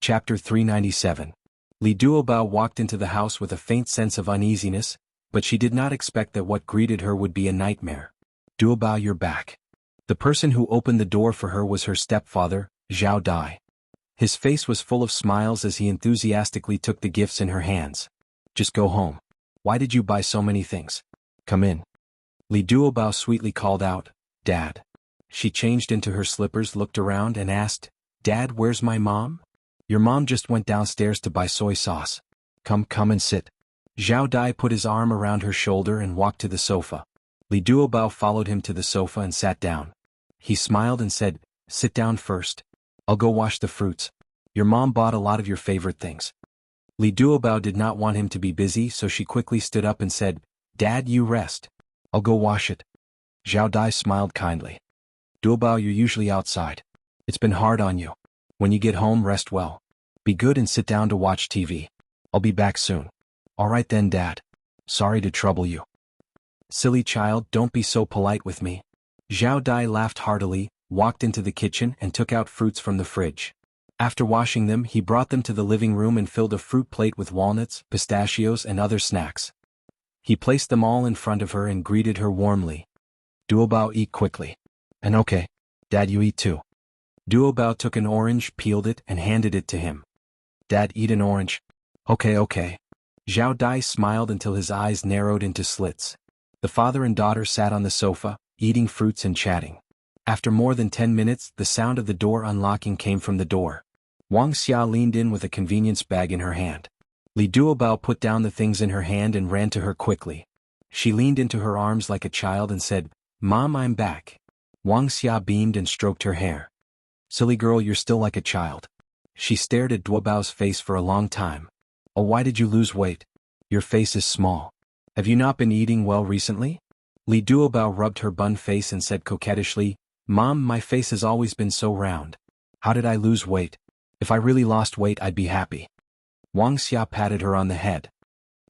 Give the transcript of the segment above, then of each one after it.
Chapter 397. Li Duobao walked into the house with a faint sense of uneasiness, but she did not expect that what greeted her would be a nightmare. Duobao, you're back. The person who opened the door for her was her stepfather, Zhao Dai. His face was full of smiles as he enthusiastically took the gifts in her hands. Just go home. Why did you buy so many things? Come in. Li Duobao sweetly called out, Dad. She changed into her slippers, looked around and asked, Dad, where's my mom? Your mom just went downstairs to buy soy sauce. Come and sit. Zhao Dai put his arm around her shoulder and walked to the sofa. Li Duobao followed him to the sofa and sat down. He smiled and said, Sit down first. I'll go wash the fruits. Your mom bought a lot of your favorite things. Li Duobao did not want him to be busy, so she quickly stood up and said, Dad, you rest. I'll go wash it. Zhao Dai smiled kindly. Duobao, you're usually outside. It's been hard on you. When you get home, rest well. Be good and sit down to watch TV. I'll be back soon. All right then, Dad. Sorry to trouble you. Silly child, don't be so polite with me. Zhao Dai laughed heartily, walked into the kitchen and took out fruits from the fridge. After washing them, he brought them to the living room and filled a fruit plate with walnuts, pistachios and other snacks. He placed them all in front of her and greeted her warmly. Duobao, eat quickly. And okay, Dad, you eat too. Duobao took an orange, peeled it, and handed it to him. Dad, eat an orange. Okay. Zhao Dai smiled until his eyes narrowed into slits. The father and daughter sat on the sofa, eating fruits and chatting. After more than 10 minutes, the sound of the door unlocking came from the door. Wuxia leaned in with a convenience bag in her hand. Li Duobao put down the things in her hand and ran to her quickly. She leaned into her arms like a child and said, Mom, I'm back. Wuxia beamed and stroked her hair. Silly girl, you're still like a child. She stared at Duobao's face for a long time. Oh, why did you lose weight? Your face is small. Have you not been eating well recently? Li Duobao rubbed her bun face and said coquettishly, Mom, my face has always been so round. How did I lose weight? If I really lost weight, I'd be happy. Wuxia patted her on the head.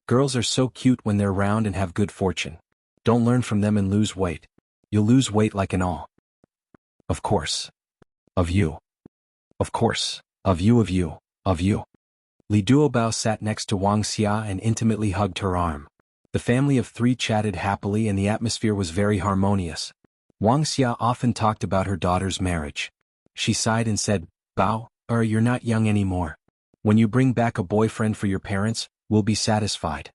Girls are so cute when they're round and have good fortune. Don't learn from them and lose weight. You'll lose weight like an all. Of course. Of you. Of course. Of you. Li Duobao sat next to Wuxia and intimately hugged her arm. The family of three chatted happily and the atmosphere was very harmonious. Wuxia often talked about her daughter's marriage. She sighed and said, Bao, you're not young anymore. When you bring back a boyfriend for your parents, we'll be satisfied.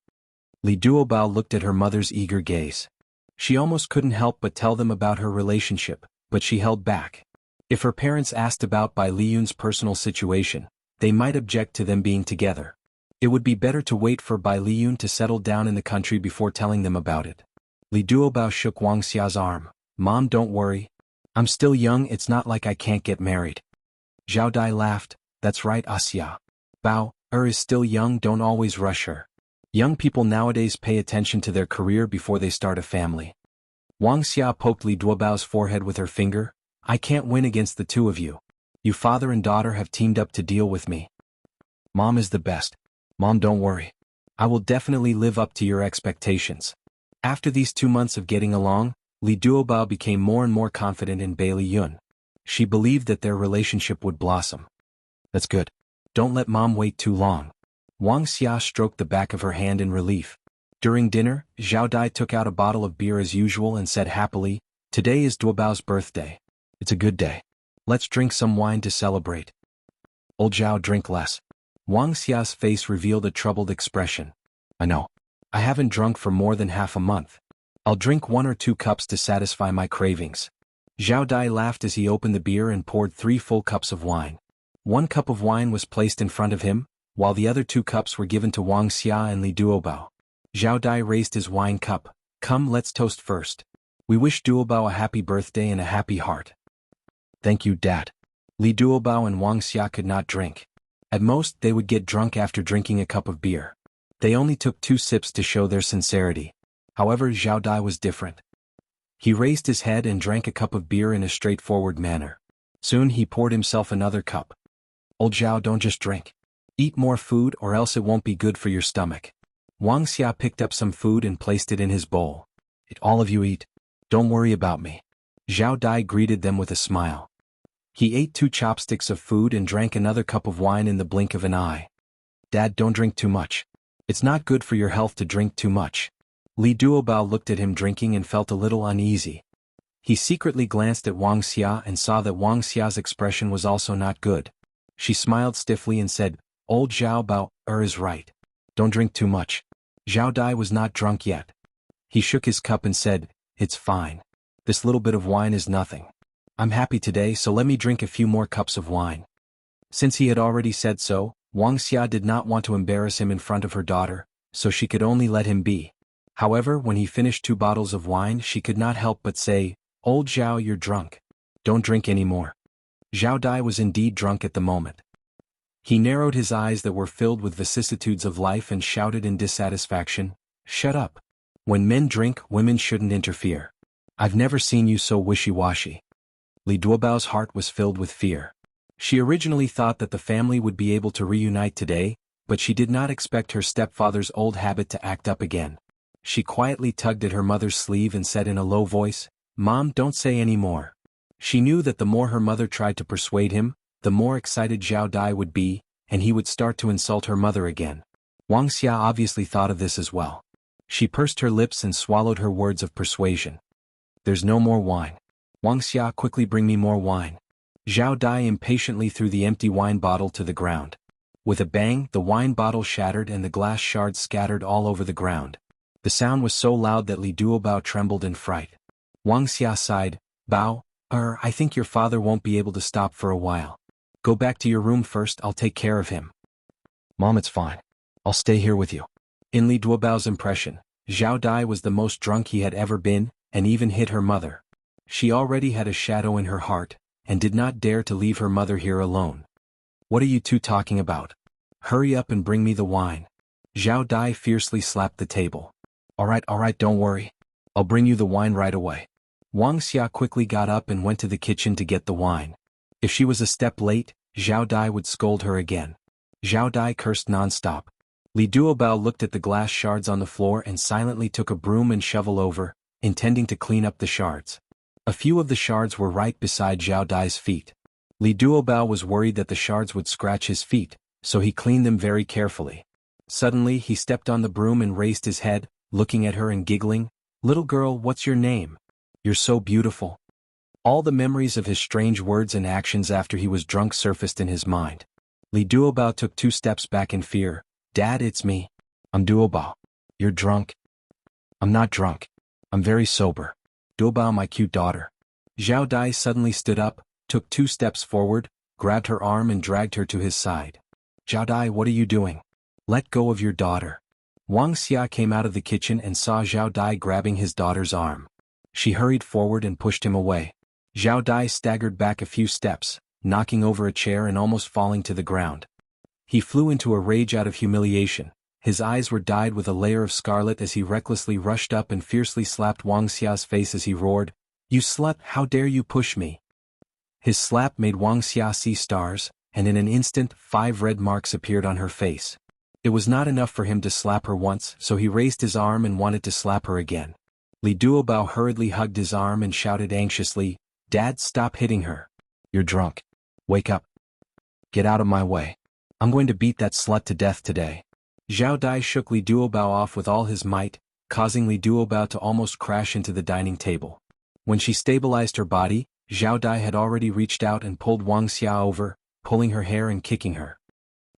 Li Duobao looked at her mother's eager gaze. She almost couldn't help but tell them about her relationship, but she held back. If her parents asked about Bai Liyun's personal situation, they might object to them being together. It would be better to wait for Bai Liyun to settle down in the country before telling them about it. Li Duobao shook Wuxia's arm. Mom, don't worry. I'm still young, it's not like I can't get married. Zhao Dai laughed. That's right, Xia. Bao, is still young, don't always rush her. Young people nowadays pay attention to their career before they start a family. Wuxia poked Li Duobao's forehead with her finger. I can't win against the two of you. You father and daughter have teamed up to deal with me. Mom is the best. Mom, don't worry. I will definitely live up to your expectations. After these 2 months of getting along, Li Duobao became more and more confident in Bai Liyun. She believed that their relationship would blossom. That's good. Don't let Mom wait too long. Wuxia stroked the back of her hand in relief. During dinner, Zhao Dai took out a bottle of beer as usual and said happily, Today is Duobao's birthday. It's a good day. Let's drink some wine to celebrate. Old Zhao, drink less. Wuxia's face revealed a troubled expression. I know. I haven't drunk for more than half a month. I'll drink 1 or 2 cups to satisfy my cravings. Zhao Dai laughed as he opened the beer and poured 3 full cups of wine. 1 cup of wine was placed in front of him, while the other 2 cups were given to Wuxia and Li Duobao. Zhao Dai raised his wine cup. Come, let's toast first. We wish Duobao a happy birthday and a happy heart. Thank you, Dad. Li Duobao and Wuxia could not drink. At most, they would get drunk after drinking a cup of beer. They only took 2 sips to show their sincerity. However, Zhao Dai was different. He raised his head and drank a cup of beer in a straightforward manner. Soon he poured himself another cup. Old Zhao, don't just drink. Eat more food or else it won't be good for your stomach. Wuxia picked up some food and placed it in his bowl. All of you eat. Don't worry about me. Zhao Dai greeted them with a smile. He ate 2 chopsticks of food and drank another cup of wine in the blink of an eye. Dad, don't drink too much. It's not good for your health to drink too much. Li Duobao looked at him drinking and felt a little uneasy. He secretly glanced at Wuxia and saw that Wuxia's expression was also not good. She smiled stiffly and said, Old Zhao Bao is right. Don't drink too much. Zhao Dai was not drunk yet. He shook his cup and said, It's fine. This little bit of wine is nothing. I'm happy today, so let me drink a few more cups of wine. Since he had already said so, Wuxia did not want to embarrass him in front of her daughter, so she could only let him be. However, when he finished 2 bottles of wine, she could not help but say, Old Zhao, you're drunk. Don't drink any more. Zhao Dai was indeed drunk at the moment. He narrowed his eyes that were filled with vicissitudes of life and shouted in dissatisfaction, Shut up. When men drink, women shouldn't interfere. I've never seen you so wishy-washy. Li Duobao's heart was filled with fear. She originally thought that the family would be able to reunite today, but she did not expect her stepfather's old habit to act up again. She quietly tugged at her mother's sleeve and said in a low voice, Mom, don't say any more. She knew that the more her mother tried to persuade him, the more excited Zhao Dai would be, and he would start to insult her mother again. Wuxia obviously thought of this as well. She pursed her lips and swallowed her words of persuasion. There's no more wine. Wuxia, quickly bring me more wine. Zhao Dai impatiently threw the empty wine bottle to the ground. With a bang, the wine bottle shattered and the glass shards scattered all over the ground. The sound was so loud that Li Duobao trembled in fright. Wuxia sighed, Bao, I think your father won't be able to stop for a while. Go back to your room first, I'll take care of him. Mom, it's fine. I'll stay here with you. In Li Duobao's impression, Zhao Dai was the most drunk he had ever been, and even hit her mother. She already had a shadow in her heart, and did not dare to leave her mother here alone. What are you two talking about? Hurry up and bring me the wine. Zhao Dai fiercely slapped the table. All right, don't worry. I'll bring you the wine right away. Wuxia quickly got up and went to the kitchen to get the wine. If she was a step late, Zhao Dai would scold her again. Zhao Dai cursed non-stop. Li Duobao looked at the glass shards on the floor and silently took a broom and shovel over, intending to clean up the shards. A few of the shards were right beside Zhao Dai's feet. Li Duobao was worried that the shards would scratch his feet, so he cleaned them very carefully. Suddenly, he stepped on the broom and raised his head, looking at her and giggling, Little girl, what's your name? You're so beautiful. All the memories of his strange words and actions after he was drunk surfaced in his mind. Li Duobao took 2 steps back in fear. Dad, it's me. I'm Duobao. You're drunk? I'm not drunk. I'm very sober. Duobao, my cute daughter. Zhao Dai suddenly stood up, took 2 steps forward, grabbed her arm and dragged her to his side. Zhao Dai, what are you doing? Let go of your daughter. Wuxia came out of the kitchen and saw Zhao Dai grabbing his daughter's arm. She hurried forward and pushed him away. Zhao Dai staggered back a few steps, knocking over a chair and almost falling to the ground. He flew into a rage out of humiliation. His eyes were dyed with a layer of scarlet as he recklessly rushed up and fiercely slapped Wuxia's face as he roared, You slut, how dare you push me? His slap made Wuxia see stars, and in an instant 5 red marks appeared on her face. It was not enough for him to slap her once, so he raised his arm and wanted to slap her again. Li Duobao hurriedly hugged his arm and shouted anxiously, Dad, stop hitting her. You're drunk. Wake up. Get out of my way. I'm going to beat that slut to death today. Zhao Dai shook Li Duobao off with all his might, causing Li Duobao to almost crash into the dining table. When she stabilized her body, Zhao Dai had already reached out and pulled Wuxia over, pulling her hair and kicking her.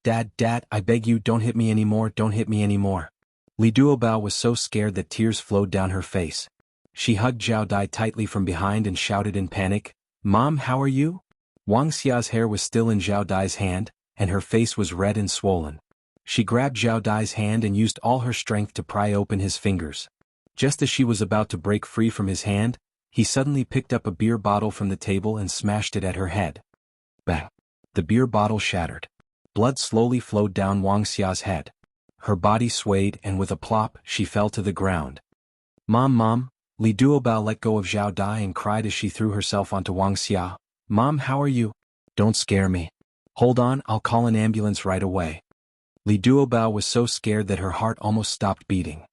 Dad, I beg you, don't hit me anymore, don't hit me anymore. Li Duobao was so scared that tears flowed down her face. She hugged Zhao Dai tightly from behind and shouted in panic, Mom, how are you? Wuxia's hair was still in Zhao Dai's hand, and her face was red and swollen. She grabbed Zhao Dai's hand and used all her strength to pry open his fingers. Just as she was about to break free from his hand, he suddenly picked up a beer bottle from the table and smashed it at her head. Bang! The beer bottle shattered. Blood slowly flowed down Wuxia's head. Her body swayed and with a plop, she fell to the ground. Mom! Li Duobao let go of Zhao Dai and cried as she threw herself onto Wuxia. Mom, how are you? Don't scare me. Hold on, I'll call an ambulance right away. Li Duobao was so scared that her heart almost stopped beating.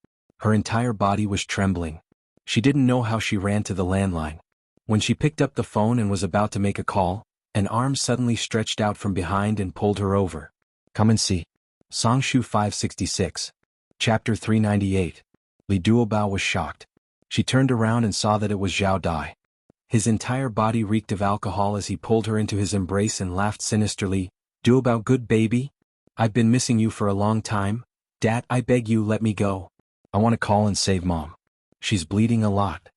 Her entire body was trembling. She didn't know how she ran to the landline. When she picked up the phone and was about to make a call, An arm suddenly stretched out from behind and pulled her over. Come and see. Songshu 566. Chapter 398. Li Duobao was shocked. She turned around and saw that it was Zhao Dai. His entire body reeked of alcohol as he pulled her into his embrace and laughed sinisterly. Duobao, good baby? I've been missing you for a long time. Dad, I beg you, let me go. I want to call and save Mom. She's bleeding a lot.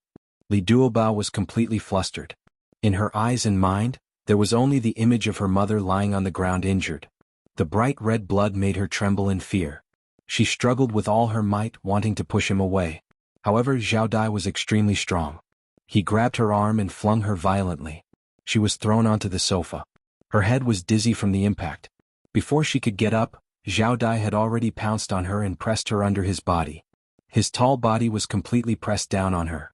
Li Duobao was completely flustered. In her eyes and mind, there was only the image of her mother lying on the ground injured. The bright red blood made her tremble in fear. She struggled with all her might, wanting to push him away. However, Zhao Dai was extremely strong. He grabbed her arm and flung her violently. She was thrown onto the sofa. Her head was dizzy from the impact. Before she could get up, Zhao Dai had already pounced on her and pressed her under his body. His tall body was completely pressed down on her.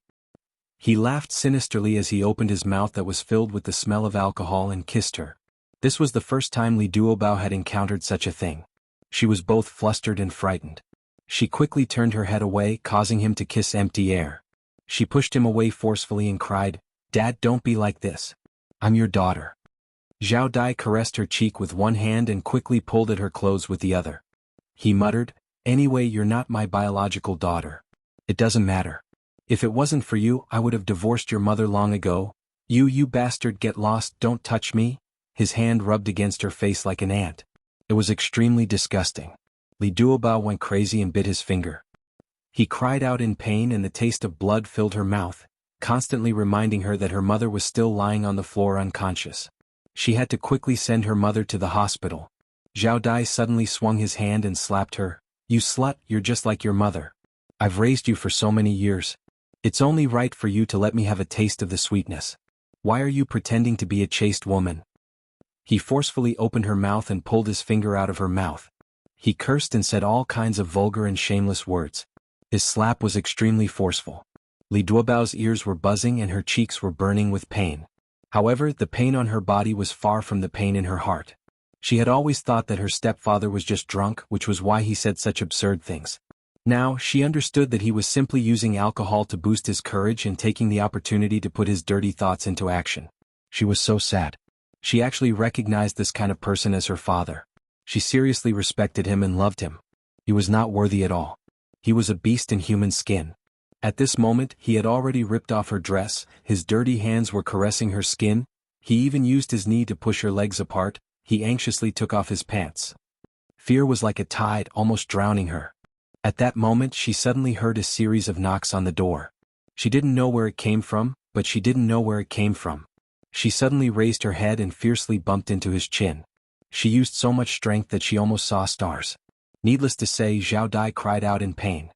He laughed sinisterly as he opened his mouth that was filled with the smell of alcohol and kissed her. This was the first time Li Duobao had encountered such a thing. She was both flustered and frightened. She quickly turned her head away, causing him to kiss empty air. She pushed him away forcefully and cried, Dad, don't be like this. I'm your daughter. Zhao Dai caressed her cheek with one hand and quickly pulled at her clothes with the other. He muttered, Anyway, you're not my biological daughter. It doesn't matter. If it wasn't for you, I would have divorced your mother long ago. You bastard, get lost, don't touch me. His hand rubbed against her face like an ant. It was extremely disgusting. Li Duobao went crazy and bit his finger. He cried out in pain and the taste of blood filled her mouth, constantly reminding her that her mother was still lying on the floor unconscious. She had to quickly send her mother to the hospital. Zhao Dai suddenly swung his hand and slapped her. You slut, you're just like your mother. I've raised you for so many years. It's only right for you to let me have a taste of the sweetness. Why are you pretending to be a chaste woman? He forcefully opened her mouth and pulled his finger out of her mouth. He cursed and said all kinds of vulgar and shameless words. His slap was extremely forceful. Li Duobao's ears were buzzing and her cheeks were burning with pain. However, the pain on her body was far from the pain in her heart. She had always thought that her stepfather was just drunk, which was why he said such absurd things. Now, she understood that he was simply using alcohol to boost his courage and taking the opportunity to put his dirty thoughts into action. She was so sad. She actually recognized this kind of person as her father. She seriously respected him and loved him. He was not worthy at all. He was a beast in human skin. At this moment, he had already ripped off her dress, his dirty hands were caressing her skin, he even used his knee to push her legs apart, he anxiously took off his pants. Fear was like a tide, almost drowning her. At that moment, she suddenly heard a series of knocks on the door. She didn't know where it came from, but she didn't know where it came from. She suddenly raised her head and fiercely bumped into his chin. She used so much strength that she almost saw stars. Needless to say, Zhao Dai cried out in pain.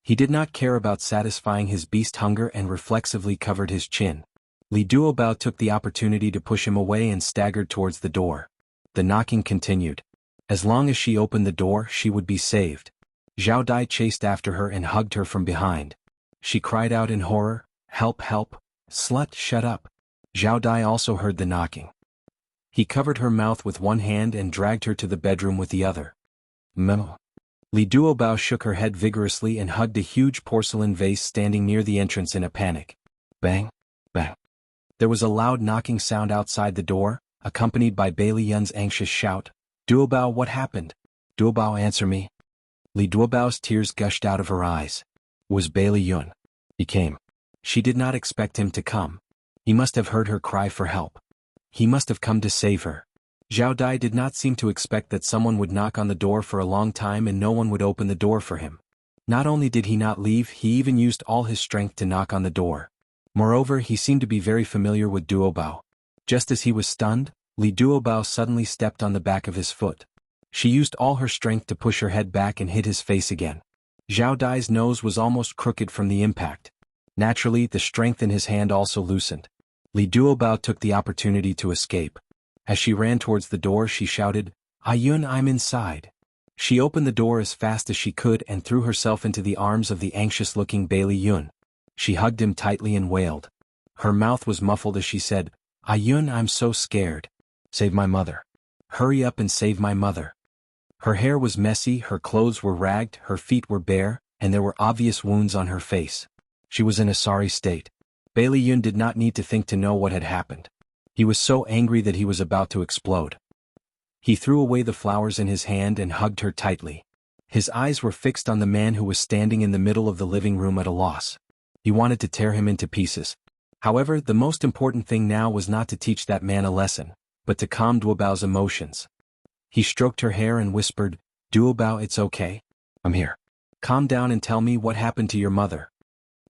He did not care about satisfying his beast hunger and reflexively covered his chin. Li Duobao took the opportunity to push him away and staggered towards the door. The knocking continued. As long as she opened the door, she would be saved. Zhao Dai chased after her and hugged her from behind. She cried out in horror, Help, help, slut, shut up. Zhao Dai also heard the knocking. He covered her mouth with one hand and dragged her to the bedroom with the other. Memo. Li Duobao shook her head vigorously and hugged a huge porcelain vase standing near the entrance in a panic. Bang, bang. There was a loud knocking sound outside the door, accompanied by Bailey Yun's anxious shout, Duobao, what happened? Duobao, answer me. Li Duobao's tears gushed out of her eyes. It was Bailey Yun. He came. She did not expect him to come. He must have heard her cry for help. He must have come to save her. Zhao Dai did not seem to expect that someone would knock on the door for a long time and no one would open the door for him. Not only did he not leave, he even used all his strength to knock on the door. Moreover, he seemed to be very familiar with Duobao. Just as he was stunned, Li Duobao suddenly stepped on the back of his foot. She used all her strength to push her head back and hit his face again. Zhao Dai's nose was almost crooked from the impact. Naturally, the strength in his hand also loosened. Li Duobao took the opportunity to escape. As she ran towards the door, she shouted, Ayun, I'm inside. She opened the door as fast as she could and threw herself into the arms of the anxious-looking Bailey Yun. She hugged him tightly and wailed. Her mouth was muffled as she said, Ayun, I'm so scared. Save my mother. Hurry up and save my mother. Her hair was messy, her clothes were ragged, her feet were bare, and there were obvious wounds on her face. She was in a sorry state. Bailey Yun did not need to think to know what had happened. He was so angry that he was about to explode. He threw away the flowers in his hand and hugged her tightly. His eyes were fixed on the man who was standing in the middle of the living room at a loss. He wanted to tear him into pieces. However, the most important thing now was not to teach that man a lesson, but to calm Duobao's emotions. He stroked her hair and whispered, "Duobao, it's okay. I'm here. Calm down and tell me what happened to your mother."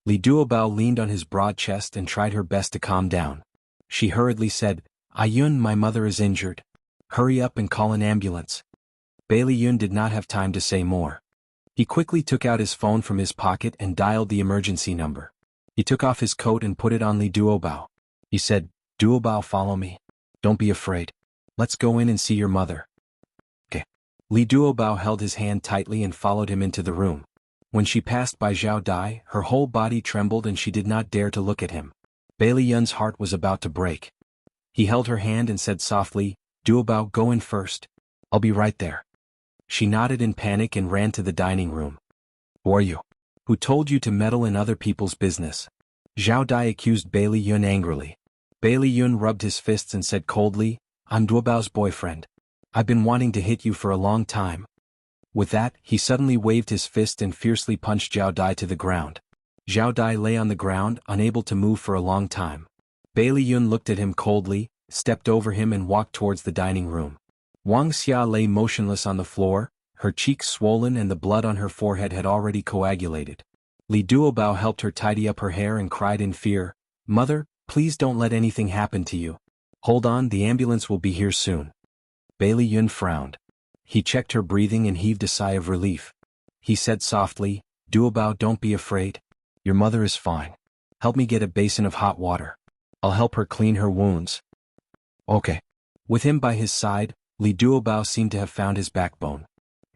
Li Duobao leaned on his broad chest and tried her best to calm down. She hurriedly said, "Yun, my mother is injured. Hurry up and call an ambulance." Bailey Yun did not have time to say more. He quickly took out his phone from his pocket and dialed the emergency number. He took off his coat and put it on Li Duobao. He said, "Duobao, follow me. Don't be afraid. Let's go in and see your mother." Okay. Li Duobao held his hand tightly and followed him into the room. When she passed by Zhao Dai, her whole body trembled and she did not dare to look at him. Bailey Yun's heart was about to break. He held her hand and said softly, "Duobao, go in first. I'll be right there." She nodded in panic and ran to the dining room. "Who are you? Who told you to meddle in other people's business?" Zhao Dai accused Bailey Yun angrily. Bailey Yun rubbed his fists and said coldly, "I'm Duobao's boyfriend. I've been wanting to hit you for a long time." With that, he suddenly waved his fist and fiercely punched Zhao Dai to the ground. Zhao Dai lay on the ground, unable to move for a long time. Bailey Yun looked at him coldly, stepped over him and walked towards the dining room. Wuxia lay motionless on the floor, her cheeks swollen and the blood on her forehead had already coagulated. Li Duobao helped her tidy up her hair and cried in fear, "Mother, please don't let anything happen to you. Hold on, the ambulance will be here soon." Bailey Yun frowned. He checked her breathing and heaved a sigh of relief. He said softly, "Duobao, don't be afraid. Your mother is fine. Help me get a basin of hot water. I'll help her clean her wounds." Okay. With him by his side, Li Duobao seemed to have found his backbone.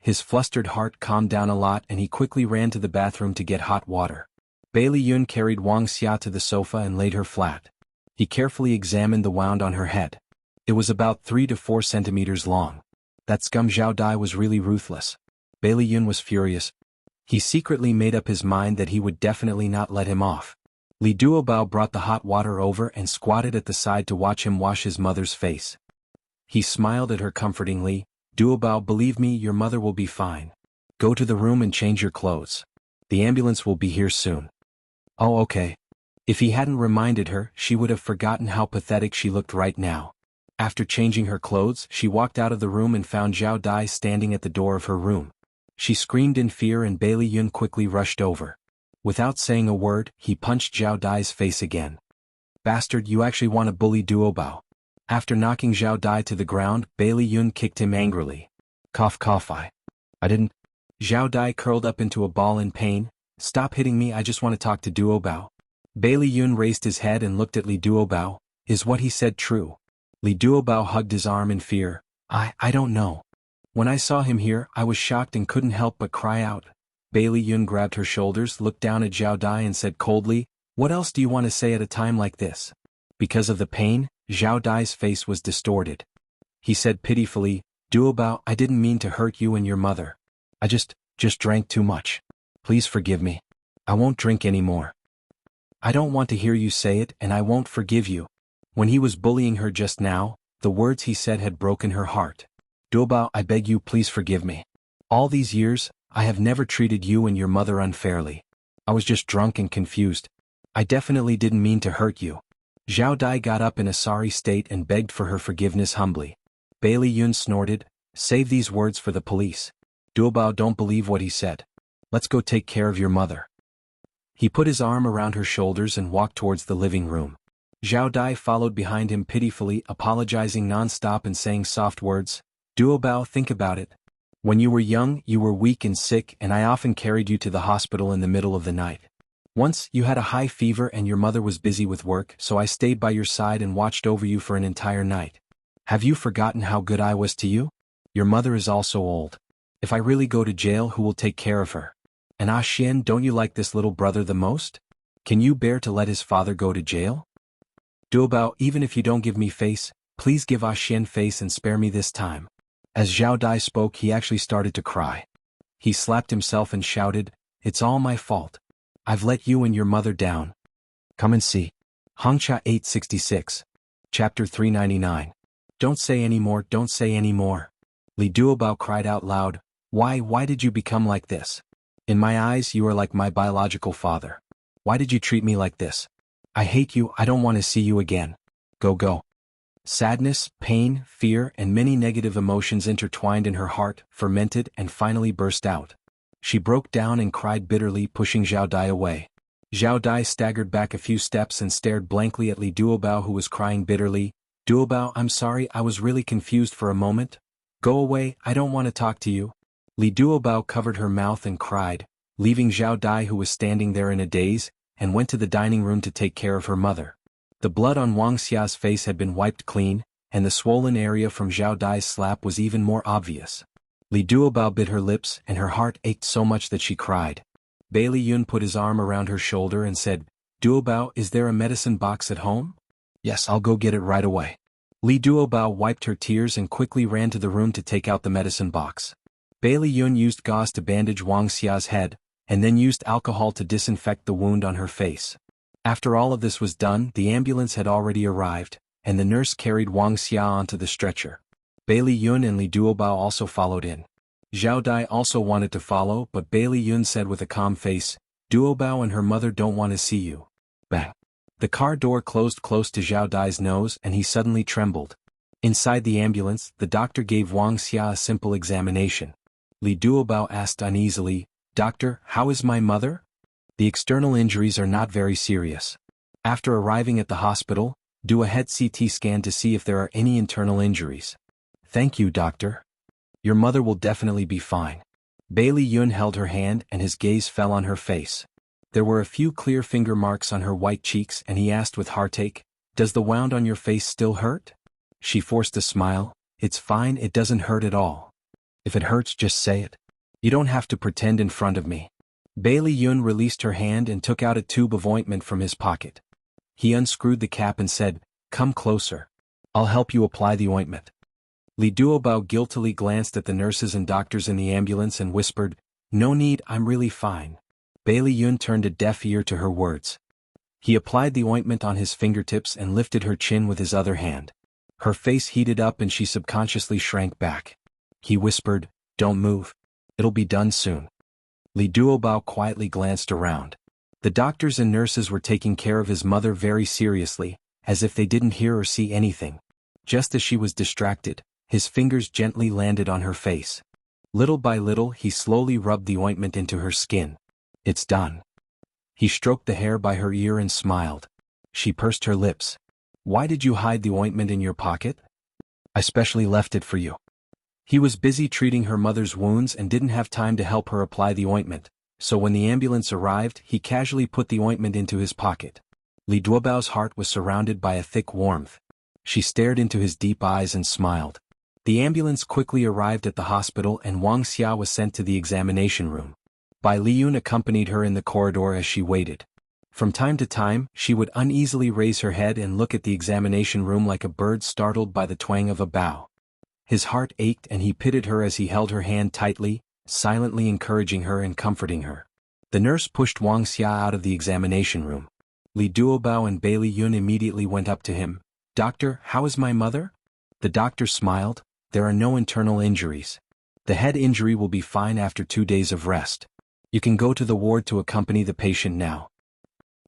His flustered heart calmed down a lot and he quickly ran to the bathroom to get hot water. Bailey Yun carried Wuxia to the sofa and laid her flat. He carefully examined the wound on her head. It was about 3 to 4 centimeters long. That scum Zhao Dai was really ruthless. Bailey Yun was furious. He secretly made up his mind that he would definitely not let him off. Li Duobao brought the hot water over and squatted at the side to watch him wash his mother's face. He smiled at her comfortingly, "Duobao, believe me, your mother will be fine. Go to the room and change your clothes. The ambulance will be here soon." Oh, okay. If he hadn't reminded her, she would have forgotten how pathetic she looked right now. After changing her clothes, she walked out of the room and found Zhao Dai standing at the door of her room. She screamed in fear and Bailey Yun quickly rushed over. Without saying a word, he punched Zhao Dai's face again. "Bastard, you actually want to bully Duobao." After knocking Zhao Dai to the ground, Bailey Yun kicked him angrily. Cough cough, I didn't. Zhao Dai curled up into a ball in pain. "Stop hitting me, I just want to talk to Duobao." Bailey Yun raised his head and looked at Li Duobao. Is what he said true? Li Duobao hugged his arm in fear. I don't know. When I saw him here, I was shocked and couldn't help but cry out." Bailey Yun grabbed her shoulders, looked down at Zhao Dai and said coldly, "What else do you want to say at a time like this?" Because of the pain, Zhao Dai's face was distorted. He said pitifully, "Duobao, I didn't mean to hurt you and your mother. I just drank too much. Please forgive me. I won't drink anymore." "I don't want to hear you say it and I won't forgive you." When he was bullying her just now, the words he said had broken her heart. "Duobao, I beg you, please forgive me. All these years, I have never treated you and your mother unfairly. I was just drunk and confused. I definitely didn't mean to hurt you." Zhao Dai got up in a sorry state and begged for her forgiveness humbly. Bailey Yun snorted, "Save these words for the police. Duobao, don't believe what he said. Let's go take care of your mother." He put his arm around her shoulders and walked towards the living room. Zhao Dai followed behind him pitifully, apologizing non-stop and saying soft words. "Duobao, think about it. When you were young, you were weak and sick and I often carried you to the hospital in the middle of the night. Once, you had a high fever and your mother was busy with work, so I stayed by your side and watched over you for an entire night. Have you forgotten how good I was to you? Your mother is also old. If I really go to jail, who will take care of her? And Xian, don't you like this little brother the most? Can you bear to let his father go to jail? Duobao, even if you don't give me face, please give Xian face and spare me this time." As Zhao Dai spoke, he actually started to cry. He slapped himself and shouted, "It's all my fault. I've let you and your mother down. Come and see." Hongxia 866. Chapter 399. Don't say any more, don't say any more. Li Duobao cried out loud, why did you become like this? In my eyes you are like my biological father. Why did you treat me like this? I hate you, I don't want to see you again. Go. Sadness, pain, fear, and many negative emotions intertwined in her heart, fermented, and finally burst out. She broke down and cried bitterly, pushing Zhao Dai away. Zhao Dai staggered back a few steps and stared blankly at Li Duobao, who was crying bitterly. Duobao, I'm sorry, I was really confused for a moment. Go away, I don't want to talk to you. Li Duobao covered her mouth and cried, leaving Zhao Dai, who was standing there in a daze, and went to the dining room to take care of her mother. The blood on Wuxia's face had been wiped clean, and the swollen area from Zhao Dai's slap was even more obvious. Li Duobao bit her lips, and her heart ached so much that she cried. Bailey Yun put his arm around her shoulder and said, Duobao, is there a medicine box at home? Yes, I'll go get it right away. Li Duobao wiped her tears and quickly ran to the room to take out the medicine box. Bailey Yun used gauze to bandage Wuxia's head, and then used alcohol to disinfect the wound on her face. After all of this was done, the ambulance had already arrived, and the nurse carried Wuxia onto the stretcher. Bailey Yun and Li Duobao also followed in. Zhao Dai also wanted to follow, but Bailey Yun said with a calm face, Duobao and her mother don't want to see you. Bang. The car door closed close to Zhao Dai's nose and he suddenly trembled. Inside the ambulance, the doctor gave Wuxia a simple examination. Li Duobao asked uneasily, Doctor, how is my mother? The external injuries are not very serious. After arriving at the hospital, do a head CT scan to see if there are any internal injuries. Thank you, doctor. Your mother will definitely be fine. Bailey Yun held her hand and his gaze fell on her face. There were a few clear finger marks on her white cheeks and he asked with heartache, Does the wound on your face still hurt? She forced a smile, It's fine, it doesn't hurt at all. If it hurts, just say it. You don't have to pretend in front of me. Bailey Yun released her hand and took out a tube of ointment from his pocket. He unscrewed the cap and said, Come closer. I'll help you apply the ointment. Li Duobao guiltily glanced at the nurses and doctors in the ambulance and whispered, No need, I'm really fine. Bailey Yun turned a deaf ear to her words. He applied the ointment on his fingertips and lifted her chin with his other hand. Her face heated up and she subconsciously shrank back. He whispered, Don't move. It'll be done soon. Li Duobao quietly glanced around. The doctors and nurses were taking care of his mother very seriously, as if they didn't hear or see anything. Just as she was distracted, his fingers gently landed on her face. Little by little he slowly rubbed the ointment into her skin. It's done. He stroked the hair by her ear and smiled. She pursed her lips. Why did you hide the ointment in your pocket? I specially left it for you. He was busy treating her mother's wounds and didn't have time to help her apply the ointment, so when the ambulance arrived he casually put the ointment into his pocket. Li Duobao's heart was surrounded by a thick warmth. She stared into his deep eyes and smiled. The ambulance quickly arrived at the hospital and Wuxia was sent to the examination room. Bai Liyun accompanied her in the corridor as she waited. From time to time, she would uneasily raise her head and look at the examination room like a bird startled by the twang of a bow. His heart ached and he pitied her as he held her hand tightly, silently encouraging her and comforting her. The nurse pushed Wuxia out of the examination room. Li Duobao and Bailey Yun immediately went up to him. Doctor, how is my mother? The doctor smiled. There are no internal injuries. The head injury will be fine after 2 days of rest. You can go to the ward to accompany the patient now.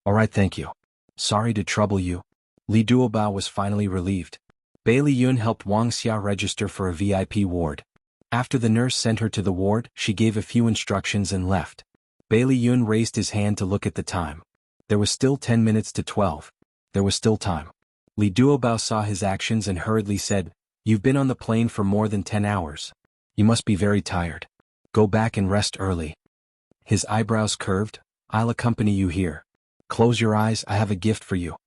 All right, thank you. Sorry to trouble you. Li Duobao was finally relieved. Bailey Yun helped Wuxia register for a VIP ward. After the nurse sent her to the ward, she gave a few instructions and left. Bailey Yun raised his hand to look at the time. There was still 10 minutes to 12. There was still time. Li Duobao saw his actions and hurriedly said, You've been on the plane for more than 10 hours. You must be very tired. Go back and rest early. His eyebrows curved. I'll accompany you here. Close your eyes, I have a gift for you.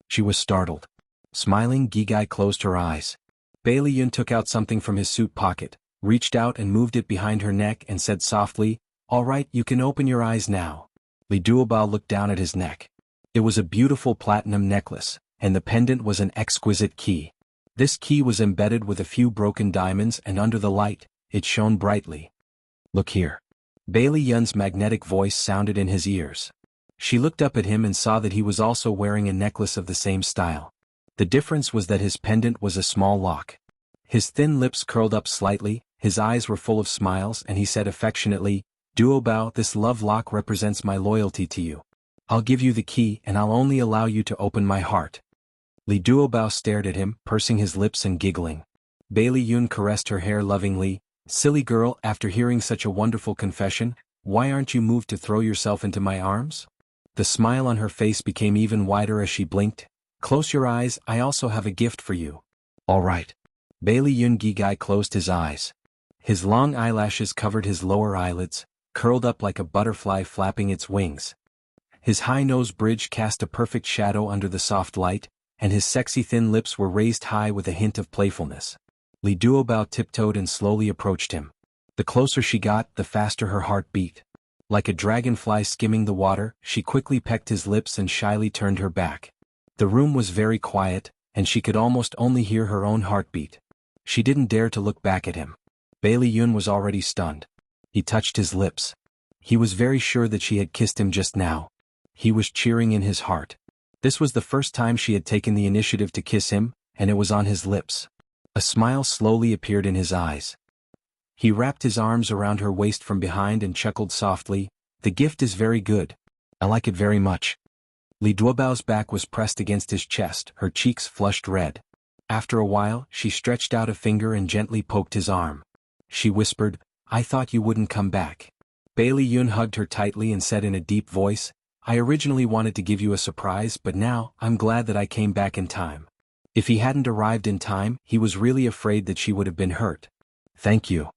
She was startled. Smiling, Gigai closed her eyes. Bailey Yun took out something from his suit pocket, reached out and moved it behind her neck and said softly, All right, you can open your eyes now. Li Duobao looked down at his neck. It was a beautiful platinum necklace, and the pendant was an exquisite key. This key was embedded with a few broken diamonds and under the light, it shone brightly. Look here. Bailey Yun's magnetic voice sounded in his ears. She looked up at him and saw that he was also wearing a necklace of the same style. The difference was that his pendant was a small lock. His thin lips curled up slightly, his eyes were full of smiles, and he said affectionately, "Duobao, this love lock represents my loyalty to you. I'll give you the key and I'll only allow you to open my heart." Li Duobao stared at him, pursing his lips and giggling. Bailey Yun caressed her hair lovingly. "Silly girl, after hearing such a wonderful confession, why aren't you moved to throw yourself into my arms?" The smile on her face became even wider as she blinked. "Close your eyes, I also have a gift for you." "All right." Bailey Yun Gigai closed his eyes. His long eyelashes covered his lower eyelids, curled up like a butterfly flapping its wings. His high nose bridge cast a perfect shadow under the soft light, and his sexy thin lips were raised high with a hint of playfulness. Li Duobao tiptoed and slowly approached him. The closer she got, the faster her heart beat. Like a dragonfly skimming the water, she quickly pecked his lips and shyly turned her back. The room was very quiet, and she could almost only hear her own heartbeat. She didn't dare to look back at him. Bailey Yun was already stunned. He touched his lips. He was very sure that she had kissed him just now. He was cheering in his heart. This was the first time she had taken the initiative to kiss him, and it was on his lips. A smile slowly appeared in his eyes. He wrapped his arms around her waist from behind and chuckled softly, "The gift is very good. I like it very much." Li Duobao's back was pressed against his chest, her cheeks flushed red. After a while, she stretched out a finger and gently poked his arm. She whispered, "I thought you wouldn't come back." Bailey Yun hugged her tightly and said in a deep voice, "I originally wanted to give you a surprise, but now, I'm glad that I came back in time." If he hadn't arrived in time, he was really afraid that she would have been hurt. "Thank you."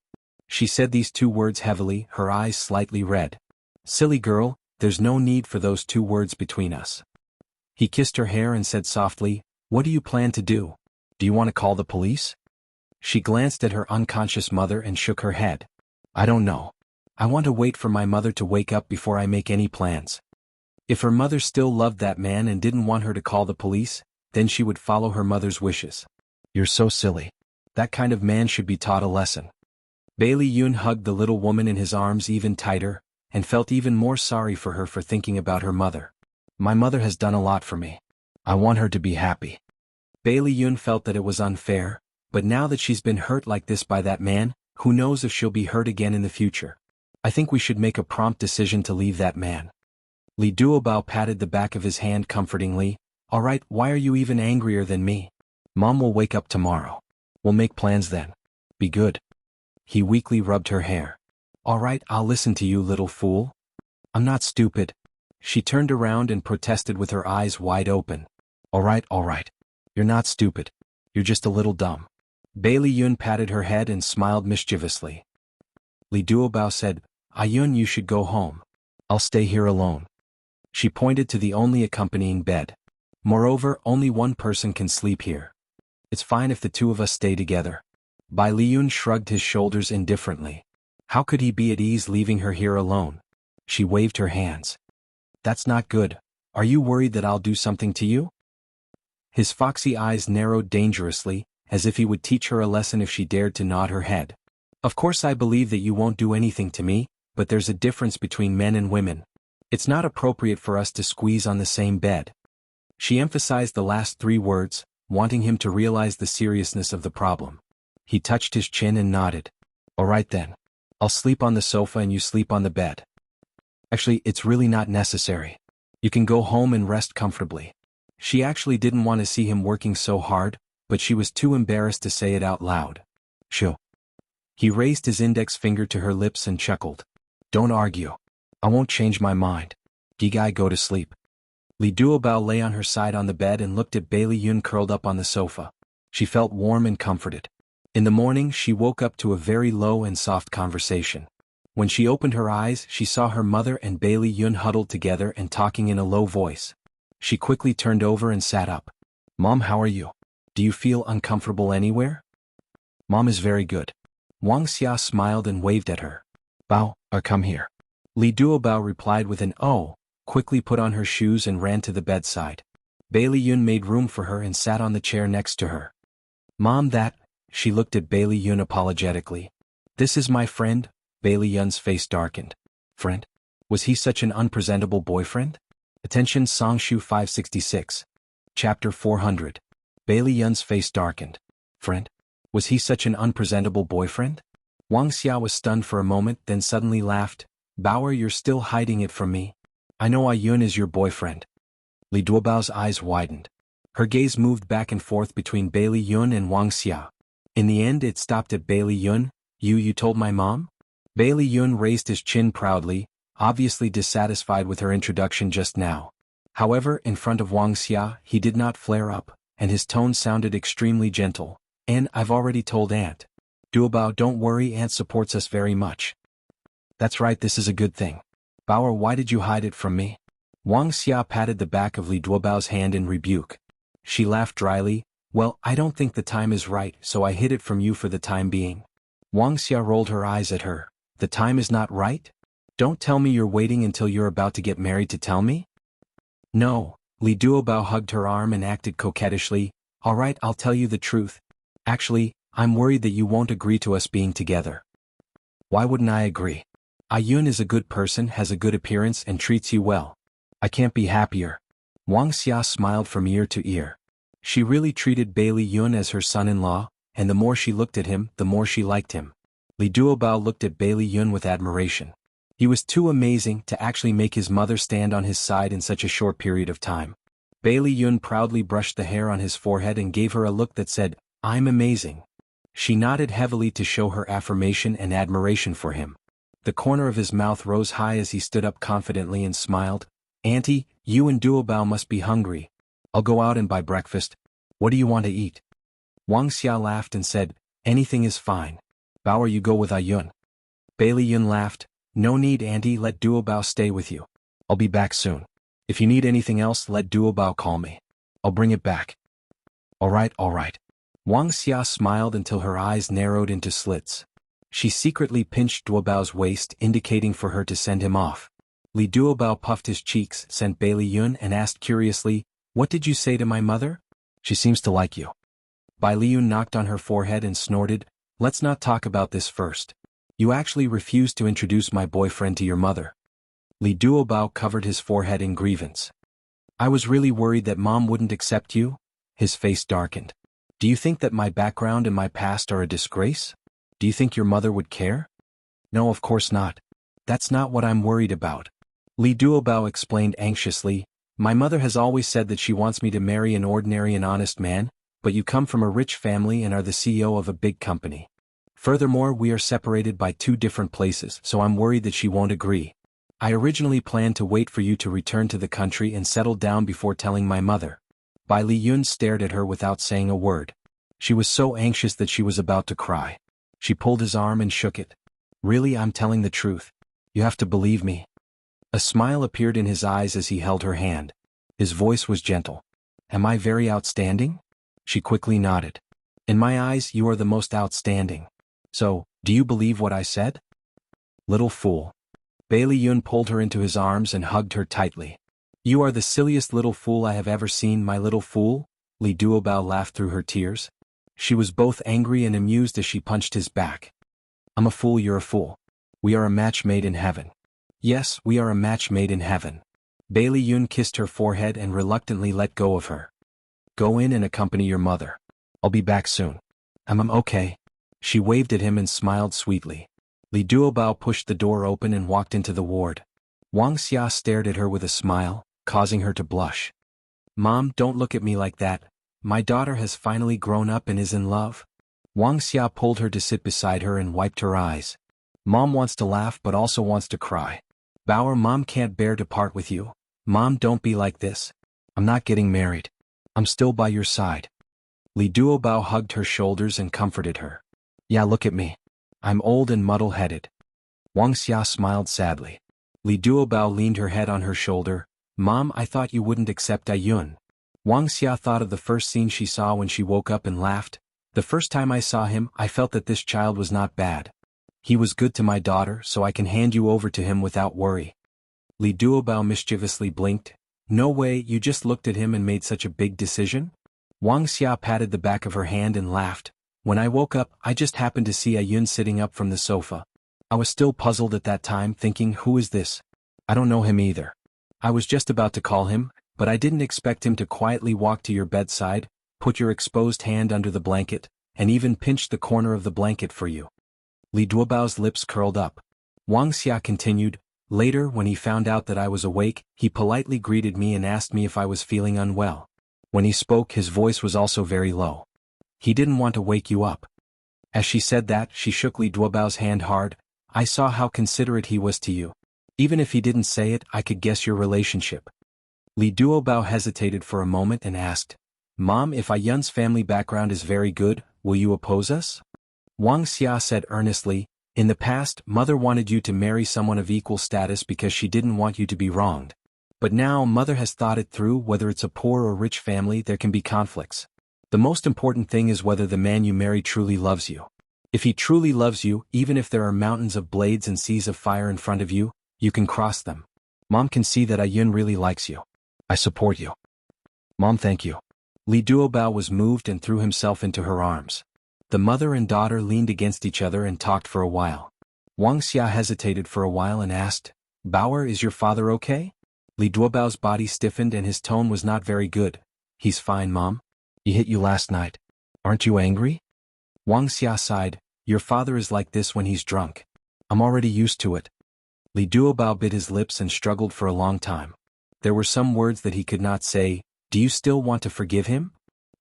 She said these two words heavily, her eyes slightly red. "Silly girl, there's no need for those two words between us." He kissed her hair and said softly, "What do you plan to do? Do you want to call the police?" She glanced at her unconscious mother and shook her head. "I don't know. I want to wait for my mother to wake up before I make any plans." If her mother still loved that man and didn't want her to call the police, then she would follow her mother's wishes. "You're so silly. That kind of man should be taught a lesson." Bailey Yun hugged the little woman in his arms even tighter, and felt even more sorry for her for thinking about her mother. "My mother has done a lot for me. I want her to be happy." Bailey Yun felt that it was unfair, but now that she's been hurt like this by that man, who knows if she'll be hurt again in the future. "I think we should make a prompt decision to leave that man." Li Duobao patted the back of his hand comfortingly. "All right, why are you even angrier than me? Mom will wake up tomorrow. We'll make plans then. Be good." He weakly rubbed her hair. "All right, I'll listen to you, little fool. I'm not stupid." She turned around and protested with her eyes wide open. All right. You're not stupid. You're just a little dumb." Bailey Yun patted her head and smiled mischievously. Li Duobao said, "Ayun, you should go home. I'll stay here alone." She pointed to the only accompanying bed. "Moreover, only one person can sleep here. It's fine if the two of us stay together." Bai Liyun shrugged his shoulders indifferently. How could he be at ease leaving her here alone? She waved her hands. "That's not good. Are you worried that I'll do something to you?" His foxy eyes narrowed dangerously, as if he would teach her a lesson if she dared to nod her head. "Of course I believe that you won't do anything to me, but there's a difference between men and women. It's not appropriate for us to squeeze on the same bed." She emphasized the last three words, wanting him to realize the seriousness of the problem. He touched his chin and nodded. "All right then. I'll sleep on the sofa and you sleep on the bed. Actually, it's really not necessary. You can go home and rest comfortably." She actually didn't want to see him working so hard, but she was too embarrassed to say it out loud. "Sure." He raised his index finger to her lips and chuckled. "Don't argue. I won't change my mind. Gigai, go to sleep." Li Duobao lay on her side on the bed and looked at Bailey Yun curled up on the sofa. She felt warm and comforted. In the morning, she woke up to a very low and soft conversation. When she opened her eyes, she saw her mother and Bailey Yun huddled together and talking in a low voice. She quickly turned over and sat up. "Mom, how are you? Do you feel uncomfortable anywhere?" "Mom is very good." Wuxia smiled and waved at her. "Bao, come here." Li Duobao replied with an "oh," quickly put on her shoes and ran to the bedside. Bailey Yun made room for her and sat on the chair next to her. "Mom, that..." She looked at Bailey Yun apologetically. "This is my friend." Bailey Yun's face darkened. "Friend? Was he such an unpresentable boyfriend?" Attention, Songshu 566. Chapter 400. Bailey Yun's face darkened. Friend? Was he such an unpresentable boyfriend? Wuxia was stunned for a moment, then suddenly laughed. Bauer, you're still hiding it from me. I know Yun is your boyfriend. Li Duobao's eyes widened. Her gaze moved back and forth between Bailey Yun and Wuxia. In the end it stopped at Bailey Yun. You told my mom? Bailey Yun raised his chin proudly, obviously dissatisfied with her introduction just now. However, in front of Wuxia, he did not flare up, and his tone sounded extremely gentle. And I've already told Aunt. Duobao, don't worry, Aunt supports us very much. That's right, this is a good thing. Bauer, why did you hide it from me? Wuxia patted the back of Li Duobao's hand in rebuke. She laughed dryly. Well, I don't think the time is right, so I hid it from you for the time being. Wuxia rolled her eyes at her. The time is not right? Don't tell me you're waiting until you're about to get married to tell me? No. Li Duobao hugged her arm and acted coquettishly. All right, I'll tell you the truth. Actually, I'm worried that you won't agree to us being together. Why wouldn't I agree? Yun is a good person, has a good appearance, and treats you well. I can't be happier. Wuxia smiled from ear to ear. She really treated Bailey Yun as her son-in-law, and the more she looked at him, the more she liked him. Li Duobao looked at Bailey Yun with admiration. He was too amazing to actually make his mother stand on his side in such a short period of time. Bailey Yun proudly brushed the hair on his forehead and gave her a look that said, I'm amazing. She nodded heavily to show her affirmation and admiration for him. The corner of his mouth rose high as he stood up confidently and smiled. Auntie, you and Duobao must be hungry. I'll go out and buy breakfast. What do you want to eat? Wuxia laughed and said, anything is fine. Bauer, you go with Yun. Bailey Yun laughed. No need, Auntie, let Duobao stay with you. I'll be back soon. If you need anything else, let Duobao call me. I'll bring it back. All right. Wuxia smiled until her eyes narrowed into slits. She secretly pinched Duobao's waist, indicating for her to send him off. Li Duobao puffed his cheeks, sent Bailey Yun, and asked curiously, what did you say to my mother? She seems to like you. Bailey Yun knocked on her forehead and snorted, let's not talk about this first. You actually refused to introduce my boyfriend to your mother. Li Duobao covered his forehead in grievance. I was really worried that Mom wouldn't accept you. His face darkened. Do you think that my background and my past are a disgrace? Do you think your mother would care? No, of course not. That's not what I'm worried about. Li Duobao explained anxiously, my mother has always said that she wants me to marry an ordinary and honest man, but you come from a rich family and are the CEO of a big company. Furthermore, we are separated by 2 different places, so I'm worried that she won't agree. I originally planned to wait for you to return to the country and settle down before telling my mother. Bailey Yun stared at her without saying a word. She was so anxious that she was about to cry. She pulled his arm and shook it. Really, I'm telling the truth. You have to believe me. A smile appeared in his eyes as he held her hand. His voice was gentle. Am I very outstanding? She quickly nodded. In my eyes, you are the most outstanding. So, do you believe what I said? Little fool. Bailey Yun pulled her into his arms and hugged her tightly. You are the silliest little fool I have ever seen, my little fool. Li Duobao laughed through her tears. She was both angry and amused as she punched his back. I'm a fool, you're a fool. We are a match made in heaven. Yes, we are a match made in heaven. Bailey Yun kissed her forehead and reluctantly let go of her. Go in and accompany your mother. I'll be back soon. I'm okay. She waved at him and smiled sweetly. Li Duobao pushed the door open and walked into the ward. Wuxia stared at her with a smile, causing her to blush. Mom, don't look at me like that. My daughter has finally grown up and is in love. Wuxia pulled her to sit beside her and wiped her eyes. Mom wants to laugh but also wants to cry. Bauer, Mom can't bear to part with you. Mom, don't be like this. I'm not getting married. I'm still by your side. Li Duobao hugged her shoulders and comforted her. Yeah, look at me. I'm old and muddle-headed. Wuxia smiled sadly. Li Duobao leaned her head on her shoulder. Mom, I thought you wouldn't accept Yun. Wuxia thought of the first scene she saw when she woke up and laughed. The first time I saw him, I felt that this child was not bad. He was good to my daughter, so I can hand you over to him without worry. Li Duobao mischievously blinked. No way, you just looked at him and made such a big decision? Wuxia patted the back of her hand and laughed. When I woke up, I just happened to see Yun sitting up from the sofa. I was still puzzled at that time, thinking, who is this? I don't know him either. I was just about to call him, but I didn't expect him to quietly walk to your bedside. put your exposed hand under the blanket, and even pinched the corner of the blanket for you. Li Duobao's lips curled up. Wuxia continued, later when he found out that I was awake, he politely greeted me and asked me if I was feeling unwell. When he spoke, his voice was also very low. He didn't want to wake you up. As she said that, she shook Li Duobao's hand hard. I saw how considerate he was to you. Even if he didn't say it, I could guess your relationship. Li Duobao hesitated for a moment and asked, Mom, if Ayun's family background is very good, will you oppose us? Wuxia said earnestly, in the past, Mother wanted you to marry someone of equal status because she didn't want you to be wronged. But now Mother has thought it through. Whether it's a poor or rich family, there can be conflicts. The most important thing is whether the man you marry truly loves you. If he truly loves you, even if there are mountains of blades and seas of fire in front of you, you can cross them. Mom can see that Ayun really likes you. I support you. Mom, thank you. Li Duobao was moved and threw himself into her arms. The mother and daughter leaned against each other and talked for a while. Wuxia hesitated for a while and asked, Bao, is your father okay? Li Duobao's body stiffened and his tone was not very good. He's fine, Mom. He hit you last night. Aren't you angry? Wuxia sighed, your father is like this when he's drunk. I'm already used to it. Li Duobao bit his lips and struggled for a long time. There were some words that he could not say. Do you still want to forgive him?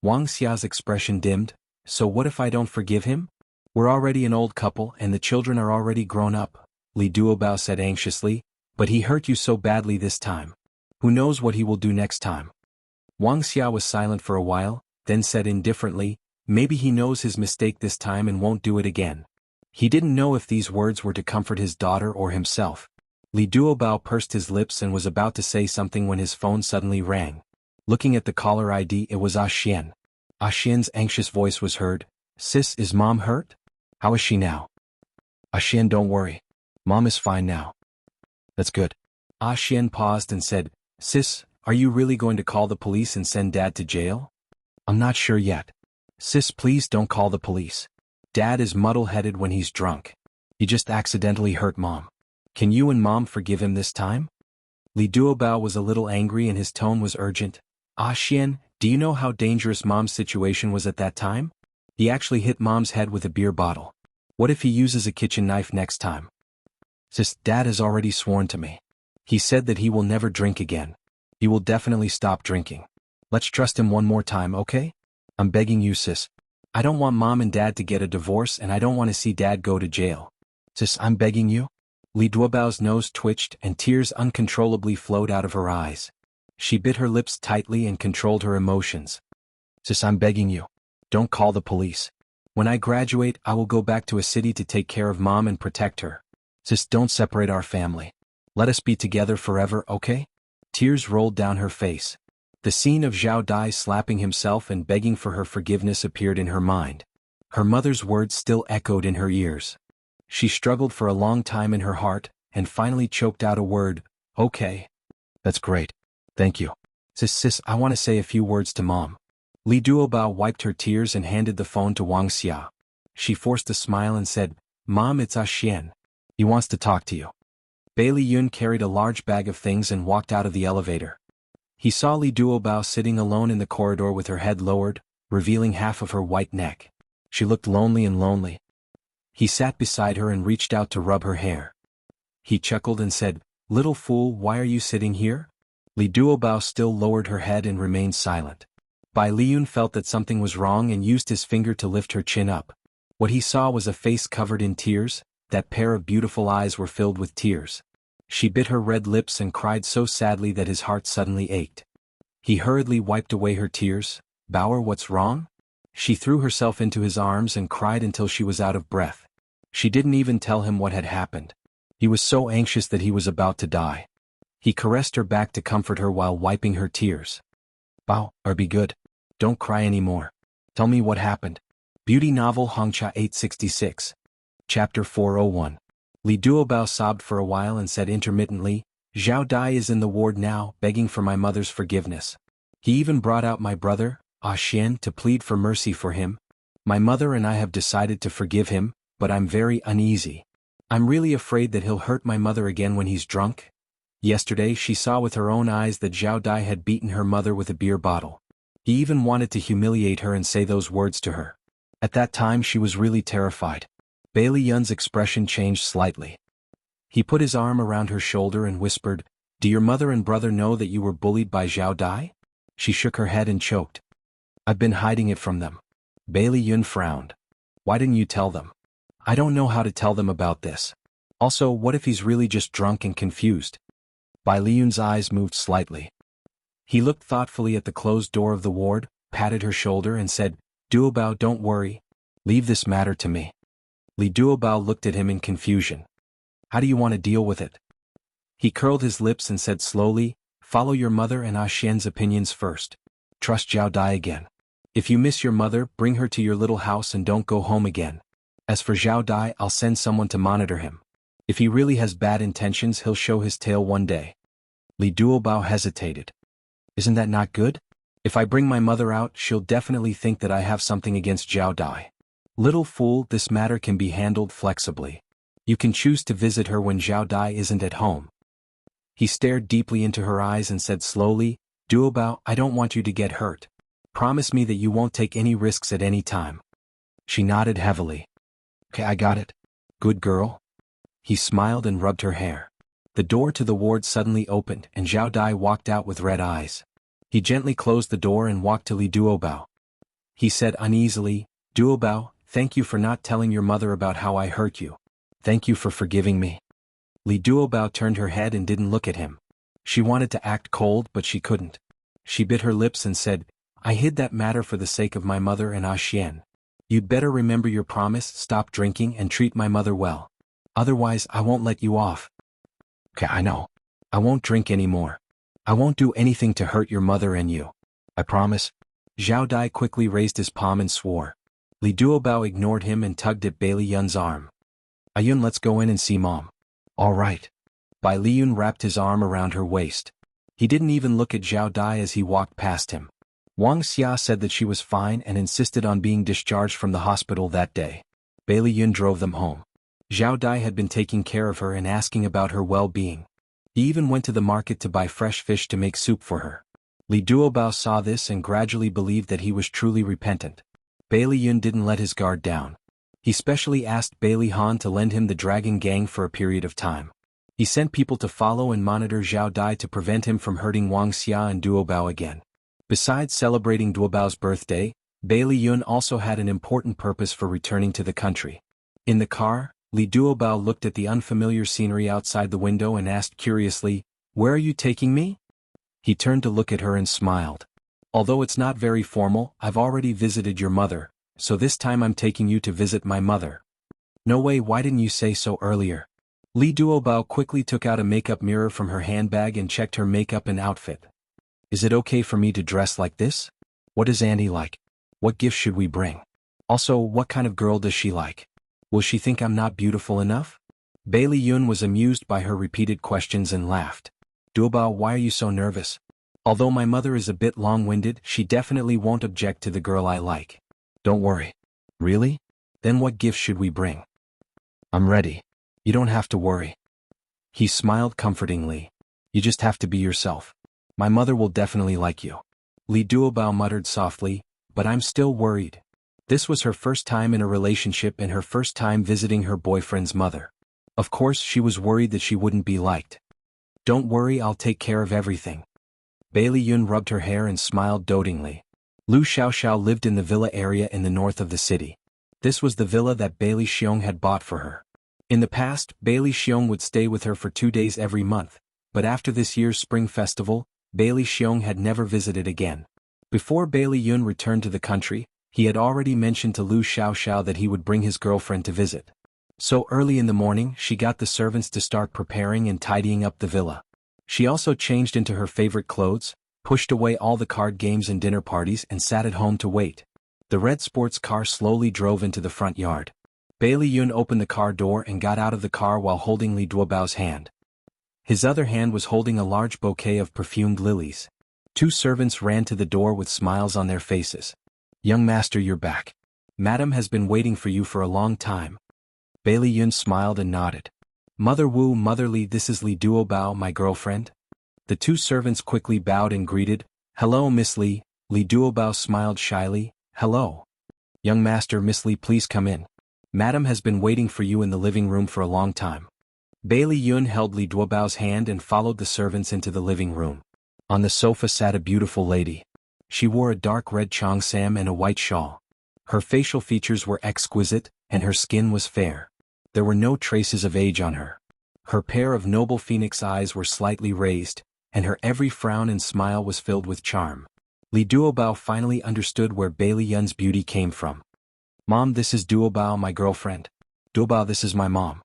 Wuxia's expression dimmed. So what if I don't forgive him? We're already an old couple and the children are already grown up, Li Duobao said anxiously, but he hurt you so badly this time. Who knows what he will do next time? Wuxia was silent for a while, then said indifferently, maybe he knows his mistake this time and won't do it again. He didn't know if these words were to comfort his daughter or himself. Li Duobao pursed his lips and was about to say something when his phone suddenly rang. Looking at the caller ID, it was Xian. Xian's anxious voice was heard. Sis, is Mom hurt? How is she now? Xian, don't worry. Mom is fine now. That's good. Xian paused and said, Sis, are you really going to call the police and send Dad to jail? I'm not sure yet. Sis, please don't call the police. Dad is muddle-headed when he's drunk. He just accidentally hurt Mom. Can you and Mom forgive him this time? Li Duobao was a little angry and his tone was urgent. Xian, do you know how dangerous Mom's situation was at that time? He actually hit Mom's head with a beer bottle. What if he uses a kitchen knife next time? Sis, Dad has already sworn to me. He said that he will never drink again. He will definitely stop drinking. Let's trust him one more time, okay? I'm begging you, sis. I don't want Mom and Dad to get a divorce and I don't want to see Dad go to jail. Sis, I'm begging you. Li Duobao's nose twitched and tears uncontrollably flowed out of her eyes. She bit her lips tightly and controlled her emotions. Sis, I'm begging you. Don't call the police. When I graduate, I will go back to a city to take care of Mom and protect her. Sis, don't separate our family. Let us be together forever, okay? Tears rolled down her face. The scene of Zhao Dai slapping himself and begging for her forgiveness appeared in her mind. Her mother's words still echoed in her ears. She struggled for a long time in her heart, and finally choked out a word, okay. That's great. Thank you. Sis, I want to say a few words to Mom. Li Duobao wiped her tears and handed the phone to Wuxia. She forced a smile and said, Mom, it's Xian. He wants to talk to you. Bailey Yun carried a large bag of things and walked out of the elevator. He saw Li Duobao sitting alone in the corridor with her head lowered, revealing half of her white neck. She looked lonely and lonely. He sat beside her and reached out to rub her hair. He chuckled and said, Little fool, why are you sitting here? Li Duobao still lowered her head and remained silent. Bai Liyun felt that something was wrong and used his finger to lift her chin up. What he saw was a face covered in tears. That pair of beautiful eyes were filled with tears. She bit her red lips and cried so sadly that his heart suddenly ached. He hurriedly wiped away her tears. Bao, what's wrong? She threw herself into his arms and cried until she was out of breath. She didn't even tell him what had happened. He was so anxious that he was about to die. He caressed her back to comfort her while wiping her tears. Bao, be good. Don't cry anymore. Tell me what happened. Beauty Novel Hongcha 866. Chapter 401. Li Duobao sobbed for a while and said intermittently, Zhao Dai is in the ward now, begging for my mother's forgiveness. He even brought out my brother, Xian, to plead for mercy for him. My mother and I have decided to forgive him, but I'm very uneasy. I'm really afraid that he'll hurt my mother again when he's drunk. Yesterday she saw with her own eyes that Zhao Dai had beaten her mother with a beer bottle. He even wanted to humiliate her and say those words to her. At that time she was really terrified. Bailey Yun's expression changed slightly. He put his arm around her shoulder and whispered, "Do your mother and brother know that you were bullied by Zhao Dai?" She shook her head and choked. "I've been hiding it from them." Bailey Yun frowned. "Why didn't you tell them?" "I don't know how to tell them about this. Also, what if he's really just drunk and confused?" Bai Liyun's eyes moved slightly. He looked thoughtfully at the closed door of the ward, patted her shoulder and said, "Duobao, don't worry. Leave this matter to me." Li Duobao looked at him in confusion. "How do you want to deal with it?" He curled his lips and said slowly, "Follow your mother and Xian's opinions first. Trust Zhao Dai again. If you miss your mother, bring her to your little house and don't go home again. As for Zhao Dai, I'll send someone to monitor him. If he really has bad intentions, he'll show his tail one day." Li Duobao hesitated. "Isn't that not good? If I bring my mother out, she'll definitely think that I have something against Zhao Dai." "Little fool, this matter can be handled flexibly. You can choose to visit her when Zhao Dai isn't at home." He stared deeply into her eyes and said slowly, "Duobao, I don't want you to get hurt. Promise me that you won't take any risks at any time." She nodded heavily. "Okay, I got it. Good girl." He smiled and rubbed her hair. The door to the ward suddenly opened and Zhao Dai walked out with red eyes. He gently closed the door and walked to Li Duobao. He said uneasily, "Duobao, thank you for not telling your mother about how I hurt you. Thank you for forgiving me." Li Duobao turned her head and didn't look at him. She wanted to act cold but she couldn't. She bit her lips and said, "I hid that matter for the sake of my mother and Xian. You'd better remember your promise, stop drinking and treat my mother well. Otherwise I won't let you off." "Okay, I know. I won't drink anymore. I won't do anything to hurt your mother and you. I promise." Zhao Dai quickly raised his palm and swore. Li Duobao ignored him and tugged at Bai Liyun's arm. "Ayun, let's go in and see Mom." "All right." Bai Liyun wrapped his arm around her waist. He didn't even look at Zhao Dai as he walked past him. Wuxia said that she was fine and insisted on being discharged from the hospital that day. Bai Liyun drove them home. Zhao Dai had been taking care of her and asking about her well-being. He even went to the market to buy fresh fish to make soup for her. Li Duobao saw this and gradually believed that he was truly repentant. Bai Liyun didn't let his guard down. He specially asked Bai Lihan to lend him the dragon gang for a period of time. He sent people to follow and monitor Zhao Dai to prevent him from hurting Wuxia and Duobao again. Besides celebrating Duobao's birthday, Bai Liyun also had an important purpose for returning to the country. In the car, Li Duobao looked at the unfamiliar scenery outside the window and asked curiously, "Where are you taking me?" He turned to look at her and smiled. "Although it's not very formal, I've already visited your mother, so this time I'm taking you to visit my mother." "No way, why didn't you say so earlier?" Li Duobao quickly took out a makeup mirror from her handbag and checked her makeup and outfit. "Is it okay for me to dress like this? What is Auntie like? What gifts should we bring? Also, what kind of girl does she like? Will she think I'm not beautiful enough?" Bai Liyun was amused by her repeated questions and laughed. "Duobao, why are you so nervous? Although my mother is a bit long-winded, she definitely won't object to the girl I like. Don't worry." "Really? Then what gifts should we bring?" "I'm ready. You don't have to worry." He smiled comfortingly. "You just have to be yourself. My mother will definitely like you." Li Duobao muttered softly, "But I'm still worried." This was her first time in a relationship and her first time visiting her boyfriend's mother. Of course she was worried that she wouldn't be liked. "Don't worry, I'll take care of everything." Bai Liyun rubbed her hair and smiled dotingly. Lu Xiaoxiao lived in the villa area in the north of the city. This was the villa that Bai Xiong had bought for her. In the past, Bai Xiong would stay with her for 2 days every month, but after this year's spring festival, Bai Xiong had never visited again. Before Bai Liyun returned to the country, he had already mentioned to Lu Xiaoxiao that he would bring his girlfriend to visit. So early in the morning she got the servants to start preparing and tidying up the villa. She also changed into her favorite clothes, pushed away all the card games and dinner parties and sat at home to wait. The red sports car slowly drove into the front yard. Bai Liyun opened the car door and got out of the car while holding Li Duobao's hand. His other hand was holding a large bouquet of perfumed lilies. 2 servants ran to the door with smiles on their faces. "Young master, you're back. Madam has been waiting for you for a long time." Bai Liyun smiled and nodded. "Mother Wu, Mother Li, this is Li Duobao, my girlfriend." The 2 servants quickly bowed and greeted, "Hello Miss Li, Li Duobao smiled shyly. Hello. Young master, Miss Li, please come in. Madam has been waiting for you in the living room for a long time. Bei Li Yun held Li Duobao's hand and followed the servants into the living room. On the sofa sat a beautiful lady. She wore a dark red cheongsam and a white shawl. Her facial features were exquisite, and her skin was fair. There were no traces of age on her. Her pair of noble phoenix eyes were slightly raised, and her every frown and smile was filled with charm. Li Duobao finally understood where Bei Li Yun's beauty came from. Mom, this is Duobao, my girlfriend. Duobao, this is my mom.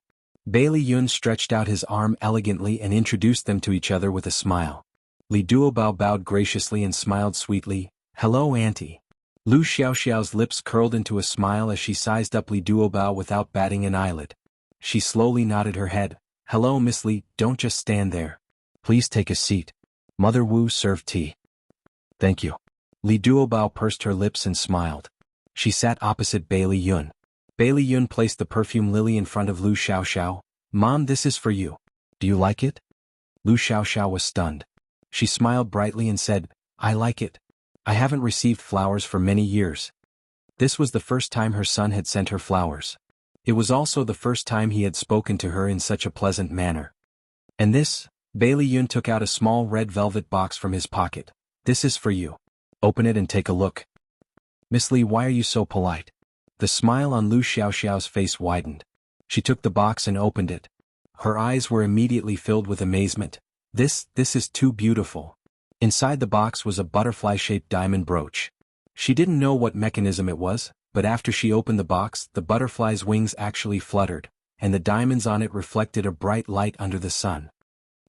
Bei Li Yun stretched out his arm elegantly and introduced them to each other with a smile. Li Duobao bowed graciously and smiled sweetly. Hello, auntie. Lu Xiaoxiao's lips curled into a smile as she sized up Li Duobao without batting an eyelid. She slowly nodded her head. Hello, Miss Li, don't just stand there. Please take a seat. Mother Wu served tea. Thank you. Li Duobao pursed her lips and smiled. She sat opposite Bei Li Yun. Bei Li Yun placed the perfume lily in front of Lu Xiaoxiao. Mom, this is for you. Do you like it? Lu Xiaoxiao was stunned. She smiled brightly and said, I like it. I haven't received flowers for many years. This was the first time her son had sent her flowers. It was also the first time he had spoken to her in such a pleasant manner. And this? Bei Li Yun took out a small red velvet box from his pocket. This is for you. Open it and take a look. Miss Li, why are you so polite? The smile on Lu Xiaoxiao's face widened. She took the box and opened it. Her eyes were immediately filled with amazement. This is too beautiful. Inside the box was a butterfly-shaped diamond brooch. She didn't know what mechanism it was, but after she opened the box, the butterfly's wings actually fluttered, and the diamonds on it reflected a bright light under the sun.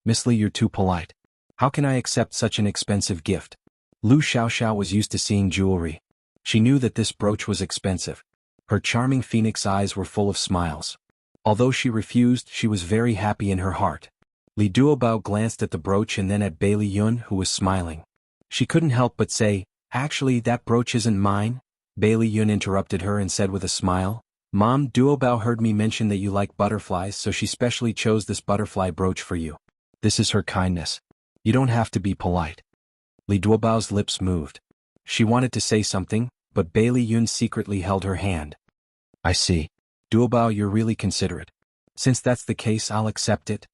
Miss Li, you're too polite. How can I accept such an expensive gift? Lu Xiaoxiao was used to seeing jewelry. She knew that this brooch was expensive. Her charming phoenix eyes were full of smiles. Although she refused, she was very happy in her heart. Li Duobao glanced at the brooch and then at Bei Li Yun, who was smiling. She couldn't help but say, Actually, that brooch isn't mine. Bei Li Yun interrupted her and said with a smile, Mom, Duobao heard me mention that you like butterflies, so she specially chose this butterfly brooch for you. This is her kindness. You don't have to be polite. Li Duobao's lips moved. She wanted to say something, but Bei Li Yun secretly held her hand. I see. Duobao, you're really considerate. Since that's the case, I'll accept it.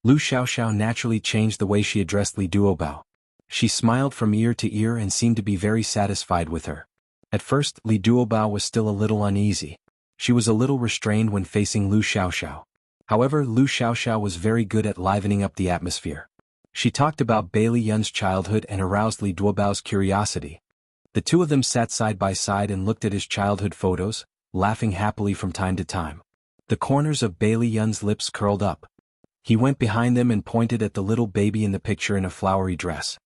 Lu Xiaoxiao naturally changed the way she addressed Li Duobao. She smiled from ear to ear and seemed to be very satisfied with her. At first, Li Duobao was still a little uneasy. She was a little restrained when facing Lu Xiaoxiao. However, Lu Xiaoxiao was very good at livening up the atmosphere. She talked about Bei Li Yun's childhood and aroused Li Duobao's curiosity. The two of them sat side by side and looked at his childhood photos, laughing happily from time to time. The corners of Bei Li Yun's lips curled up. He went behind them and pointed at the little baby in the picture in a flowery dress.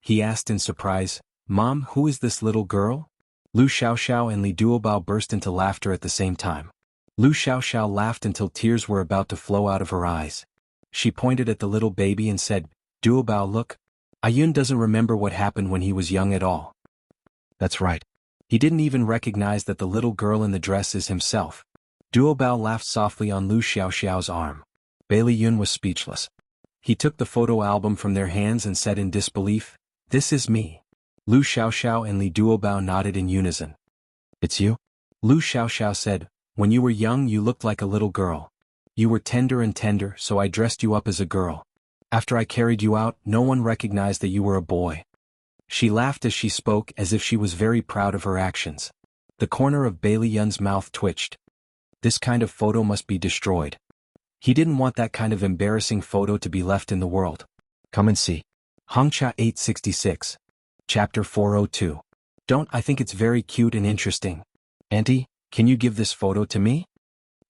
He asked in surprise, Mom, who is this little girl? Lu Xiaoxiao and Li Duobao burst into laughter at the same time. Lu Xiaoxiao laughed until tears were about to flow out of her eyes. She pointed at the little baby and said, Duobao, look. Ayun doesn't remember what happened when he was young at all. That's right. He didn't even recognize that the little girl in the dress is himself. Duobao laughed softly on Lu Xiaoxiao's arm. Bei Li Yun was speechless. He took the photo album from their hands and said in disbelief, This is me. Lu Xiaoxiao and Li Duobao nodded in unison. It's you? Lu Xiaoxiao said, When you were young you looked like a little girl. You were tender and tender, so I dressed you up as a girl. After I carried you out, no one recognized that you were a boy. She laughed as she spoke as if she was very proud of her actions. The corner of Bei Li Yun's mouth twitched. This kind of photo must be destroyed. He didn't want that kind of embarrassing photo to be left in the world. Come and see. Hongxia 866. Chapter 402. I think it's very cute and interesting. Auntie, can you give this photo to me?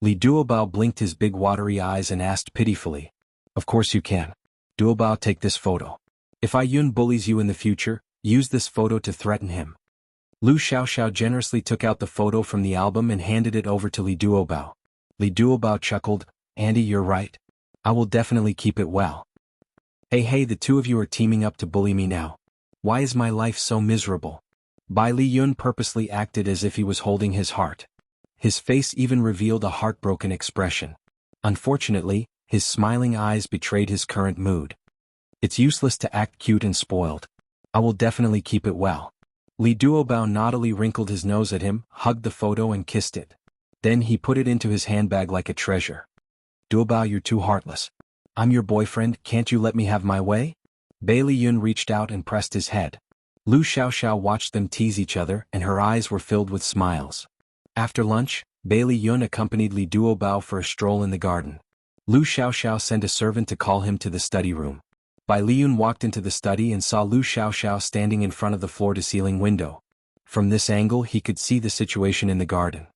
Li Duobao blinked his big watery eyes and asked pitifully. Of course you can. Duobao, take this photo. If Ayun bullies you in the future, use this photo to threaten him. Lu Xiaoxiao generously took out the photo from the album and handed it over to Li Duobao. Li Duobao chuckled, Auntie, you're right. I will definitely keep it well. Hey, the two of you are teaming up to bully me now. Why is my life so miserable? Bei Li Yun purposely acted as if he was holding his heart. His face even revealed a heartbroken expression. Unfortunately, his smiling eyes betrayed his current mood. It's useless to act cute and spoiled. I will definitely keep it well. Li Duobao naughtily wrinkled his nose at him, hugged the photo and kissed it. Then he put it into his handbag like a treasure. Duobao, you're too heartless. I'm your boyfriend, can't you let me have my way? Bei Liyun reached out and pressed his head. Lu Xiaoxiao watched them tease each other and her eyes were filled with smiles. After lunch, Bei Liyun accompanied Li Duobao for a stroll in the garden. Lu Xiaoxiao sent a servant to call him to the study room. Bai Liyun walked into the study and saw Lu Xiaoxiao standing in front of the floor-to-ceiling window. From this angle he could see the situation in the garden.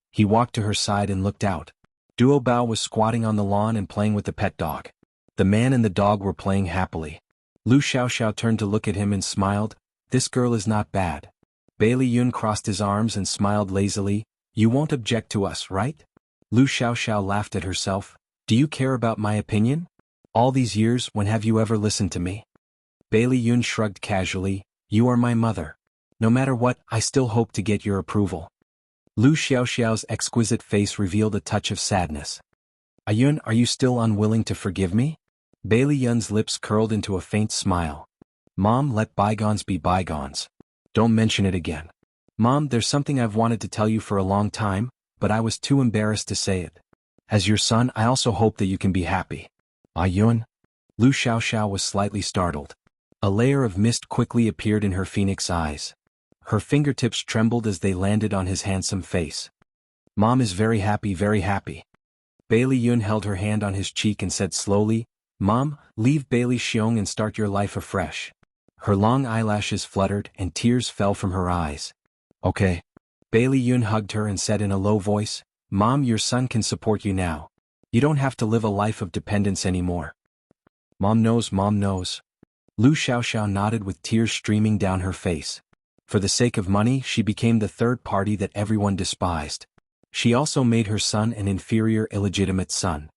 He walked to her side and looked out. Duobao was squatting on the lawn and playing with the pet dog. The man and the dog were playing happily. Lu Xiaoxiao turned to look at him and smiled. This girl is not bad. Bei Liyun crossed his arms and smiled lazily. You won't object to us, right? Lu Xiaoxiao laughed at herself. Do you care about my opinion? All these years, when have you ever listened to me? Bei Liyun shrugged casually. You are my mother. No matter what, I still hope to get your approval. Lu Xiaoxiao's exquisite face revealed a touch of sadness. Ayun, are you still unwilling to forgive me? Bei Liyun's lips curled into a faint smile. Mom, let bygones be bygones. Don't mention it again. Mom, there's something I've wanted to tell you for a long time, but I was too embarrassed to say it. As your son, I also hope that you can be happy. Ayun? Lu Xiaoxiao was slightly startled. A layer of mist quickly appeared in her phoenix eyes. Her fingertips trembled as they landed on his handsome face. Mom is very happy, very happy. Bei Liyun held her hand on his cheek and said slowly, Mom, leave Bailey Xiong and start your life afresh. Her long eyelashes fluttered and tears fell from her eyes. Okay. Bei Liyun hugged her and said in a low voice, Mom, your son can support you now. You don't have to live a life of dependence anymore. Mom knows, Mom knows. Lu Xiaoxiao nodded with tears streaming down her face. For the sake of money, she became the third party that everyone despised. She also made her son an inferior, illegitimate son.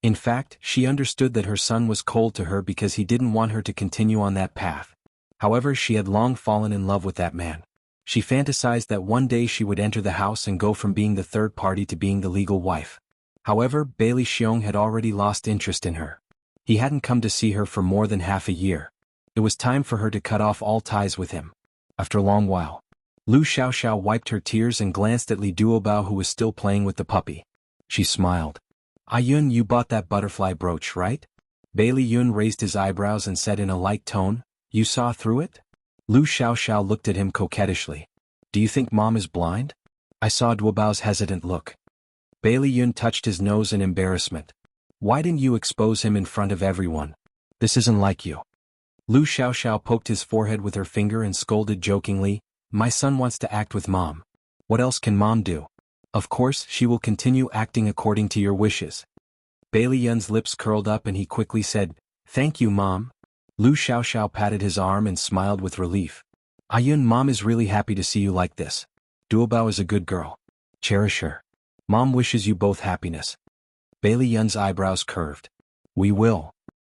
In fact, she understood that her son was cold to her because he didn't want her to continue on that path. However, she had long fallen in love with that man. She fantasized that one day she would enter the house and go from being the third party to being the legal wife. However, Bailey Xiong had already lost interest in her. He hadn't come to see her for more than half a year. It was time for her to cut off all ties with him. After a long while, Lu Xiaoxiao wiped her tears and glanced at Li Duobao, who was still playing with the puppy. She smiled. Ayun, you bought that butterfly brooch, right? Bei Liyun raised his eyebrows and said in a light tone, You saw through it? Lu Xiaoxiao looked at him coquettishly. Do you think Mom is blind? I saw Duobao's hesitant look. Bei Liyun touched his nose in embarrassment. Why didn't you expose him in front of everyone? This isn't like you. Lu Xiaoxiao poked his forehead with her finger and scolded jokingly, My son wants to act with Mom. What else can Mom do? Of course, she will continue acting according to your wishes. Bei Liyun's lips curled up and he quickly said, Thank you, Mom. Lu Xiaoxiao patted his arm and smiled with relief. Ayun, Mom is really happy to see you like this. Duobao is a good girl. Cherish her. Mom wishes you both happiness. Bei Liyun's eyebrows curved. We will.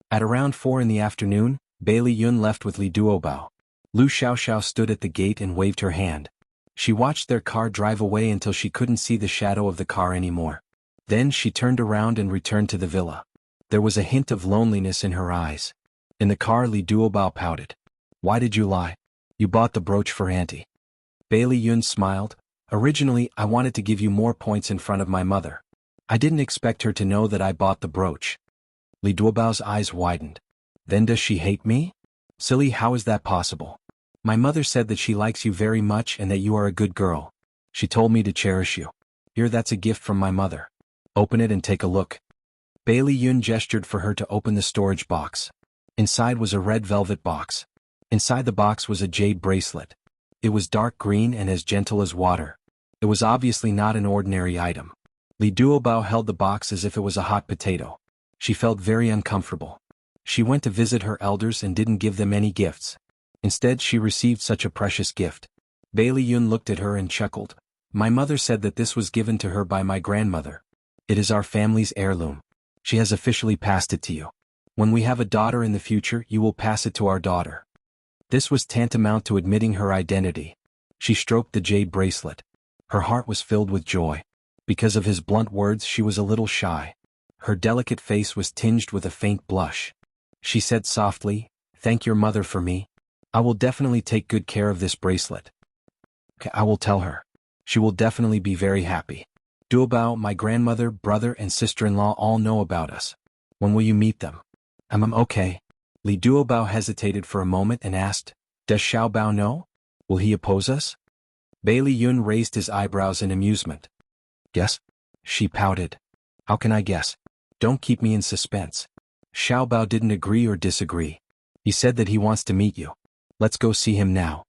At around 4 in the afternoon, Bei Liyun left with Li Duobao. Lu Xiaoxiao stood at the gate and waved her hand. She watched their car drive away until she couldn't see the shadow of the car anymore. Then she turned around and returned to the villa. There was a hint of loneliness in her eyes. In the car, Li Duobao pouted. Why did you lie? You bought the brooch for Auntie. Bei Liyun smiled. Originally, I wanted to give you more points in front of my mother. I didn't expect her to know that I bought the brooch. Li Duobao's eyes widened. Then does she hate me? Silly, how is that possible? My mother said that she likes you very much and that you are a good girl. She told me to cherish you. Here, that's a gift from my mother. Open it and take a look. Bei Liyun gestured for her to open the storage box. Inside was a red velvet box. Inside the box was a jade bracelet. It was dark green and as gentle as water. It was obviously not an ordinary item. Li Duobao held the box as if it was a hot potato. She felt very uncomfortable. She went to visit her elders and didn't give them any gifts. Instead, she received such a precious gift. Bei Liyun looked at her and chuckled. My mother said that this was given to her by my grandmother. It is our family's heirloom. She has officially passed it to you. When we have a daughter in the future, you will pass it to our daughter. This was tantamount to admitting her identity. She stroked the jade bracelet. Her heart was filled with joy. Because of his blunt words, she was a little shy. Her delicate face was tinged with a faint blush. She said softly, Thank your mother for me. I will definitely take good care of this bracelet. Okay, I will tell her. She will definitely be very happy. Duobao, my grandmother, brother, and sister-in-law all know about us. When will you meet them? Okay. Li Duobao hesitated for a moment and asked, does Xiaobao know? Will he oppose us? Bailey Yun raised his eyebrows in amusement. Guess? She pouted. How can I guess? Don't keep me in suspense. Xiaobao didn't agree or disagree. He said that he wants to meet you. Let's go see him now.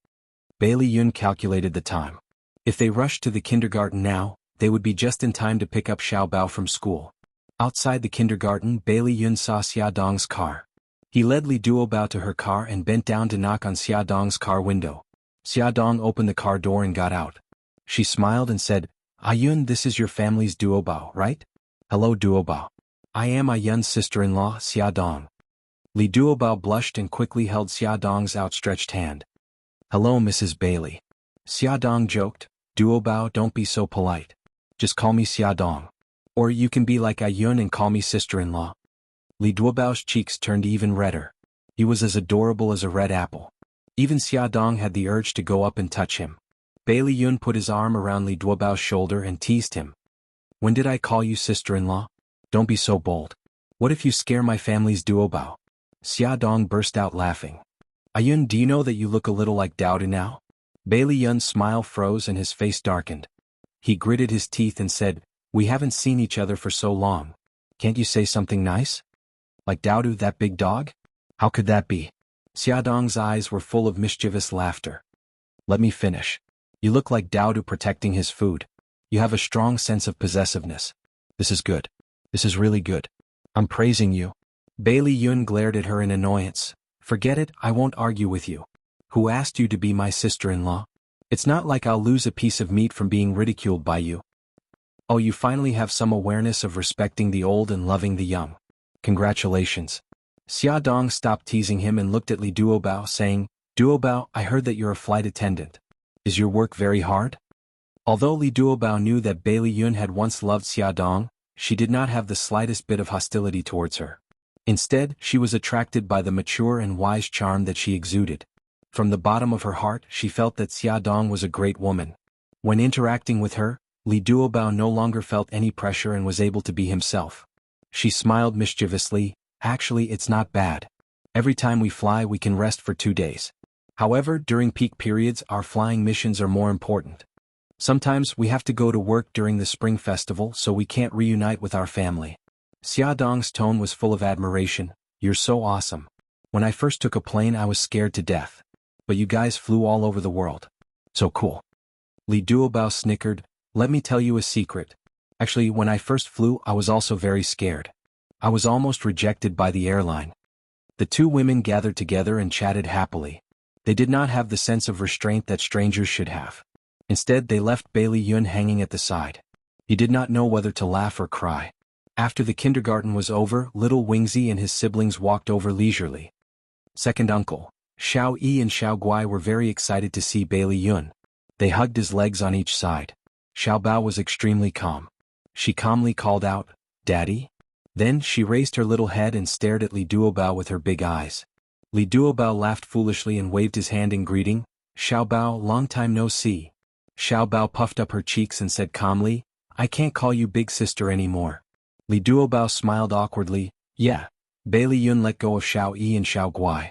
Bailey Yun calculated the time. If they rushed to the kindergarten now, they would be just in time to pick up Xiaobao from school. Outside the kindergarten, Bailey Yun saw Xia Dong's car. He led Li Duobao to her car and bent down to knock on Xia Dong's car window. Xia Dong opened the car door and got out. She smiled and said, Yun, this is your family's Duobao, right? Hello Duobao. I am Yun's sister-in-law, Xia Dong. Li Duobao blushed and quickly held Xia Dong's outstretched hand. Hello Mrs. Bailey. Xia Dong joked, Duobao, don't be so polite. Just call me Xia Dong. Or you can be like Yun and call me sister-in-law. Li Duobao's cheeks turned even redder. He was as adorable as a red apple. Even Xia Dong had the urge to go up and touch him. Bailey Yun put his arm around Li Duobao's shoulder and teased him. When did I call you sister-in-law? Don't be so bold. What if you scare my family's Duobao? Xia Dong burst out laughing. Yun, do you know that you look a little like Daodu now? Bailey Yun's smile froze and his face darkened. He gritted his teeth and said, we haven't seen each other for so long. Can't you say something nice? Like Daodu, that big dog? How could that be? Xia Dong's eyes were full of mischievous laughter. Let me finish. You look like Daodu protecting his food. You have a strong sense of possessiveness. This is good. This is really good. I'm praising you. Bailey Yun glared at her in annoyance. Forget it, I won't argue with you. Who asked you to be my sister-in-law? It's not like I'll lose a piece of meat from being ridiculed by you. Oh, you finally have some awareness of respecting the old and loving the young. Congratulations. Xia Dong stopped teasing him and looked at Li Duobao, saying, Duobao, I heard that you're a flight attendant. Is your work very hard? Although Li Duobao knew that Bailey Yun had once loved Xia Dong, she did not have the slightest bit of hostility towards her. Instead, she was attracted by the mature and wise charm that she exuded. From the bottom of her heart, she felt that Xia Dong was a great woman. When interacting with her, Li Duobao no longer felt any pressure and was able to be himself. She smiled mischievously. Actually, it's not bad. Every time we fly, we can rest for 2 days. However, during peak periods, our flying missions are more important. Sometimes we have to go to work during the spring festival, so we can't reunite with our family. Xia Dong's tone was full of admiration. You're so awesome. When I first took a plane, I was scared to death. But you guys flew all over the world. So cool. Li Duobao snickered. Let me tell you a secret. Actually, when I first flew, I was also very scared. I was almost rejected by the airline. The two women gathered together and chatted happily. They did not have the sense of restraint that strangers should have. Instead, they left Bailey Yun hanging at the side. He did not know whether to laugh or cry. After the kindergarten was over, little Wingzi and his siblings walked over leisurely. Second uncle, Xiao Yi and Xiao Guai were very excited to see Bailey Yun. They hugged his legs on each side. Xiao Bao was extremely calm. She calmly called out, Daddy? Then she raised her little head and stared at Li Duobao with her big eyes. Li Duobao laughed foolishly and waved his hand in greeting. Xiao Bao, long time no see. Xiao Bao puffed up her cheeks and said calmly, I can't call you big sister anymore. Li Duobao smiled awkwardly. Yeah. Bailey Yun let go of Xiao Yi and Xiao Guai.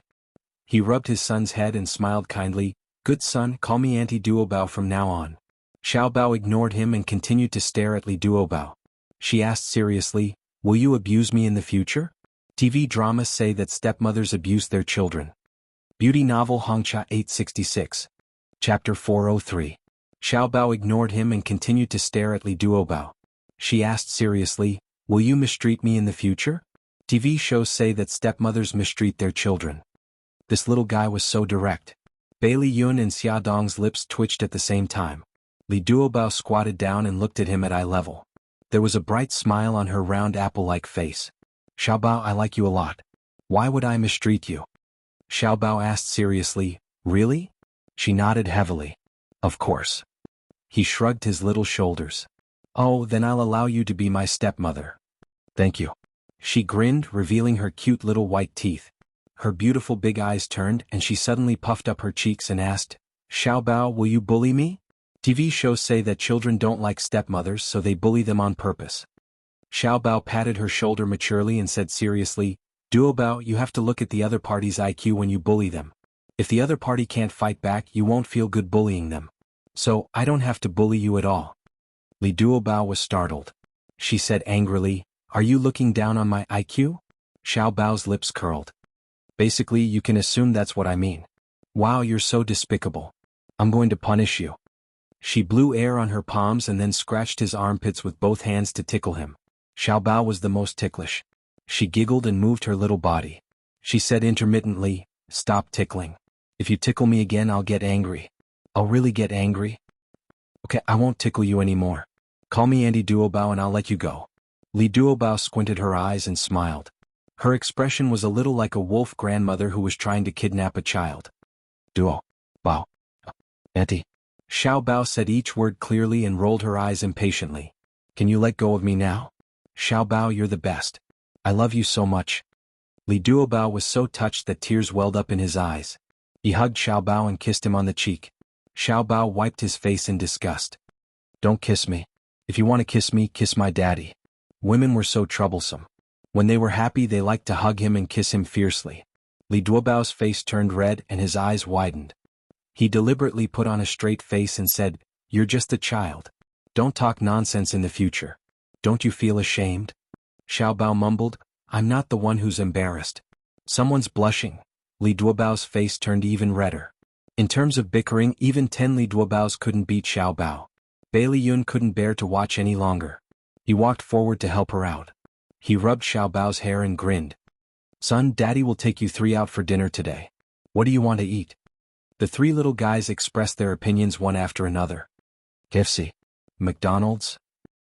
He rubbed his son's head and smiled kindly. Good son, call me Auntie Duobao from now on. Xiao Bao ignored him and continued to stare at Li Duobao. She asked seriously, will you abuse me in the future? TV dramas say that stepmothers abuse their children. Beauty novel Hongcha 866. Chapter 403. Xiao Bao ignored him and continued to stare at Li Duobao. She asked seriously, will you mistreat me in the future? TV shows say that stepmothers mistreat their children. This little guy was so direct. Bailey Yun and Xia Dong's lips twitched at the same time. Li Duobao squatted down and looked at him at eye level. There was a bright smile on her round apple-like face. Xiao Bao, I like you a lot. Why would I mistreat you? Xiao Bao asked seriously, really? She nodded heavily. Of course. He shrugged his little shoulders. Oh, then I'll allow you to be my stepmother. Thank you. She grinned, revealing her cute little white teeth. Her beautiful big eyes turned and she suddenly puffed up her cheeks and asked, Xiao Bao, will you bully me? TV shows say that children don't like stepmothers, so they bully them on purpose. Xiao Bao patted her shoulder maturely and said seriously, Duo Bao, you have to look at the other party's IQ when you bully them. If the other party can't fight back, you won't feel good bullying them. So, I don't have to bully you at all. Li Duo Bao was startled. She said angrily, Are you looking down on my IQ? Xiao Bao's lips curled. Basically, you can assume that's what I mean. Wow, you're so despicable. I'm going to punish you. She blew air on her palms and then scratched his armpits with both hands to tickle him. Xiao Bao was the most ticklish. She giggled and moved her little body. She said intermittently, Stop tickling. If you tickle me again, I'll get angry. I'll really get angry? Okay, I won't tickle you anymore. Call me Auntie Duo Bao and I'll let you go. Li Duo Bao squinted her eyes and smiled. Her expression was a little like a wolf grandmother who was trying to kidnap a child. Duo Bao. Auntie. Xiao Bao said each word clearly and rolled her eyes impatiently. Can you let go of me now? Xiao Bao, you're the best. I love you so much. Li Duo Bao was so touched that tears welled up in his eyes. He hugged Xiao Bao and kissed him on the cheek. Xiao Bao wiped his face in disgust. Don't kiss me. If you want to kiss me, kiss my daddy. Women were so troublesome. When they were happy, they liked to hug him and kiss him fiercely. Li Duo Bao's face turned red and his eyes widened. He deliberately put on a straight face and said, You're just a child. Don't talk nonsense in the future. Don't you feel ashamed? Xiao Bao mumbled, I'm not the one who's embarrassed. Someone's blushing. Li Duo Bao's face turned even redder. In terms of bickering, even 10 Li Duo Baos couldn't beat Xiao Bao. Bailey Yun couldn't bear to watch any longer. He walked forward to help her out. He rubbed Xiao Bao's hair and grinned. Son, Daddy will take you 3 out for dinner today. What do you want to eat? The 3 little guys expressed their opinions one after another. KFC. McDonald's.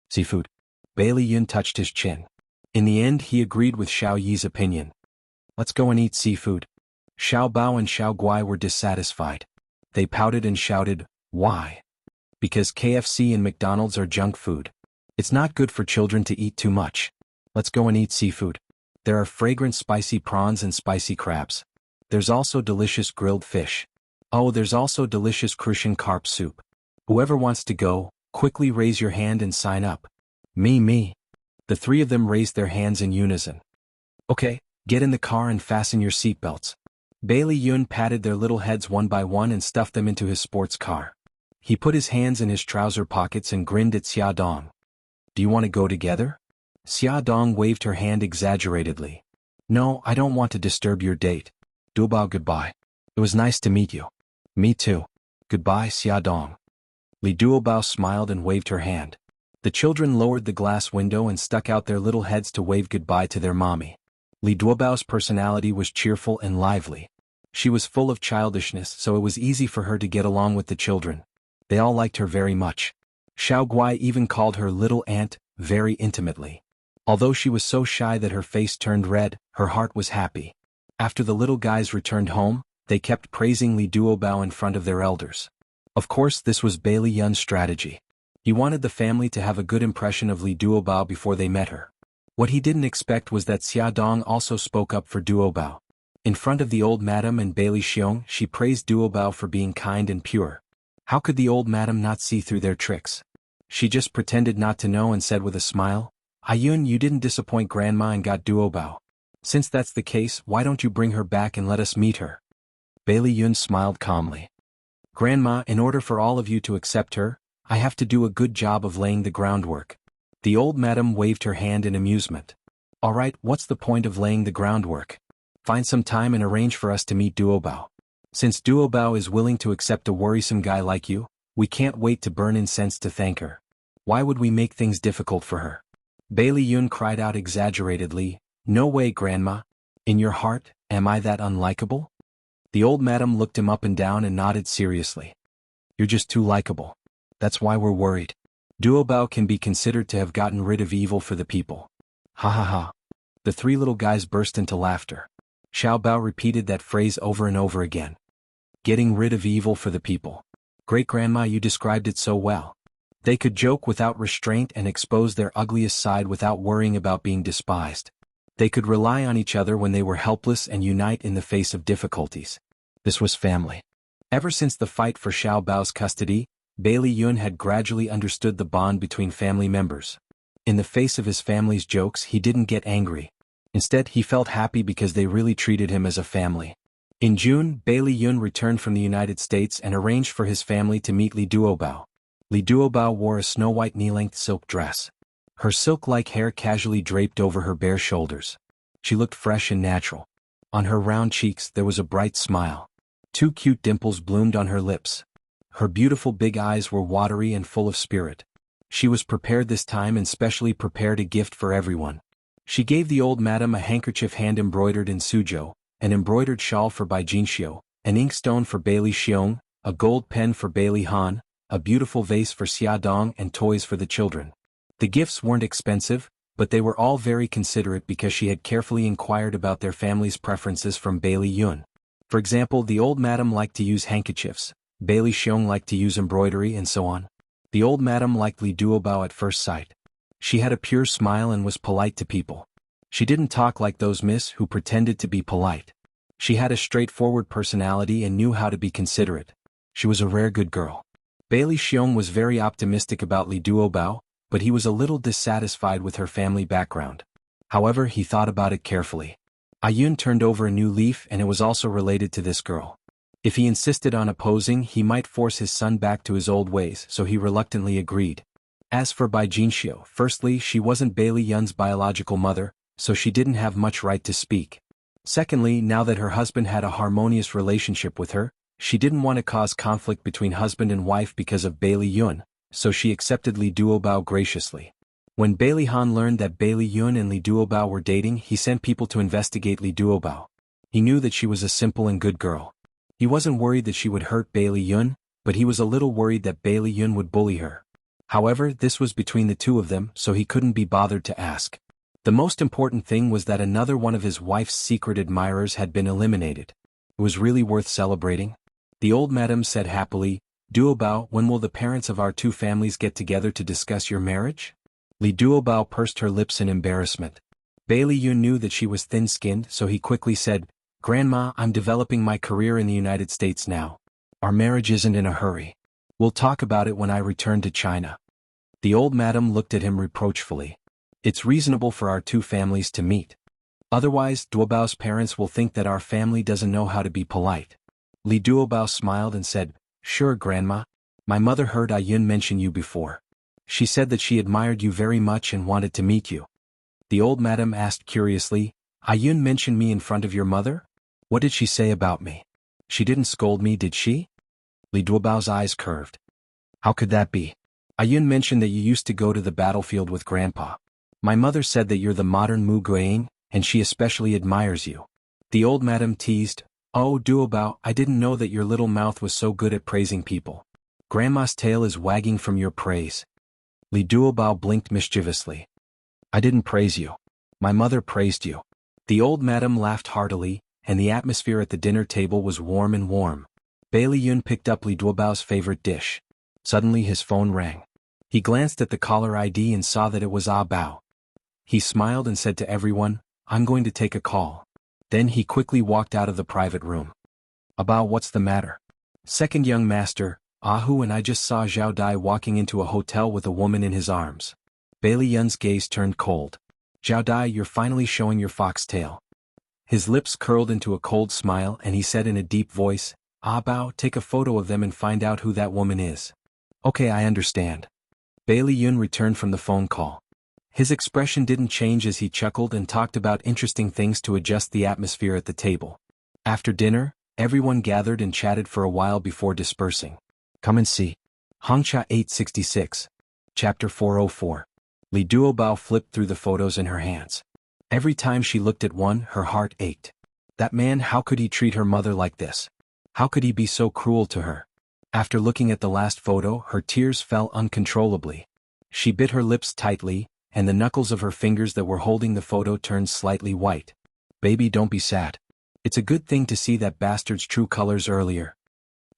Seafood. Bailey Yun touched his chin. In the end, he agreed with Xiao Yi's opinion. Let's go and eat seafood. Xiao Bao and Xiao Guai were dissatisfied. They pouted and shouted, Why? Because KFC and McDonald's are junk food. It's not good for children to eat too much. Let's go and eat seafood. There are fragrant spicy prawns and spicy crabs. There's also delicious grilled fish. Oh, there's also delicious Crucian carp soup. Whoever wants to go, quickly raise your hand and sign up. Me. The 3 of them raised their hands in unison. Okay, get in the car and fasten your seatbelts. Bailey Yun patted their little heads one by one and stuffed them into his sports car. He put his hands in his trouser pockets and grinned at Xia Dong. Do you want to go together? Xia Dong waved her hand exaggeratedly. No, I don't want to disturb your date. Duobao, goodbye. It was nice to meet you. Me too. Goodbye, Xia Dong. Li Duobao smiled and waved her hand. The children lowered the glass window and stuck out their little heads to wave goodbye to their mommy. Li Duobao's personality was cheerful and lively. She was full of childishness, so it was easy for her to get along with the children. They all liked her very much. Xiao Guai even called her little aunt, very intimately. Although she was so shy that her face turned red, her heart was happy. After the little guys returned home, they kept praising Li Duobao in front of their elders. Of course, this was Bailey Yun's strategy. He wanted the family to have a good impression of Li Duobao before they met her. What he didn't expect was that Xia Dong also spoke up for Duobao. In front of the old madam and Bailey Xiong, she praised Duobao for being kind and pure. How could the old madam not see through their tricks? She just pretended not to know and said with a smile, Ayun, you didn't disappoint Grandma and got Duobao. Since that's the case, why don't you bring her back and let us meet her? Bailey Yun smiled calmly. Grandma, in order for all of you to accept her, I have to do a good job of laying the groundwork. The old madam waved her hand in amusement. All right, what's the point of laying the groundwork? Find some time and arrange for us to meet Duobao. Since Duobao is willing to accept a worrisome guy like you, we can't wait to burn incense to thank her. Why would we make things difficult for her? Bailey Yun cried out exaggeratedly, No way, Grandma. In your heart, am I that unlikable? The old madam looked him up and down and nodded seriously. You're just too likable. That's why we're worried. Duobao can be considered to have gotten rid of evil for the people. Ha ha ha. The 3 little guys burst into laughter. Xiao Bao repeated that phrase over and over again. Getting rid of evil for the people. Great-grandma, you described it so well. They could joke without restraint and expose their ugliest side without worrying about being despised. They could rely on each other when they were helpless and unite in the face of difficulties. This was family. Ever since the fight for Xiao Bao's custody, Bailey Yun had gradually understood the bond between family members. In the face of his family's jokes, he didn't get angry. Instead, he felt happy because they really treated him as a family. In June, Bailey Yun returned from the United States and arranged for his family to meet Li Duobao. Li Duobao wore a snow-white knee-length silk dress. Her silk-like hair casually draped over her bare shoulders. She looked fresh and natural. On her round cheeks there was a bright smile. 2 cute dimples bloomed on her lips. Her beautiful big eyes were watery and full of spirit. She was prepared this time and specially prepared a gift for everyone. She gave the old madam a handkerchief hand-embroidered in Suzhou, an embroidered shawl for Bai Jinxiu, an inkstone for Bailey Xiong, a gold pen for Bailey Han, a beautiful vase for Xia Dong, and toys for the children. The gifts weren't expensive, but they were all very considerate because she had carefully inquired about their family's preferences from Bailey Yun. For example, the old madam liked to use handkerchiefs, Bailey Xiong liked to use embroidery, and so on. The old madam liked Li Duobao at first sight. She had a pure smile and was polite to people. She didn't talk like those miss who pretended to be polite. She had a straightforward personality and knew how to be considerate. She was a rare good girl. Bailey Xiong was very optimistic about Li Duobao, but he was a little dissatisfied with her family background. However, he thought about it carefully. Ayun turned over a new leaf and it was also related to this girl. If he insisted on opposing, he might force his son back to his old ways, so he reluctantly agreed. As for Bai Jinxiu, firstly, she wasn't Bailey Yun's biological mother, so she didn't have much right to speak. Secondly, now that her husband had a harmonious relationship with her, she didn't want to cause conflict between husband and wife because of Bailey Yun, so she accepted Li Duobao graciously. When Bailey Han learned that Bailey Yun and Li Duobao were dating, he sent people to investigate Li Duobao. He knew that she was a simple and good girl. He wasn't worried that she would hurt Bailey Yun, but he was a little worried that Bailey Yun would bully her. However, this was between the two of them, so he couldn't be bothered to ask. The most important thing was that another one of his wife's secret admirers had been eliminated. It was really worth celebrating. The old madam said happily, "Duobao, when will the parents of our 2 families get together to discuss your marriage?" Li Duobao pursed her lips in embarrassment. Bailey Yun knew that she was thin-skinned, so he quickly said, "Grandma, I'm developing my career in the United States now. Our marriage isn't in a hurry. We'll talk about it when I return to China." The old madam looked at him reproachfully. "It's reasonable for our 2 families to meet. Otherwise, Duobao's parents will think that our family doesn't know how to be polite." Li Duobao smiled and said, "Sure, Grandma. My mother heard Ayun mention you before. She said that she admired you very much and wanted to meet you." The old madam asked curiously, "Ayun mentioned me in front of your mother? What did she say about me? She didn't scold me, did she?" Li Duobao's eyes curved. "How could that be? Ayun mentioned that you used to go to the battlefield with Grandpa. My mother said that you're the modern Mu Guiying, and she especially admires you." The old madam teased, "Oh, Duobao, I didn't know that your little mouth was so good at praising people. Grandma's tail is wagging from your praise." Li Duobao blinked mischievously. "I didn't praise you. My mother praised you." The old madam laughed heartily, and the atmosphere at the dinner table was warm and warm. Bailey Yun picked up Li Duobao's favorite dish. Suddenly his phone rang. He glanced at the caller ID and saw that it was Ah Bao. He smiled and said to everyone, "I'm going to take a call." Then he quickly walked out of the private room. "About what's the matter?" "Second young master, Ahu and I just saw Zhao Dai walking into a hotel with a woman in his arms." Bailey Yun's gaze turned cold. "Zhao Dai, you're finally showing your foxtail." His lips curled into a cold smile and he said in a deep voice, "Ah Bao, take a photo of them and find out who that woman is." "Okay, I understand." Bailey Yun returned from the phone call. His expression didn't change as he chuckled and talked about interesting things to adjust the atmosphere at the table. After dinner, everyone gathered and chatted for a while before dispersing. Come and see. Hangxia 866. Chapter 404. Li Duobao flipped through the photos in her hands. Every time she looked at one, her heart ached. That man, how could he treat her mother like this? How could he be so cruel to her? After looking at the last photo, her tears fell uncontrollably. She bit her lips tightly, and the knuckles of her fingers that were holding the photo turned slightly white. "Baby, don't be sad. It's a good thing to see that bastard's true colors earlier."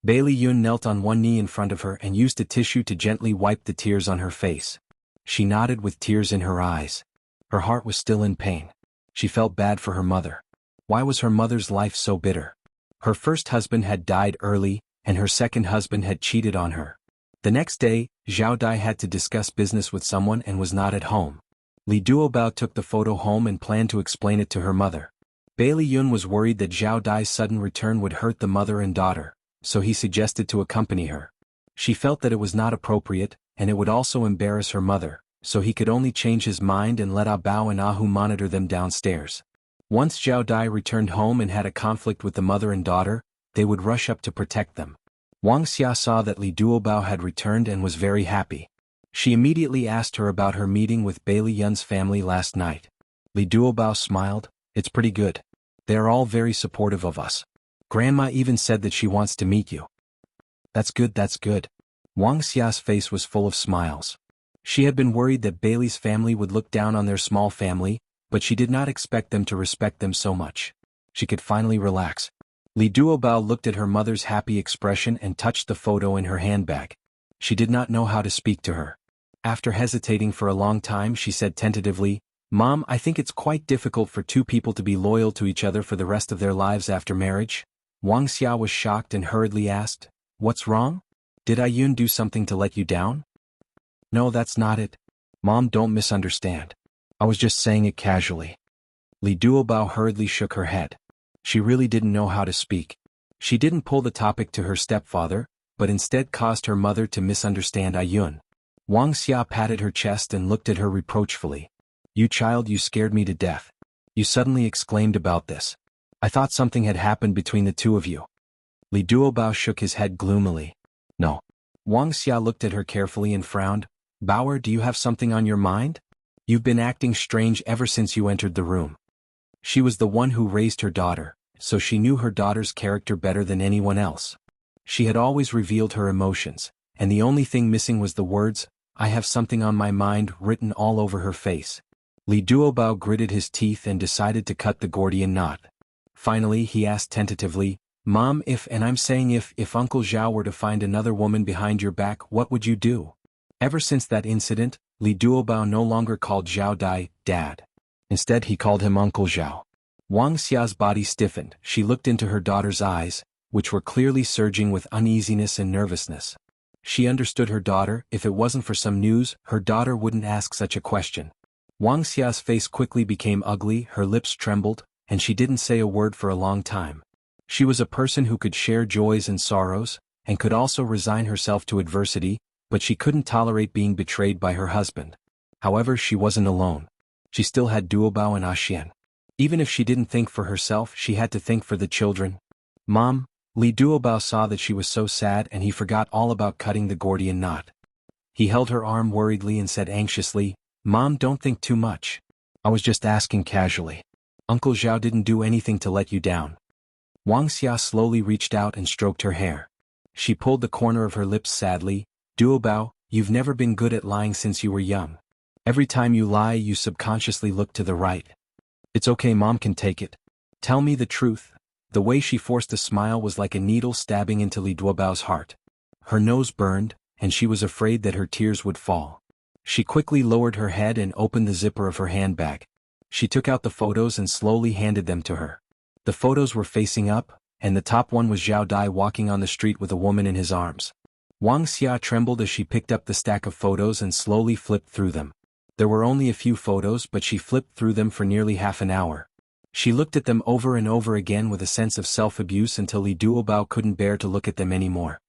Bailey Yun knelt on one knee in front of her and used a tissue to gently wipe the tears on her face. She nodded with tears in her eyes. Her heart was still in pain. She felt bad for her mother. Why was her mother's life so bitter? Her first husband had died early, and her second husband had cheated on her. The next day, Zhao Dai had to discuss business with someone and was not at home. Li Duobao took the photo home and planned to explain it to her mother. Bailey Yun was worried that Zhao Dai's sudden return would hurt the mother and daughter, so he suggested to accompany her. She felt that it was not appropriate, and it would also embarrass her mother, so he could only change his mind and let Bao and Ahu monitor them downstairs. Once Zhao Dai returned home and had a conflict with the mother and daughter, they would rush up to protect them. Wuxia saw that Li Duobao had returned and was very happy. She immediately asked her about her meeting with Bailey Yun's family last night. Li Duobao smiled. It's pretty good. They are all very supportive of us. Grandma even said that she wants to meet you. That's good, that's good. Wuxia's face was full of smiles. She had been worried that Bailey's family would look down on their small family, but she did not expect them to respect them so much. She could finally relax. Li Duobao looked at her mother's happy expression and touched the photo in her handbag. She did not know how to speak to her. After hesitating for a long time, she said tentatively, "Mom, I think it's quite difficult for two people to be loyal to each other for the rest of their lives after marriage." Wuxia was shocked and hurriedly asked, "What's wrong? Did Ayun do something to let you down?" "No, that's not it. Mom, don't misunderstand. I was just saying it casually." Li Duobao hurriedly shook her head. She really didn't know how to speak. She didn't pull the topic to her stepfather, but instead caused her mother to misunderstand Ayun. Wuxia patted her chest and looked at her reproachfully. "You child, you scared me to death. You suddenly exclaimed about this. I thought something had happened between the two of you." Li Duobao shook his head gloomily. "No." Wuxia looked at her carefully and frowned. "Bauer, do you have something on your mind? You've been acting strange ever since you entered the room." She was the one who raised her daughter, so she knew her daughter's character better than anyone else. She had always revealed her emotions, and the only thing missing was the words, "I have something on my mind," written all over her face. Li Duobao gritted his teeth and decided to cut the Gordian knot. Finally, he asked tentatively, "Mom, and I'm saying if Uncle Zhao were to find another woman behind your back, what would you do?" Ever since that incident, Li Duobao no longer called Zhao Dai Dad. Instead, he called him Uncle Zhao. Wuxia's body stiffened. She looked into her daughter's eyes, which were clearly surging with uneasiness and nervousness. She understood her daughter. If it wasn't for some news, her daughter wouldn't ask such a question. Wuxia's face quickly became ugly, her lips trembled, and she didn't say a word for a long time. She was a person who could share joys and sorrows, and could also resign herself to adversity, but she couldn't tolerate being betrayed by her husband. However, she wasn't alone. She still had Duobao and Axian. Even if she didn't think for herself, she had to think for the children. "Mom," Li Duobao saw that she was so sad and he forgot all about cutting the Gordian knot. He held her arm worriedly and said anxiously, "Mom, don't think too much. I was just asking casually. Uncle Zhao didn't do anything to let you down." Wuxia slowly reached out and stroked her hair. She pulled the corner of her lips sadly. "Duobao, you've never been good at lying since you were young. Every time you lie, you subconsciously look to the right." "It's okay, Mom can take it. Tell me the truth." The way she forced a smile was like a needle stabbing into Li Duobao's heart. Her nose burned, and she was afraid that her tears would fall. She quickly lowered her head and opened the zipper of her handbag. She took out the photos and slowly handed them to her. The photos were facing up, and the top one was Zhao Dai walking on the street with a woman in his arms. Wuxia trembled as she picked up the stack of photos and slowly flipped through them. There were only a few photos, but she flipped through them for nearly half an hour. She looked at them over and over again with a sense of self-abuse until Li Duobao couldn't bear to look at them anymore.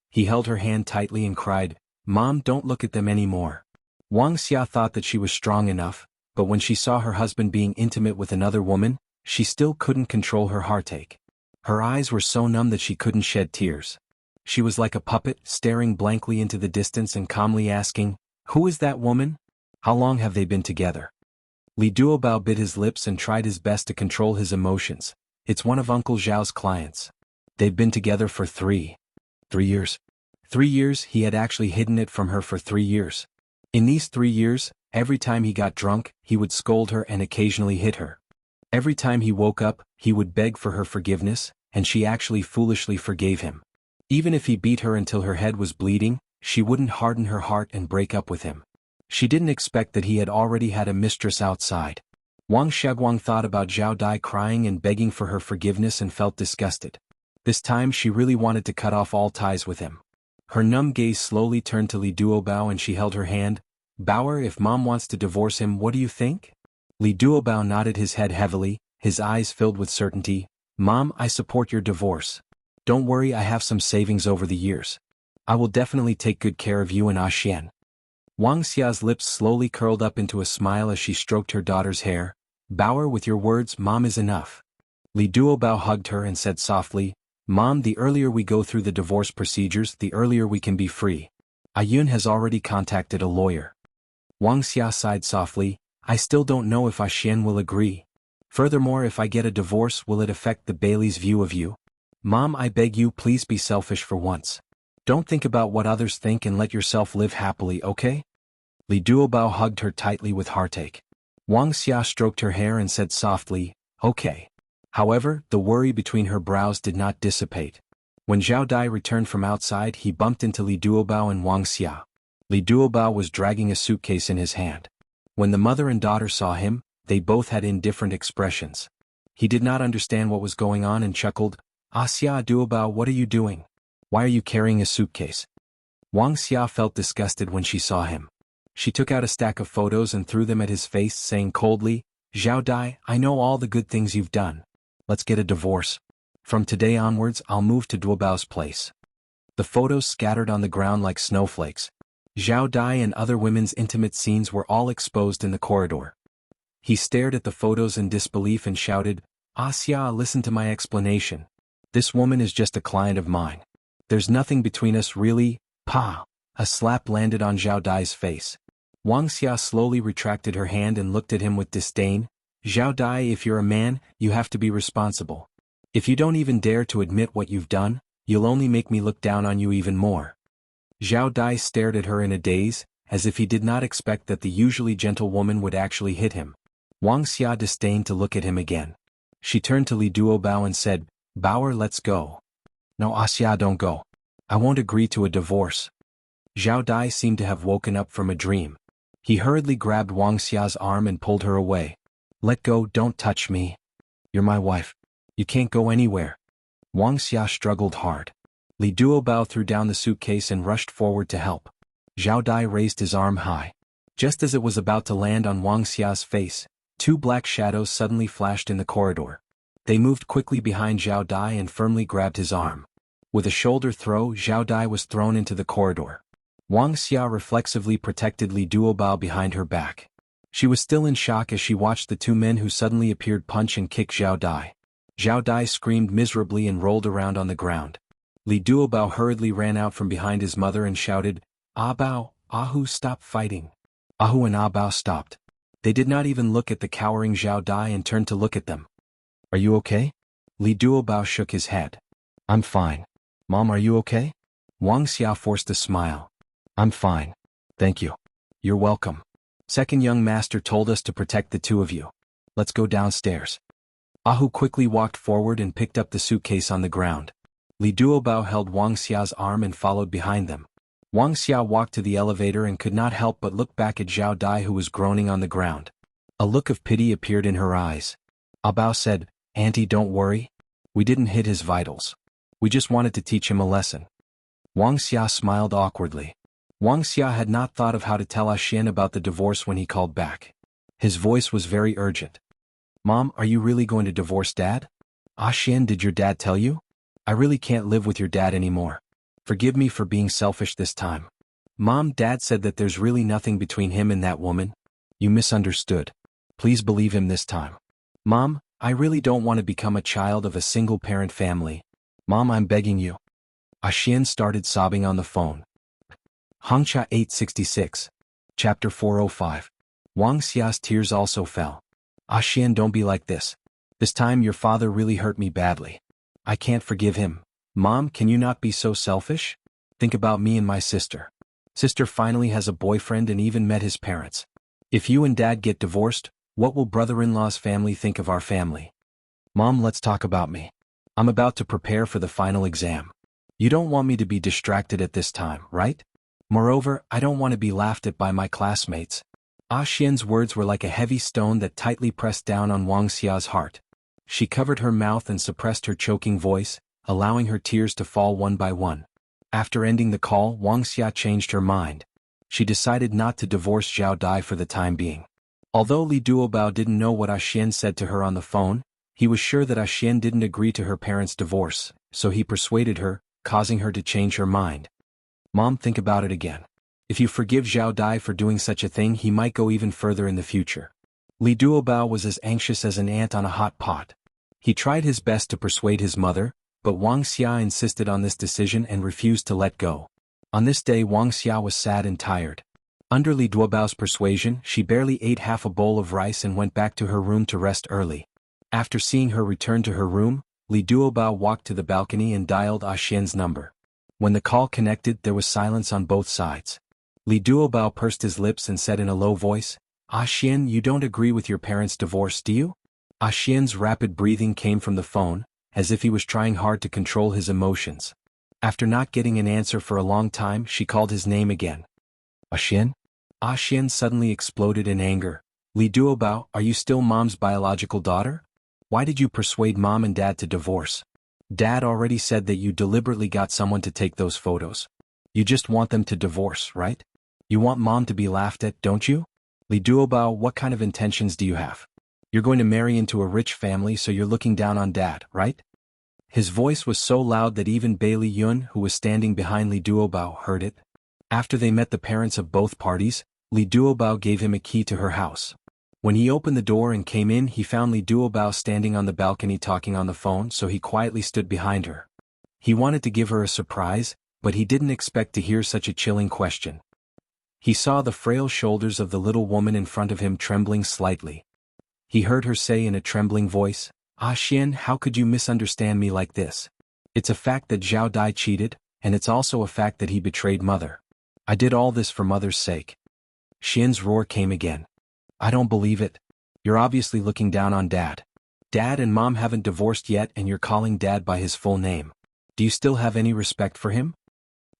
He held her hand tightly and cried, "Mom, don't look at them anymore." Wuxia thought that she was strong enough, but when she saw her husband being intimate with another woman, she still couldn't control her heartache. Her eyes were so numb that she couldn't shed tears. She was like a puppet, staring blankly into the distance and calmly asking, "Who is that woman? How long have they been together?" Li Duobao bit his lips and tried his best to control his emotions. "It's one of Uncle Zhao's clients. They've been together for 3 years. 3 years, he had actually hidden it from her for 3 years. In these 3 years, every time he got drunk, he would scold her and occasionally hit her. Every time he woke up, he would beg for her forgiveness, and she actually foolishly forgave him. Even if he beat her until her head was bleeding, she wouldn't harden her heart and break up with him. She didn't expect that he had already had a mistress outside. Wuxiaguang thought about Zhao Dai crying and begging for her forgiveness and felt disgusted. This time she really wanted to cut off all ties with him. Her numb gaze slowly turned to Li Duobao and she held her hand. Bauer, if Mom wants to divorce him, what do you think? Li Duobao nodded his head heavily, his eyes filled with certainty. Mom, I support your divorce. Don't worry, I have some savings over the years. I will definitely take good care of you and Xian. Xia's lips slowly curled up into a smile as she stroked her daughter's hair. Bauer, with your words, Mom is enough. Li Duobao hugged her and said softly, Mom, the earlier we go through the divorce procedures, the earlier we can be free. Ayun has already contacted a lawyer. Xia sighed softly, I still don't know if Xian will agree. Furthermore, if I get a divorce, will it affect the Bailey's view of you? Mom, I beg you, please be selfish for once. Don't think about what others think and let yourself live happily, okay? Li Duobao hugged her tightly with heartache. Xia stroked her hair and said softly, okay. However, the worry between her brows did not dissipate. When Zhao Dai returned from outside, he bumped into Li Duobao and Xia. Li Duobao was dragging a suitcase in his hand. When the mother and daughter saw him, they both had indifferent expressions. He did not understand what was going on and chuckled, Xia Duobao, what are you doing? Why are you carrying a suitcase? Xia felt disgusted when she saw him. She took out a stack of photos and threw them at his face, saying coldly, Zhao Dai, I know all the good things you've done. Let's get a divorce. From today onwards, I'll move to Duobao's place. The photos scattered on the ground like snowflakes. Zhao Dai and other women's intimate scenes were all exposed in the corridor. He stared at the photos in disbelief and shouted, Xia, listen to my explanation. This woman is just a client of mine. There's nothing between us really, Pa. A slap landed on Zhao Dai's face. Xia slowly retracted her hand and looked at him with disdain. Zhao Dai, if you're a man, you have to be responsible. If you don't even dare to admit what you've done, you'll only make me look down on you even more. Zhao Dai stared at her in a daze, as if he did not expect that the usually gentle woman would actually hit him. Xia disdained to look at him again. She turned to Li Duobao and said, Bauer, let's go. No, Xia, don't go. I won't agree to a divorce. Zhao Dai seemed to have woken up from a dream. He hurriedly grabbed Xia's arm and pulled her away. Let go, don't touch me. You're my wife. You can't go anywhere. Xia struggled hard. Li Duobao threw down the suitcase and rushed forward to help. Zhao Dai raised his arm high. Just as it was about to land on Xia's face, two black shadows suddenly flashed in the corridor. They moved quickly behind Zhao Dai and firmly grabbed his arm. With a shoulder throw, Zhao Dai was thrown into the corridor. Xia reflexively protected Li Duobao behind her back. She was still in shock as she watched the two men who suddenly appeared punch and kick Zhao Dai. Zhao Dai screamed miserably and rolled around on the ground. Li Duobao hurriedly ran out from behind his mother and shouted, Bao, Ahu, stop fighting. Ahu and Bao stopped. They did not even look at the cowering Zhao Dai and turned to look at them. Are you okay? Li Duobao shook his head. I'm fine. Mom, are you okay? Xia forced a smile. I'm fine. Thank you. You're welcome. Second young master told us to protect the two of you. Let's go downstairs. Ahu quickly walked forward and picked up the suitcase on the ground. Li Duobao held Xia's arm and followed behind them. Xia walked to the elevator and could not help but look back at Zhao Dai, who was groaning on the ground. A look of pity appeared in her eyes. Bao said, Auntie, don't worry. We didn't hit his vitals. We just wanted to teach him a lesson. Xia smiled awkwardly. Xia had not thought of how to tell Xian about the divorce when he called back. His voice was very urgent. Mom, are you really going to divorce Dad? Xian, did your dad tell you? I really can't live with your dad anymore. Forgive me for being selfish this time. Mom, Dad said that there's really nothing between him and that woman. You misunderstood. Please believe him this time. Mom, I really don't want to become a child of a single-parent family. Mom, I'm begging you. Xian started sobbing on the phone. Hangcha 866. Chapter 405. Xia's tears also fell. Xian, don't be like this. This time your father really hurt me badly. I can't forgive him. Mom, can you not be so selfish? Think about me and my sister. Sister finally has a boyfriend and even met his parents. If you and Dad get divorced, what will brother-in-law's family think of our family? Mom, let's talk about me. I'm about to prepare for the final exam. You don't want me to be distracted at this time, right? Moreover, I don't want to be laughed at by my classmates. Xian's words were like a heavy stone that tightly pressed down on Xia's heart. She covered her mouth and suppressed her choking voice, allowing her tears to fall one by one. After ending the call, Wuxia changed her mind. She decided not to divorce Zhao Dai for the time being. Although Li Duobao didn't know what Xian said to her on the phone, he was sure that Xian didn't agree to her parents' divorce, so he persuaded her, causing her to change her mind. Mom, think about it again. If you forgive Zhao Dai for doing such a thing, he might go even further in the future. Li Duobao was as anxious as an ant on a hot pot. He tried his best to persuade his mother, but Wuxia insisted on this decision and refused to let go. On this day, Wuxia was sad and tired. Under Li Duobao's persuasion, she barely ate half a bowl of rice and went back to her room to rest early. After seeing her return to her room, Li Duobao walked to the balcony and dialed Xian's number. When the call connected, there was silence on both sides. Li Duobao pursed his lips and said in a low voice, Xian, you don't agree with your parents' divorce, do you? Xian's rapid breathing came from the phone, as if he was trying hard to control his emotions. After not getting an answer for a long time, she called his name again. Xian? Xian suddenly exploded in anger. Li Duobao, are you still Mom's biological daughter? Why did you persuade Mom and Dad to divorce? Dad already said that you deliberately got someone to take those photos. You just want them to divorce, right? You want Mom to be laughed at, don't you? Li Duobao, what kind of intentions do you have? You're going to marry into a rich family, so you're looking down on Dad, right? His voice was so loud that even Bailey Yun, who was standing behind Li Duobao, heard it. After they met the parents of both parties, Li Duobao gave him a key to her house. When he opened the door and came in, he found Li Duobao standing on the balcony talking on the phone, so he quietly stood behind her. He wanted to give her a surprise, but he didn't expect to hear such a chilling question. He saw the frail shoulders of the little woman in front of him trembling slightly. He heard her say in a trembling voice, Xian, how could you misunderstand me like this? It's a fact that Zhao Dai cheated, and it's also a fact that he betrayed Mother. I did all this for Mother's sake. Xian's roar came again. I don't believe it. You're obviously looking down on Dad. Dad and Mom haven't divorced yet and you're calling Dad by his full name. Do you still have any respect for him?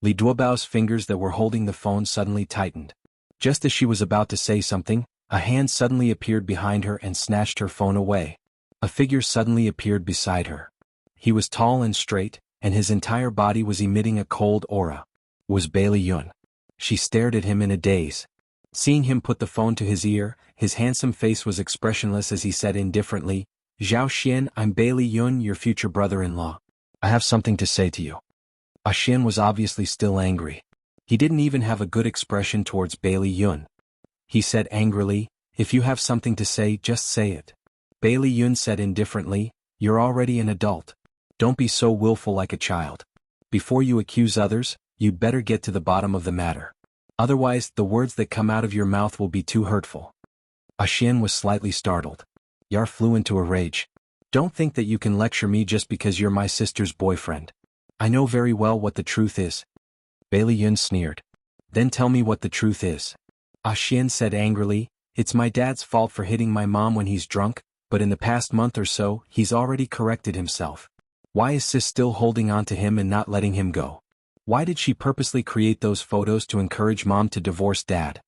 Li Duobao's fingers that were holding the phone suddenly tightened. Just as she was about to say something, a hand suddenly appeared behind her and snatched her phone away. A figure suddenly appeared beside her. He was tall and straight, and his entire body was emitting a cold aura. It was Bailey Yun. She stared at him in a daze. Seeing him put the phone to his ear, his handsome face was expressionless as he said indifferently, Zhao Xian, I'm Bailey Yun, your future brother-in-law. I have something to say to you. Xian was obviously still angry. He didn't even have a good expression towards Bailey Yun. He said angrily, if you have something to say, just say it. Bailey Yun said indifferently, you're already an adult. Don't be so willful like a child. Before you accuse others, you'd better get to the bottom of the matter. Otherwise, the words that come out of your mouth will be too hurtful. Xian was slightly startled. Yar flew into a rage. Don't think that you can lecture me just because you're my sister's boyfriend. I know very well what the truth is. Bailey Yun sneered. Then tell me what the truth is. Xian said angrily, it's my dad's fault for hitting my mom when he's drunk, but in the past month or so, he's already corrected himself. Why is Sis still holding on to him and not letting him go? Why did she purposely create those photos to encourage Mom to divorce Dad?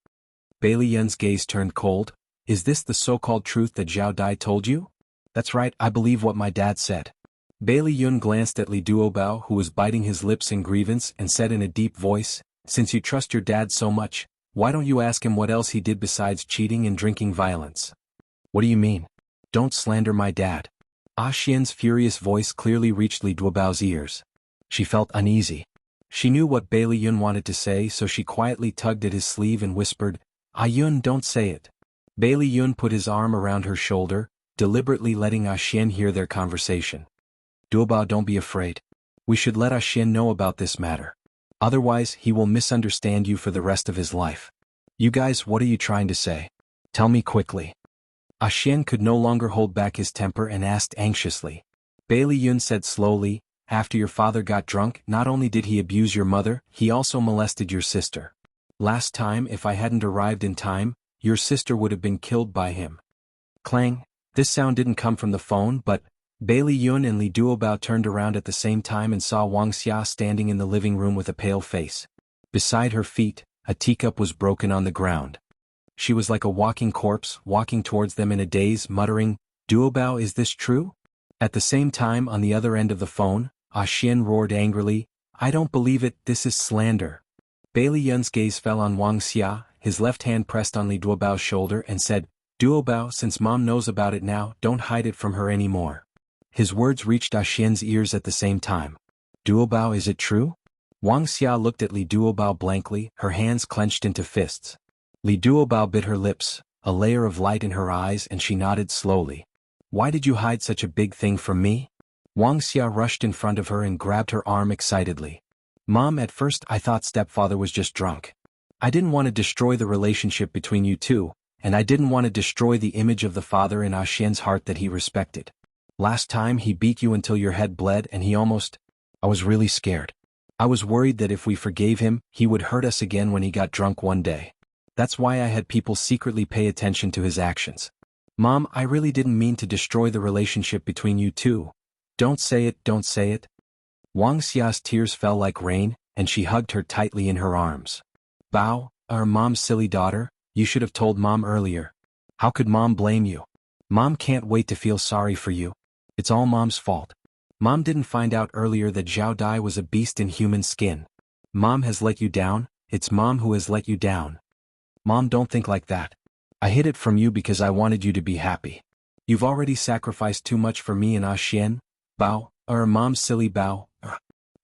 Bailey Yun's gaze turned cold. Is this the so-called truth that Zhao Dai told you? That's right, I believe what my dad said. Bailey Yun glanced at Li Duobao, who was biting his lips in grievance, and said in a deep voice, since you trust your dad so much, why don't you ask him what else he did besides cheating and drinking violence? What do you mean? Don't slander my dad. Xian's furious voice clearly reached Li Duobao's ears. She felt uneasy. She knew what Bailey Yun wanted to say, so she quietly tugged at his sleeve and whispered, Yun, don't say it. Bailey Yun put his arm around her shoulder, deliberately letting Xian hear their conversation. Duobao, don't be afraid. We should let Xian know about this matter. Otherwise, he will misunderstand you for the rest of his life. You guys, what are you trying to say? Tell me quickly. Xian could no longer hold back his temper and asked anxiously. Bailey Yun said slowly, after your father got drunk, not only did he abuse your mother, he also molested your sister. Last time, if I hadn't arrived in time, your sister would have been killed by him. Clang. This sound didn't come from the phone, but Bailey Yun and Li Duobao turned around at the same time and saw Wuxia standing in the living room with a pale face. Beside her feet, a teacup was broken on the ground. She was like a walking corpse, walking towards them in a daze, muttering, Duobao, is this true? At the same time, on the other end of the phone, Xian roared angrily, I don't believe it, this is slander. Bai Liyun's gaze fell on Wuxia, his left hand pressed on Li Duobao's shoulder and said, Duobao, since mom knows about it now, don't hide it from her anymore. His words reached Xian's ears at the same time. Duobao, is it true? Wuxia looked at Li Duobao blankly, her hands clenched into fists. Li Duobao bit her lips, a layer of light in her eyes, and she nodded slowly. Why did you hide such a big thing from me? Wuxia rushed in front of her and grabbed her arm excitedly. Mom, at first I thought stepfather was just drunk. I didn't want to destroy the relationship between you two, and I didn't want to destroy the image of the father in Xian's heart that he respected. Last time he beat you until your head bled and I was really scared. I was worried that if we forgave him, he would hurt us again when he got drunk one day. That's why I had people secretly pay attention to his actions. Mom, I really didn't mean to destroy the relationship between you two. Don't say it, don't say it. Wuxia's tears fell like rain, and she hugged her tightly in her arms. Bao, our mom's silly daughter, you should have told mom earlier. How could mom blame you? Mom can't wait to feel sorry for you. It's all mom's fault. Mom didn't find out earlier that Zhao Dai was a beast in human skin. Mom has let you down, it's mom who has let you down. Mom, don't think like that. I hid it from you because I wanted you to be happy. You've already sacrificed too much for me and Xian. Bao, our mom's silly Bao.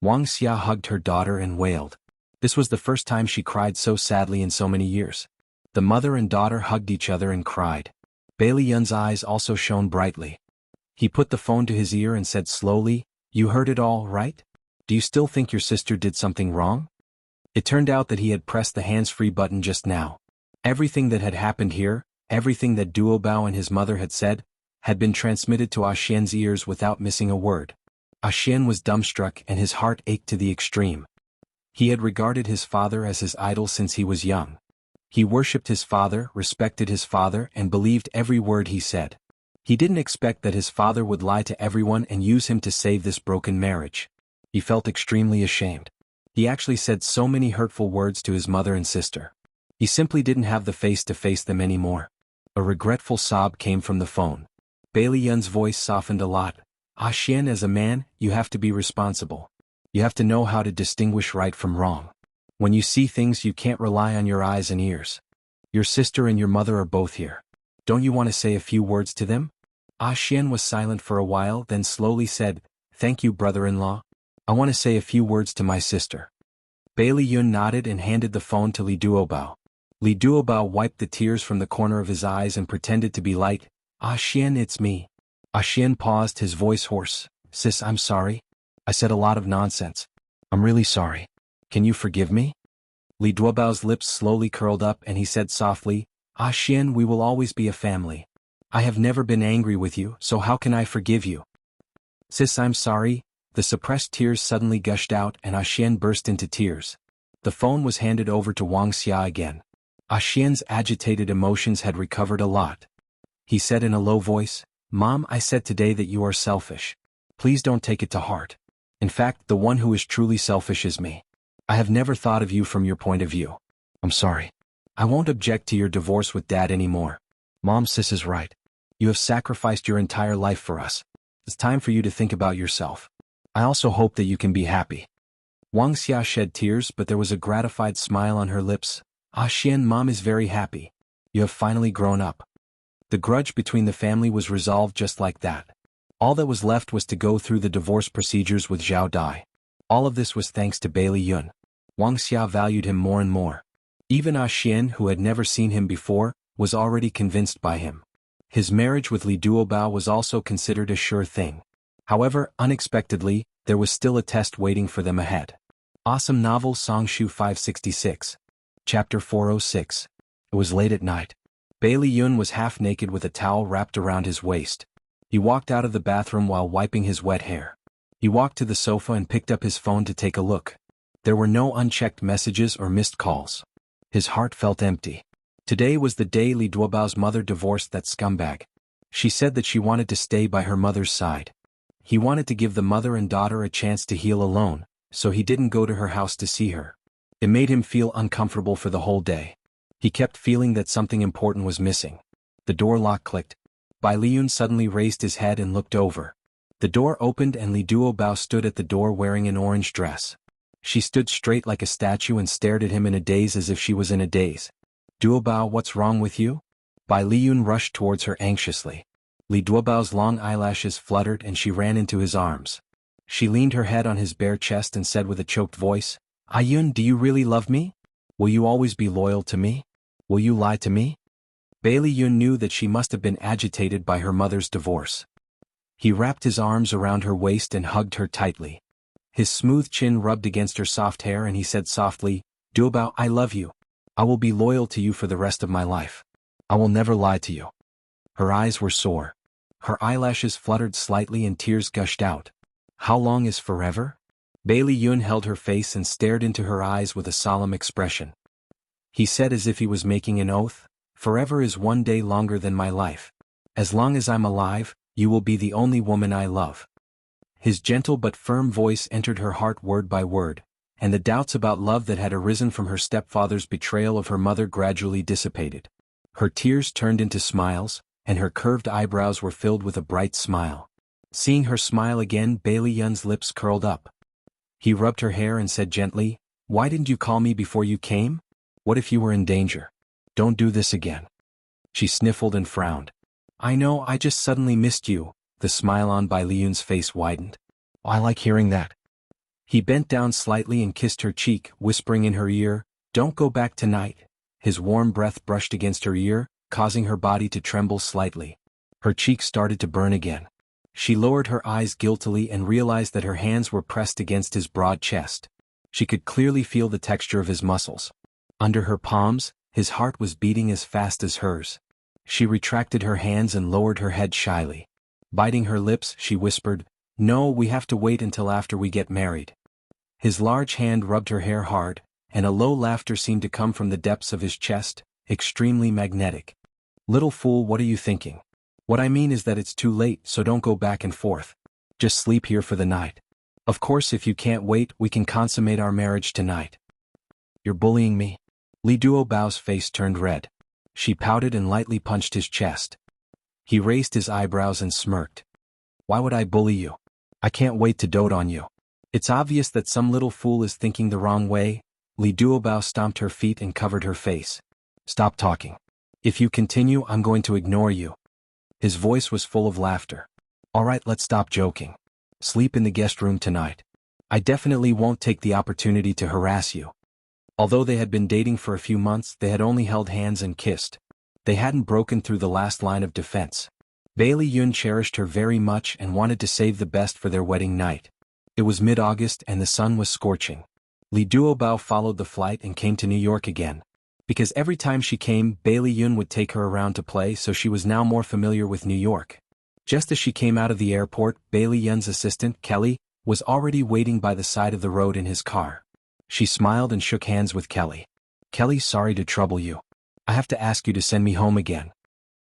Wuxia hugged her daughter and wailed. This was the first time she cried so sadly in so many years. The mother and daughter hugged each other and cried. Bai Liyun's eyes also shone brightly. He put the phone to his ear and said slowly, You heard it all, right? Do you still think your sister did something wrong? It turned out that he had pressed the hands-free button just now. Everything that had happened here, everything that Duobao and his mother had said, had been transmitted to Xian's ears without missing a word. Xian was dumbstruck and his heart ached to the extreme. He had regarded his father as his idol since he was young. He worshipped his father, respected his father, and believed every word he said. He didn't expect that his father would lie to everyone and use him to save this broken marriage. He felt extremely ashamed. He actually said so many hurtful words to his mother and sister. He simply didn't have the face to face them anymore. A regretful sob came from the phone. Bai Liyun's voice softened a lot. Xian, as a man, you have to be responsible. You have to know how to distinguish right from wrong. When you see things, you can't rely on your eyes and ears. Your sister and your mother are both here. Don't you want to say a few words to them? Xian was silent for a while, then slowly said, Thank you, brother-in-law. I want to say a few words to my sister. Bai Liyun nodded and handed the phone to Li Duobao. Li Duobao wiped the tears from the corner of his eyes and pretended to be light. Xian, it's me. Xian paused, his voice hoarse. Sis, I'm sorry. I said a lot of nonsense. I'm really sorry. Can you forgive me? Li Duobao's lips slowly curled up and he said softly, Xian, we will always be a family. I have never been angry with you, so how can I forgive you? Sis, I'm sorry. The suppressed tears suddenly gushed out and Xian burst into tears. The phone was handed over to Wuxia again. Xian's agitated emotions had recovered a lot. He said in a low voice, Mom, I said today that you are selfish. Please don't take it to heart. In fact, the one who is truly selfish is me. I have never thought of you from your point of view. I'm sorry. I won't object to your divorce with Dad anymore. Mom, sis is right. You have sacrificed your entire life for us. It's time for you to think about yourself. I also hope that you can be happy. Wuxia shed tears, but there was a gratified smile on her lips. Xian, Mom is very happy. You have finally grown up. The grudge between the family was resolved just like that. All that was left was to go through the divorce procedures with Zhao Dai. All of this was thanks to Bai Liyun. Wuxia valued him more and more. Even Xian, who had never seen him before, was already convinced by him. His marriage with Li Duobao was also considered a sure thing. However, unexpectedly, there was still a test waiting for them ahead. Awesome Novel Songshu 566. Chapter 406. It was late at night. Bai Liyun was half naked with a towel wrapped around his waist. He walked out of the bathroom while wiping his wet hair. He walked to the sofa and picked up his phone to take a look. There were no unchecked messages or missed calls. His heart felt empty. Today was the day Li Duobao's mother divorced that scumbag. She said that she wanted to stay by her mother's side. He wanted to give the mother and daughter a chance to heal alone, so he didn't go to her house to see her. It made him feel uncomfortable for the whole day. He kept feeling that something important was missing. The door lock clicked. Bai Liyun suddenly raised his head and looked over. The door opened and Li Duobao stood at the door wearing an orange dress. She stood straight like a statue and stared at him in a daze as if she was in a daze. Duobao, what's wrong with you? Bai Liyun rushed towards her anxiously. Li Duobao's long eyelashes fluttered and she ran into his arms. She leaned her head on his bare chest and said with a choked voice, Ayun, do you really love me? Will you always be loyal to me? Will you lie to me? Bai Liyun knew that she must have been agitated by her mother's divorce. He wrapped his arms around her waist and hugged her tightly. His smooth chin rubbed against her soft hair and he said softly, Duobao, I love you. I will be loyal to you for the rest of my life. I will never lie to you. Her eyes were sore. Her eyelashes fluttered slightly and tears gushed out. How long is forever? Bai Liyun held her face and stared into her eyes with a solemn expression. He said as if he was making an oath, forever is one day longer than my life. As long as I'm alive, you will be the only woman I love. His gentle but firm voice entered her heart word by word, and the doubts about love that had arisen from her stepfather's betrayal of her mother gradually dissipated. Her tears turned into smiles, and her curved eyebrows were filled with a bright smile. Seeing her smile again, Bai Liyun's lips curled up. He rubbed her hair and said gently, Why didn't you call me before you came? What if you were in danger? Don't do this again. She sniffled and frowned. I know, I just suddenly missed you. The smile on Bai Liyun's face widened. I like hearing that. He bent down slightly and kissed her cheek, whispering in her ear, Don't go back tonight. His warm breath brushed against her ear, causing her body to tremble slightly. Her cheeks started to burn again. She lowered her eyes guiltily and realized that her hands were pressed against his broad chest. She could clearly feel the texture of his muscles. Under her palms, his heart was beating as fast as hers. She retracted her hands and lowered her head shyly. Biting her lips, she whispered, No, we have to wait until after we get married. His large hand rubbed her hair hard, and a low laughter seemed to come from the depths of his chest, extremely magnetic. Little fool, what are you thinking? What I mean is that it's too late, so don't go back and forth. Just sleep here for the night. Of course, if you can't wait, we can consummate our marriage tonight. You're bullying me? Li Duobao's face turned red. She pouted and lightly punched his chest. He raised his eyebrows and smirked. Why would I bully you? I can't wait to dote on you. It's obvious that some little fool is thinking the wrong way. Li Duobao stomped her feet and covered her face. Stop talking. If you continue, I'm going to ignore you. His voice was full of laughter. All right, let's stop joking. Sleep in the guest room tonight. I definitely won't take the opportunity to harass you. Although they had been dating for a few months, they had only held hands and kissed. They hadn't broken through the last line of defense. Bai Liyun cherished her very much and wanted to save the best for their wedding night. It was mid-August and the sun was scorching. Li Duobao followed the flight and came to New York again. Because every time she came, Bai Liyun would take her around to play, so she was now more familiar with New York. Just as she came out of the airport, Bai Liyun's assistant, Kelly, was already waiting by the side of the road in his car. She smiled and shook hands with Kelly. Kelly, sorry to trouble you. I have to ask you to send me home again.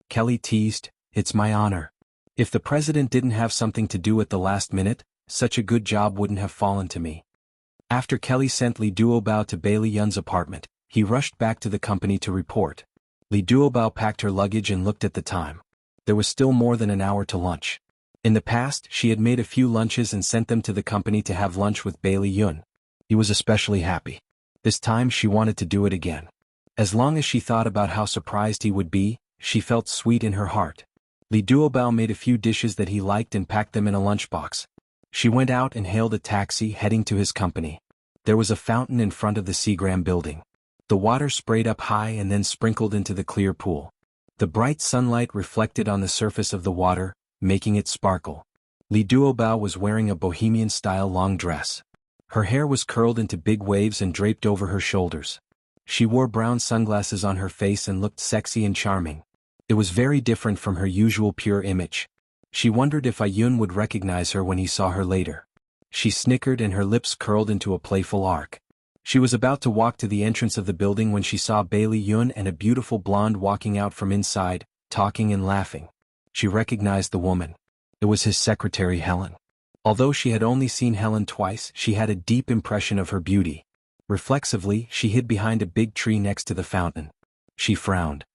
Kelly teased, It's my honor. If the president didn't have something to do at the last minute, such a good job wouldn't have fallen to me. After Kelly sent Li Duobao to Bai Liyun's apartment, he rushed back to the company to report. Li Duobao packed her luggage and looked at the time. There was still more than an hour to lunch. In the past, she had made a few lunches and sent them to the company to have lunch with Bai Liyun. He was especially happy. This time she wanted to do it again. As long as she thought about how surprised he would be, she felt sweet in her heart. Li Duobao made a few dishes that he liked and packed them in a lunchbox. She went out and hailed a taxi heading to his company. There was a fountain in front of the Seagram building. The water sprayed up high and then sprinkled into the clear pool. The bright sunlight reflected on the surface of the water, making it sparkle. Li Duobao was wearing a bohemian-style long dress. Her hair was curled into big waves and draped over her shoulders. She wore brown sunglasses on her face and looked sexy and charming. It was very different from her usual pure image. She wondered if Ayun would recognize her when he saw her later. She snickered and her lips curled into a playful arc. She was about to walk to the entrance of the building when she saw Bai Liyun and a beautiful blonde walking out from inside, talking and laughing. She recognized the woman. It was his secretary Helen. Although she had only seen Helen twice, she had a deep impression of her beauty. Reflexively, she hid behind a big tree next to the fountain. She frowned.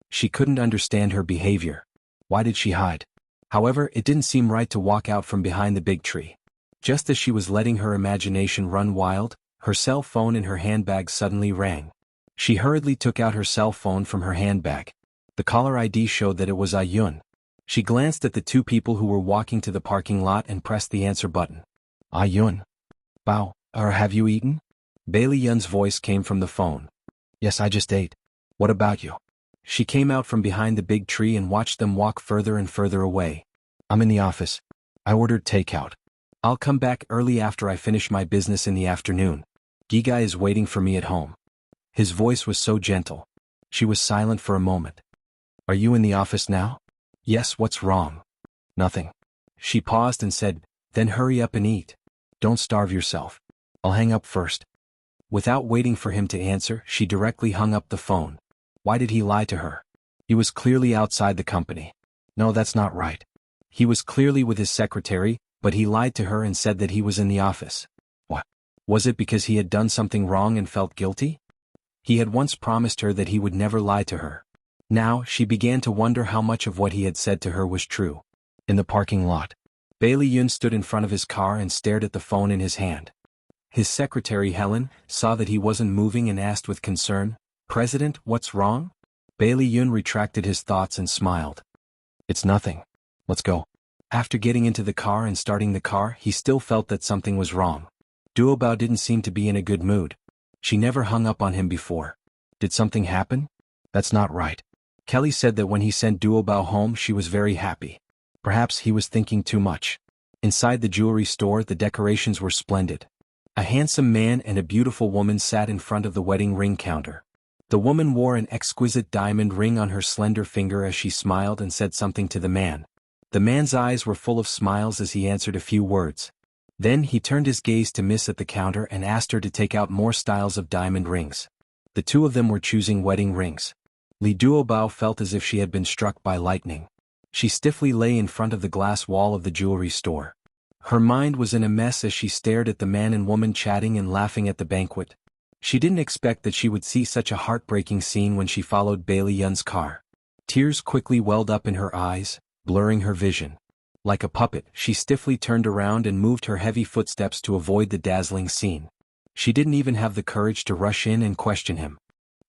She couldn't understand her behavior. Why did she hide? However, it didn't seem right to walk out from behind the big tree. Just as she was letting her imagination run wild, Her cell phone in her handbag suddenly rang. She hurriedly took out her cell phone from her handbag. The caller ID showed that it was Yun. She glanced at the two people who were walking to the parking lot and pressed the answer button. Yun. Bao, have you eaten? Bailey Yun's voice came from the phone. Yes, I just ate. What about you? She came out from behind the big tree and watched them walk further and further away. I'm in the office. I ordered takeout. I'll come back early after I finish my business in the afternoon. Giga is waiting for me at home. His voice was so gentle. She was silent for a moment. Are you in the office now? Yes, what's wrong? Nothing. She paused and said, then hurry up and eat. Don't starve yourself. I'll hang up first. Without waiting for him to answer, she directly hung up the phone. Why did he lie to her? He was clearly outside the company. No, that's not right. He was clearly with his secretary, but he lied to her and said that he was in the office. What? Was it because he had done something wrong and felt guilty? He had once promised her that he would never lie to her. Now, she began to wonder how much of what he had said to her was true. In the parking lot, Bailey Yun stood in front of his car and stared at the phone in his hand. His secretary Helen saw that he wasn't moving and asked with concern, President, what's wrong? Bailey Yun retracted his thoughts and smiled. It's nothing. Let's go. After getting into the car and starting the car, he still felt that something was wrong. Duobao didn't seem to be in a good mood. She never hung up on him before. Did something happen? That's not right. Kelly said that when he sent Duobao home she was very happy. Perhaps he was thinking too much. Inside the jewelry store the decorations were splendid. A handsome man and a beautiful woman sat in front of the wedding ring counter. The woman wore an exquisite diamond ring on her slender finger as she smiled and said something to the man. The man's eyes were full of smiles as he answered a few words. Then he turned his gaze to Miss at the counter and asked her to take out more styles of diamond rings. The two of them were choosing wedding rings. Li Duobao felt as if she had been struck by lightning. She stiffly lay in front of the glass wall of the jewelry store. Her mind was in a mess as she stared at the man and woman chatting and laughing at the banquet. She didn't expect that she would see such a heartbreaking scene when she followed Bailey Yun's car. Tears quickly welled up in her eyes, blurring her vision. Like a puppet, she stiffly turned around and moved her heavy footsteps to avoid the dazzling scene. She didn't even have the courage to rush in and question him.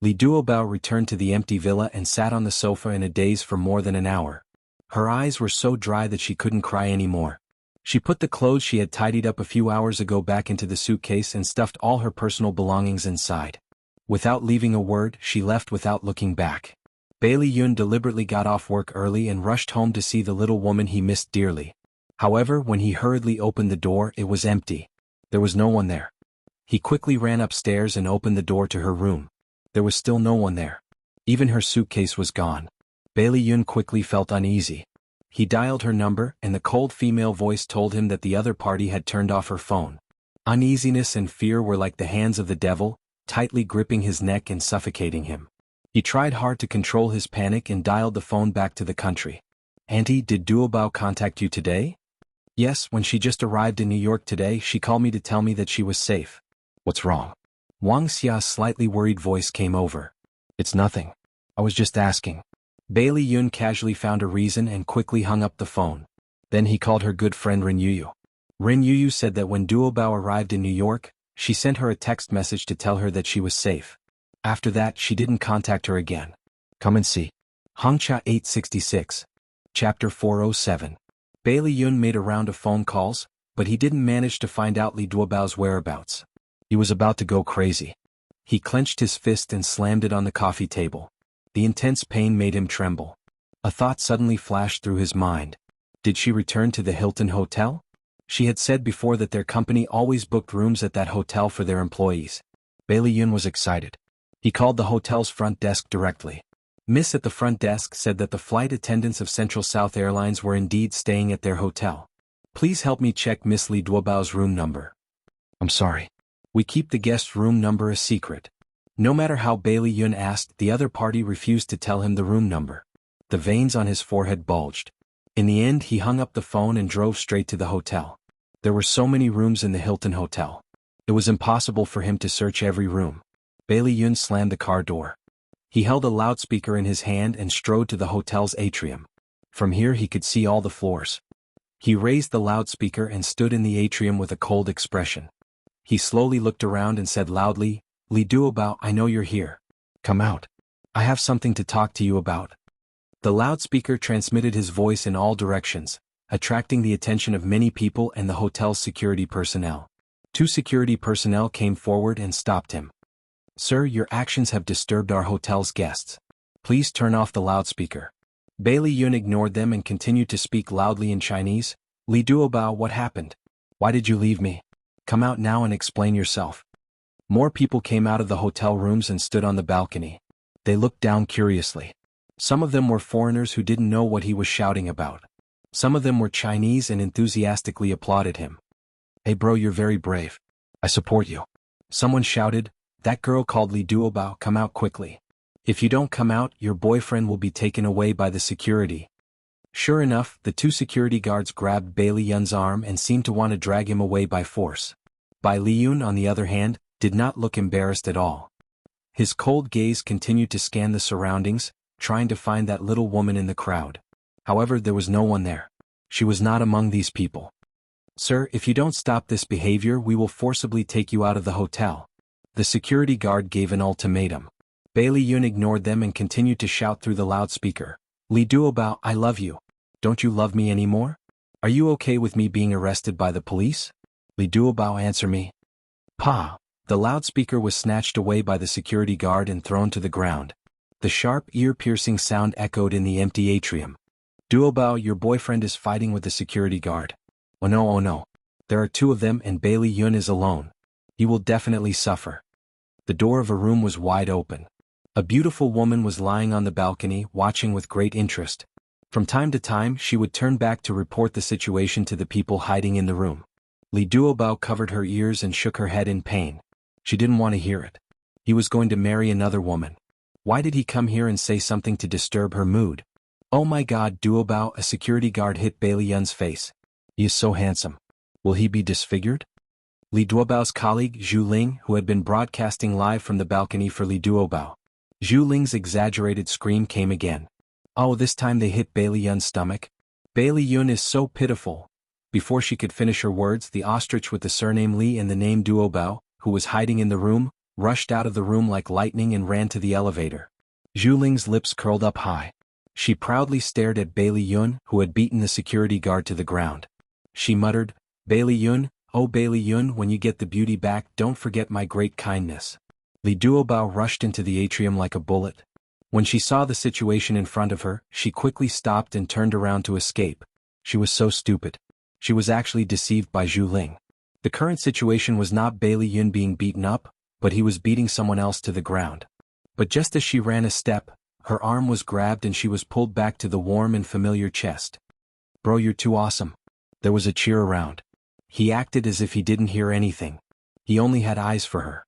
Li Duobao returned to the empty villa and sat on the sofa in a daze for more than an hour. Her eyes were so dry that she couldn't cry anymore. She put the clothes she had tidied up a few hours ago back into the suitcase and stuffed all her personal belongings inside. Without leaving a word, she left without looking back. Bailey Yun deliberately got off work early and rushed home to see the little woman he missed dearly. However, when he hurriedly opened the door, it was empty. There was no one there. He quickly ran upstairs and opened the door to her room. There was still no one there. Even her suitcase was gone. Bailey Yun quickly felt uneasy. He dialed her number, and the cold female voice told him that the other party had turned off her phone. Uneasiness and fear were like the hands of the devil, tightly gripping his neck and suffocating him. He tried hard to control his panic and dialed the phone back to the country. Auntie, did Duobao contact you today? Yes, when she just arrived in New York today, she called me to tell me that she was safe. What's wrong? Wuxia's slightly worried voice came over. It's nothing. I was just asking. Bailey Yun casually found a reason and quickly hung up the phone. Then he called her good friend Ren Yuyu. Ren Yuyu said that when Duobao arrived in New York, she sent her a text message to tell her that she was safe. After that, she didn't contact her again. Come and see. Hongcha 866. Chapter 407. Bailey Yun made a round of phone calls, but he didn't manage to find out Li Duobao's whereabouts. He was about to go crazy. He clenched his fist and slammed it on the coffee table. The intense pain made him tremble. A thought suddenly flashed through his mind. Did she return to the Hilton Hotel? She had said before that their company always booked rooms at that hotel for their employees. Bailey Yun was excited. He called the hotel's front desk directly. Miss at the front desk said that the flight attendants of Central South Airlines were indeed staying at their hotel. Please help me check Miss Li Duobao's room number. I'm sorry. We keep the guest's room number a secret. No matter how Bailey Yun asked, the other party refused to tell him the room number. The veins on his forehead bulged. In the end, he hung up the phone and drove straight to the hotel. There were so many rooms in the Hilton Hotel. It was impossible for him to search every room. Bailey Yun slammed the car door. He held a loudspeaker in his hand and strode to the hotel's atrium. From here he could see all the floors. He raised the loudspeaker and stood in the atrium with a cold expression. He slowly looked around and said loudly, "Li Duobao, I know you're here. Come out. I have something to talk to you about." The loudspeaker transmitted his voice in all directions, attracting the attention of many people and the hotel's security personnel. 2 security personnel came forward and stopped him. "Sir, your actions have disturbed our hotel's guests. Please turn off the loudspeaker." Bailey Yun ignored them and continued to speak loudly in Chinese. "Li Duobao, what happened? Why did you leave me? Come out now and explain yourself." More people came out of the hotel rooms and stood on the balcony. They looked down curiously. Some of them were foreigners who didn't know what he was shouting about. Some of them were Chinese and enthusiastically applauded him. "Hey bro, you're very brave. I support you." Someone shouted, "That girl called Li Duobao, come out quickly. If you don't come out, your boyfriend will be taken away by the security." Sure enough, the 2 security guards grabbed Bailey Yun's arm and seemed to want to drag him away by force. Bai Li Yun, on the other hand, did not look embarrassed at all. His cold gaze continued to scan the surroundings, trying to find that little woman in the crowd. However, there was no one there. She was not among these people. "Sir, if you don't stop this behavior, we will forcibly take you out of the hotel." The security guard gave an ultimatum. Bailey Yun ignored them and continued to shout through the loudspeaker, "Li Duobao, I love you. Don't you love me anymore? Are you okay with me being arrested by the police? Li Duobao, answer me." Pa! The loudspeaker was snatched away by the security guard and thrown to the ground. The sharp, ear-piercing sound echoed in the empty atrium. "Duobao, your boyfriend is fighting with the security guard. Oh no, oh no. There are 2 of them and Bailey Yun is alone. He will definitely suffer." The door of a room was wide open. A beautiful woman was lying on the balcony, watching with great interest. From time to time, she would turn back to report the situation to the people hiding in the room. Li Duobao covered her ears and shook her head in pain. She didn't want to hear it. He was going to marry another woman. Why did he come here and say something to disturb her mood? "Oh my God, Duobao!" A security guard hit Bailey Yun's face. "He is so handsome. Will he be disfigured?" Li Duobao's colleague, Zhu Ling, who had been broadcasting live from the balcony for Li Duobao. Zhu Ling's exaggerated scream came again. Oh, this time they hit Bailey Yun's stomach. "Bailey Yun is so pitiful." Before she could finish her words, the ostrich with the surname Li and the name Duobao, who was hiding in the room, rushed out of the room like lightning and ran to the elevator. Zhu Ling's lips curled up high. She proudly stared at Bailey Yun, who had beaten the security guard to the ground. She muttered, "Bailey Yun, oh Bailey Yun, when you get the beauty back, don't forget my great kindness." Li Duobao rushed into the atrium like a bullet. When she saw the situation in front of her, she quickly stopped and turned around to escape. She was so stupid. She was actually deceived by Zhu Ling. The current situation was not Bailey Yun being beaten up, but he was beating someone else to the ground. But just as she ran a step, her arm was grabbed and she was pulled back to the warm and familiar chest. "Bro, you're too awesome." There was a cheer around. He acted as if he didn't hear anything. He only had eyes for her.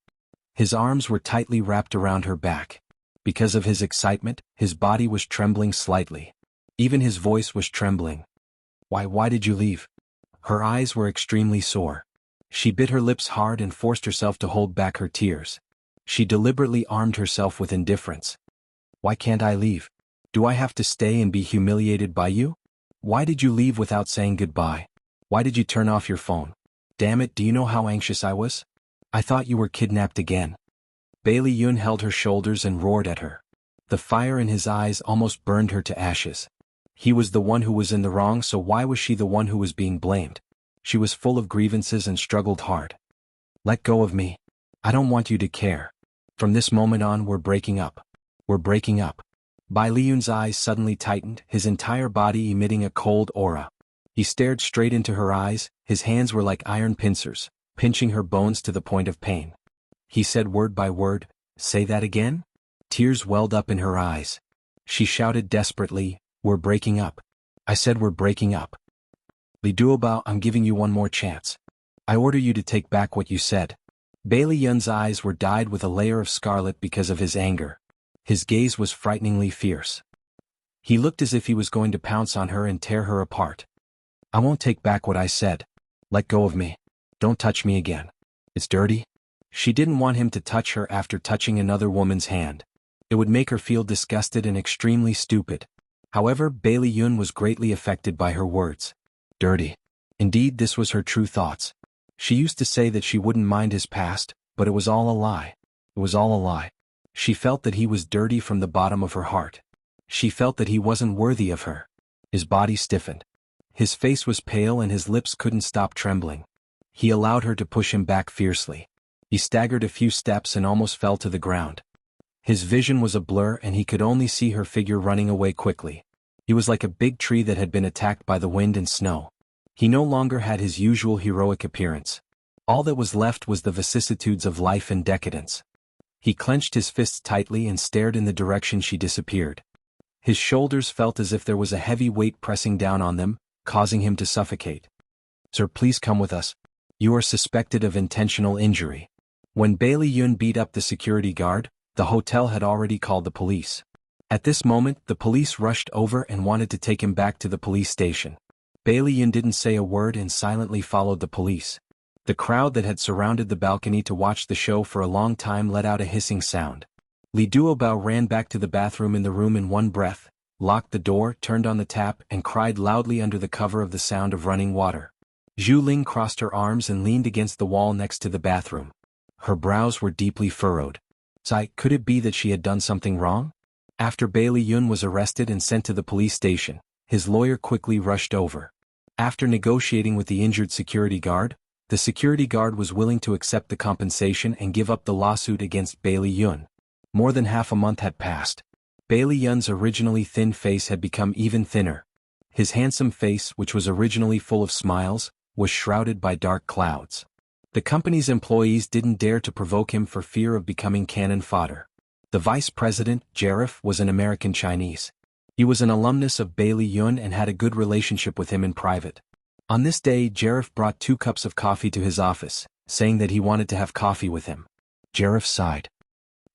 His arms were tightly wrapped around her back. Because of his excitement, his body was trembling slightly. Even his voice was trembling. Why did you leave?" Her eyes were extremely sore. She bit her lips hard and forced herself to hold back her tears. She deliberately armed herself with indifference. "Why can't I leave? Do I have to stay and be humiliated by you? Why did you leave without saying goodbye? Why did you turn off your phone? Damn it, do you know how anxious I was? I thought you were kidnapped again." Bailey Yun held her shoulders and roared at her. The fire in his eyes almost burned her to ashes. He was the one who was in the wrong, so why was she the one who was being blamed? She was full of grievances and struggled hard. "Let go of me. I don't want you to care. From this moment on, we're breaking up. We're breaking up." Bai Liyun's eyes suddenly tightened, his entire body emitting a cold aura. He stared straight into her eyes, his hands were like iron pincers, pinching her bones to the point of pain. He said word by word, "Say that again?" Tears welled up in her eyes. She shouted desperately, "We're breaking up. I said we're breaking up. Li Duobao, I'm giving you one more chance. I order you to take back what you said." Bailey Yun's eyes were dyed with a layer of scarlet because of his anger. His gaze was frighteningly fierce. He looked as if he was going to pounce on her and tear her apart. "I won't take back what I said. Let go of me. Don't touch me again. It's dirty." She didn't want him to touch her after touching another woman's hand. It would make her feel disgusted and extremely stupid. However, Bailey Yun was greatly affected by her words. Dirty. Indeed, this was her true thoughts. She used to say that she wouldn't mind his past, but it was all a lie. It was all a lie. She felt that he was dirty from the bottom of her heart. She felt that he wasn't worthy of her. His body stiffened. His face was pale and his lips couldn't stop trembling. He allowed her to push him back fiercely. He staggered a few steps and almost fell to the ground. His vision was a blur and he could only see her figure running away quickly. He was like a big tree that had been attacked by the wind and snow. He no longer had his usual heroic appearance. All that was left was the vicissitudes of life and decadence. He clenched his fists tightly and stared in the direction she disappeared. His shoulders felt as if there was a heavy weight pressing down on them, causing him to suffocate. "Sir, please come with us. You are suspected of intentional injury." When Bailey Yun beat up the security guard, the hotel had already called the police. At this moment, the police rushed over and wanted to take him back to the police station. Bailey Yun didn't say a word and silently followed the police. The crowd that had surrounded the balcony to watch the show for a long time let out a hissing sound. Li Duobao ran back to the bathroom in the room in one breath, locked the door, turned on the tap, and cried loudly under the cover of the sound of running water. Zhu Ling crossed her arms and leaned against the wall next to the bathroom. Her brows were deeply furrowed. Could it be that she had done something wrong? After Bailey Yun was arrested and sent to the police station, his lawyer quickly rushed over. After negotiating with the injured security guard, the security guard was willing to accept the compensation and give up the lawsuit against Bailey Yun. More than half a month had passed. Bailey Yun's originally thin face had become even thinner. His handsome face, which was originally full of smiles, was shrouded by dark clouds. The company's employees didn't dare to provoke him for fear of becoming cannon fodder. The vice president, Jarif, was an American Chinese. He was an alumnus of Bailey Yun and had a good relationship with him in private. On this day, Jarif brought 2 cups of coffee to his office, saying that he wanted to have coffee with him. Jarif sighed.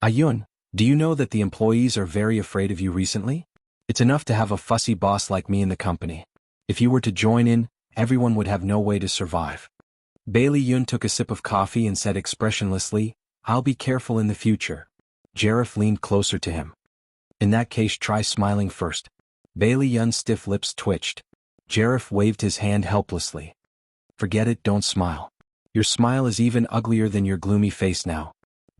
"Yun, do you know that the employees are very afraid of you recently? It's enough to have a fussy boss like me in the company. If you were to join in, everyone would have no way to survive." Bailey Yun took a sip of coffee and said expressionlessly, "I'll be careful in the future." Jarif leaned closer to him. "In that case, try smiling first." Bailey Yun's stiff lips twitched. Jarif waved his hand helplessly. "Forget it, don't smile. Your smile is even uglier than your gloomy face now."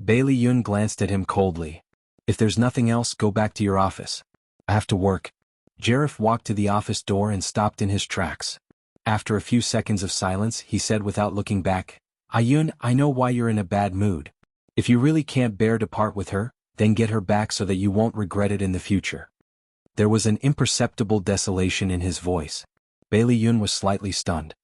Bailey Yun glanced at him coldly. "If there's nothing else, go back to your office. I have to work." Jarif walked to the office door and stopped in his tracks. After a few seconds of silence, he said without looking back, "Yun, I know why you're in a bad mood. If you really can't bear to part with her, then get her back so that you won't regret it in the future." There was an imperceptible desolation in his voice. Bailey Yun was slightly stunned.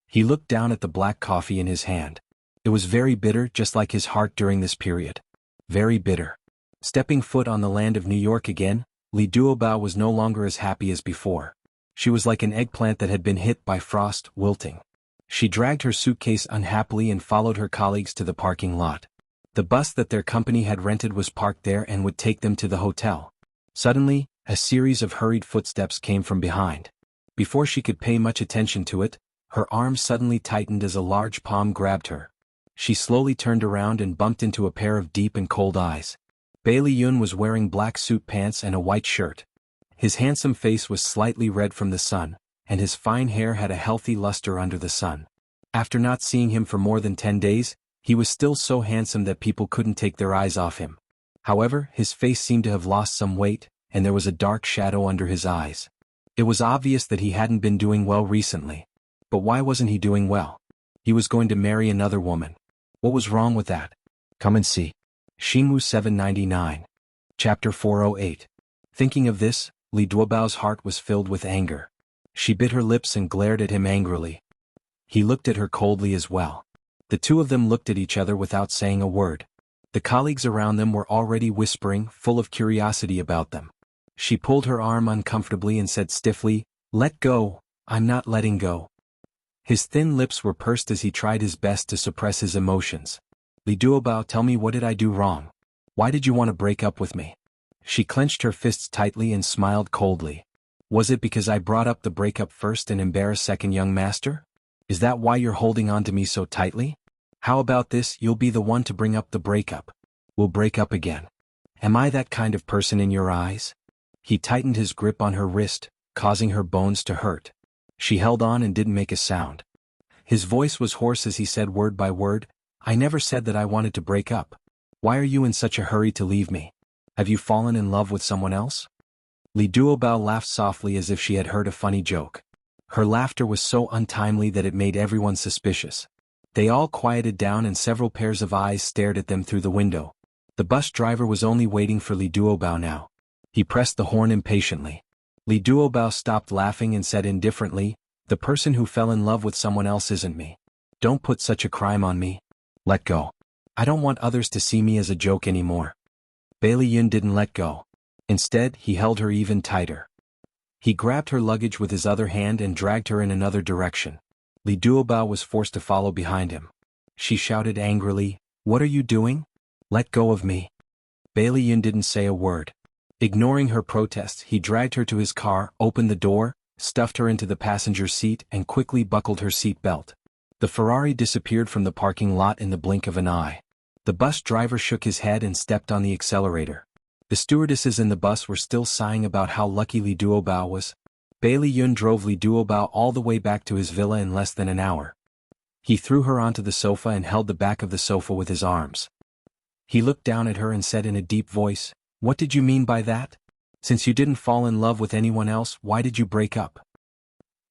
He looked down at the black coffee in his hand. It was very bitter, just like his heart during this period. Very bitter. Stepping foot on the land of New York again, Li Duobao was no longer as happy as before. She was like an eggplant that had been hit by frost, wilting. She dragged her suitcase unhappily and followed her colleagues to the parking lot. The bus that their company had rented was parked there and would take them to the hotel. Suddenly, a series of hurried footsteps came from behind. Before she could pay much attention to it, her arm suddenly tightened as a large palm grabbed her. She slowly turned around and bumped into a pair of deep and cold eyes. Bailey Yun was wearing black suit pants and a white shirt. His handsome face was slightly red from the sun, and his fine hair had a healthy luster under the sun. After not seeing him for more than 10 days, he was still so handsome that people couldn't take their eyes off him. However, his face seemed to have lost some weight, and there was a dark shadow under his eyes. It was obvious that he hadn't been doing well recently. But why wasn't he doing well? He was going to marry another woman. What was wrong with that? Come and see. Xianxia 799. Chapter 408. Thinking of this, Li Duobao's heart was filled with anger. She bit her lips and glared at him angrily. He looked at her coldly as well. The two of them looked at each other without saying a word. The colleagues around them were already whispering, full of curiosity about them. She pulled her arm uncomfortably and said stiffly, "Let go, I'm not letting go." His thin lips were pursed as he tried his best to suppress his emotions. "Li Duobao, tell me, what did I do wrong? Why did you want to break up with me?" She clenched her fists tightly and smiled coldly. "Was it because I brought up the breakup first and embarrassed second young master? Is that why you're holding on to me so tightly? How about this, you'll be the one to bring up the breakup. We'll break up again. Am I that kind of person in your eyes?" He tightened his grip on her wrist, causing her bones to hurt. She held on and didn't make a sound. His voice was hoarse as he said word by word, "I never said that I wanted to break up. Why are you in such a hurry to leave me? Have you fallen in love with someone else?" Li Duobao laughed softly as if she had heard a funny joke. Her laughter was so untimely that it made everyone suspicious. They all quieted down and several pairs of eyes stared at them through the window. The bus driver was only waiting for Li Duobao now. He pressed the horn impatiently. Li Duobao stopped laughing and said indifferently, "The person who fell in love with someone else isn't me. Don't put such a crime on me. Let go. I don't want others to see me as a joke anymore." Bailey Yun didn't let go. Instead, he held her even tighter. He grabbed her luggage with his other hand and dragged her in another direction. Li Duobao was forced to follow behind him. She shouted angrily, "What are you doing? Let go of me." Bailey Yun didn't say a word. Ignoring her protests, he dragged her to his car, opened the door, stuffed her into the passenger seat and quickly buckled her seat belt. The Ferrari disappeared from the parking lot in the blink of an eye. The bus driver shook his head and stepped on the accelerator. The stewardesses in the bus were still sighing about how lucky Li Duobao was. Bailey Yun drove Li Duobao all the way back to his villa in less than an hour. He threw her onto the sofa and held the back of the sofa with his arms. He looked down at her and said in a deep voice, "What did you mean by that? Since you didn't fall in love with anyone else, why did you break up?"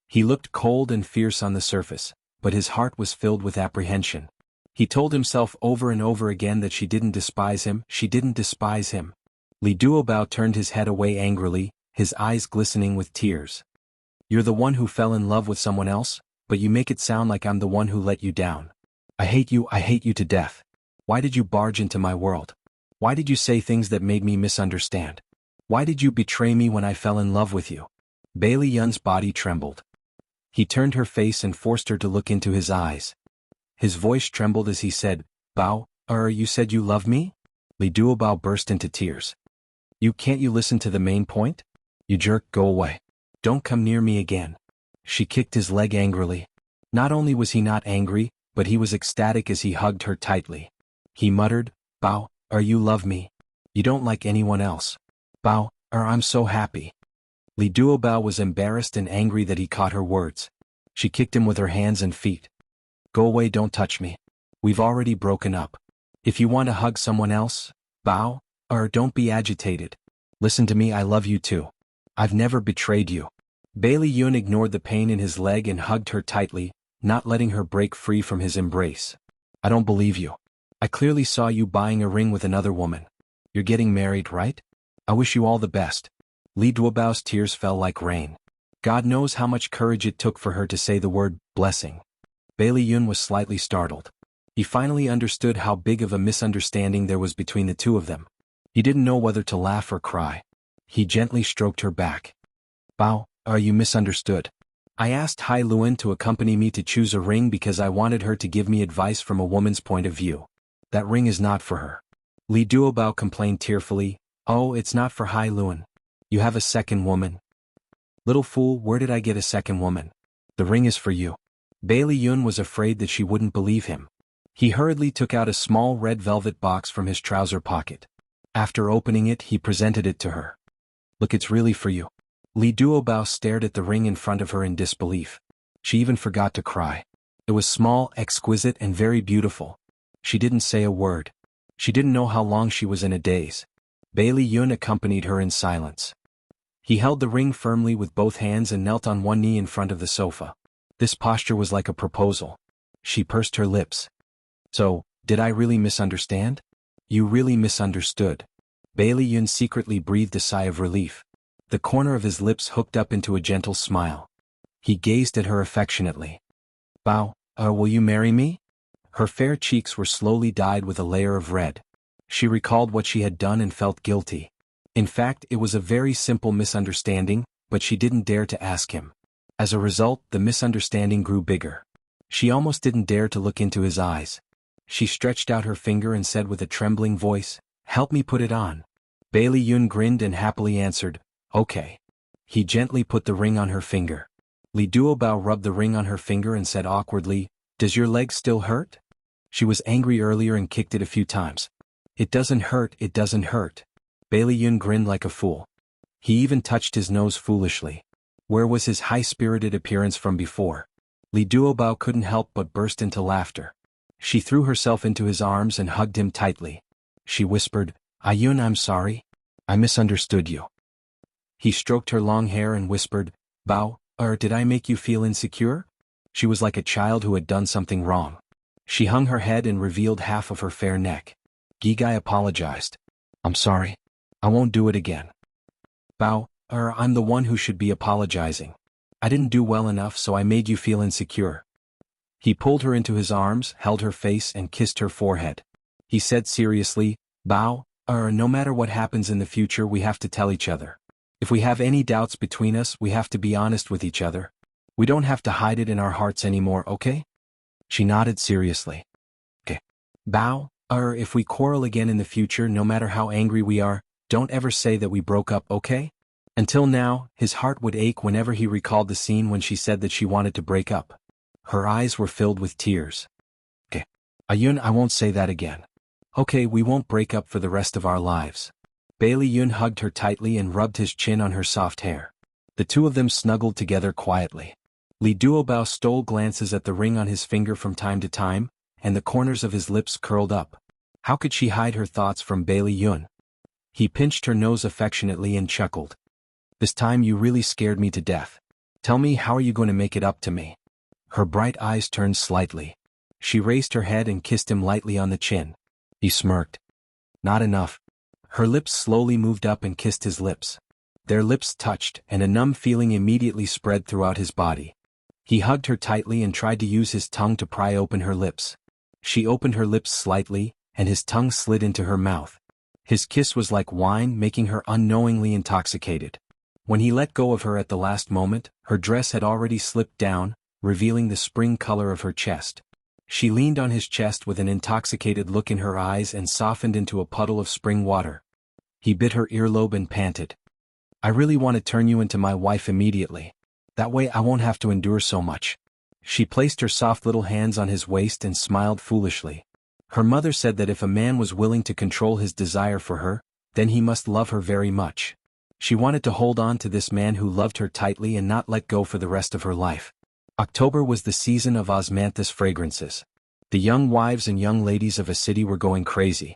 He looked cold and fierce on the surface, but his heart was filled with apprehension. He told himself over and over again that she didn't despise him, she didn't despise him. Li Duobao turned his head away angrily, his eyes glistening with tears. "You're the one who fell in love with someone else, but you make it sound like I'm the one who let you down. I hate you to death. Why did you barge into my world? Why did you say things that made me misunderstand? Why did you betray me when I fell in love with you?" Bailey Yun's body trembled. He turned her face and forced her to look into his eyes. His voice trembled as he said, "Bao, you said you love me?" Li Duobao burst into tears. Can't you listen to the main point? You jerk, go away. Don't come near me again." She kicked his leg angrily. Not only was he not angry, but he was ecstatic as he hugged her tightly. He muttered, "Bao, you love me. You don't like anyone else. Bao, I'm so happy." Li Duobao was embarrassed and angry that he caught her words. She kicked him with her hands and feet. "Go away, don't touch me. We've already broken up. If you want to hug someone else, Bao, don't be agitated. Listen to me, I love you too. I've never betrayed you." Bailey Yun ignored the pain in his leg and hugged her tightly, not letting her break free from his embrace. "I don't believe you. I clearly saw you buying a ring with another woman. You're getting married, right? I wish you all the best." Li Duobao's tears fell like rain. God knows how much courage it took for her to say the word, blessing. Bailey Yun was slightly startled. He finally understood how big of a misunderstanding there was between the two of them. He didn't know whether to laugh or cry. He gently stroked her back. "Bao, you misunderstood. I asked Hai Luan to accompany me to choose a ring because I wanted her to give me advice from a woman's point of view. That ring is not for her." Li Duobao complained tearfully, "Oh, it's not for Hai Luan. You have a second woman." "Little fool, where did I get a second woman? The ring is for you." Bailey Yun was afraid that she wouldn't believe him. He hurriedly took out a small red velvet box from his trouser pocket. After opening it, he presented it to her. "Look, it's really for you." Li Duobao stared at the ring in front of her in disbelief. She even forgot to cry. It was small, exquisite, and very beautiful. She didn't say a word. She didn't know how long she was in a daze. Bailey Yun accompanied her in silence. He held the ring firmly with both hands and knelt on one knee in front of the sofa. This posture was like a proposal. She pursed her lips. "So, did I really misunderstand?" "You really misunderstood." Bailey Yun secretly breathed a sigh of relief. The corner of his lips hooked up into a gentle smile. He gazed at her affectionately. "Bao, will you marry me?" Her fair cheeks were slowly dyed with a layer of red. She recalled what she had done and felt guilty. In fact, it was a very simple misunderstanding, but she didn't dare to ask him. As a result, the misunderstanding grew bigger. She almost didn't dare to look into his eyes. She stretched out her finger and said with a trembling voice, "Help me put it on." Bailey Yun grinned and happily answered, "Okay." He gently put the ring on her finger. Li Duobao rubbed the ring on her finger and said awkwardly, "Does your leg still hurt?" She was angry earlier and kicked it a few times. "It doesn't hurt, it doesn't hurt." Bailey Yun grinned like a fool. He even touched his nose foolishly. Where was his high-spirited appearance from before? Li Duobao couldn't help but burst into laughter. She threw herself into his arms and hugged him tightly. She whispered, "Ayun, I'm sorry. I misunderstood you." He stroked her long hair and whispered, "Bao, did I make you feel insecure?" She was like a child who had done something wrong. She hung her head and revealed half of her fair neck. Gigai apologized. "I'm sorry. I won't do it again." "Bao, I'm the one who should be apologizing. I didn't do well enough, so I made you feel insecure." He pulled her into his arms, held her face and kissed her forehead. He said seriously, "Bao, no matter what happens in the future, we have to tell each other. If we have any doubts between us, we have to be honest with each other. We don't have to hide it in our hearts anymore, okay?" She nodded seriously. "Okay. Bao, if we quarrel again in the future, no matter how angry we are, don't ever say that we broke up, okay?" Until now, his heart would ache whenever he recalled the scene when she said that she wanted to break up. Her eyes were filled with tears. "Okay. Ayun, I won't say that again. Okay, we won't break up for the rest of our lives." Bailey Yun hugged her tightly and rubbed his chin on her soft hair. The two of them snuggled together quietly. Li Duobao stole glances at the ring on his finger from time to time, and the corners of his lips curled up. How could she hide her thoughts from Bailey Yun? He pinched her nose affectionately and chuckled. "This time you really scared me to death. Tell me, how are you going to make it up to me?" Her bright eyes turned slightly. She raised her head and kissed him lightly on the chin. He smirked. "Not enough." Her lips slowly moved up and kissed his lips. Their lips touched, and a numb feeling immediately spread throughout his body. He hugged her tightly and tried to use his tongue to pry open her lips. She opened her lips slightly, and his tongue slid into her mouth. His kiss was like wine, making her unknowingly intoxicated. When he let go of her at the last moment, her dress had already slipped down, revealing the spring color of her chest. She leaned on his chest with an intoxicated look in her eyes and softened into a puddle of spring water. He bit her earlobe and panted. "I really want to turn you into my wife immediately. That way I won't have to endure so much." She placed her soft little hands on his waist and smiled foolishly. Her mother said that if a man was willing to control his desire for her, then he must love her very much. She wanted to hold on to this man who loved her tightly and not let go for the rest of her life. October was the season of osmanthus fragrances. The young wives and young ladies of a city were going crazy.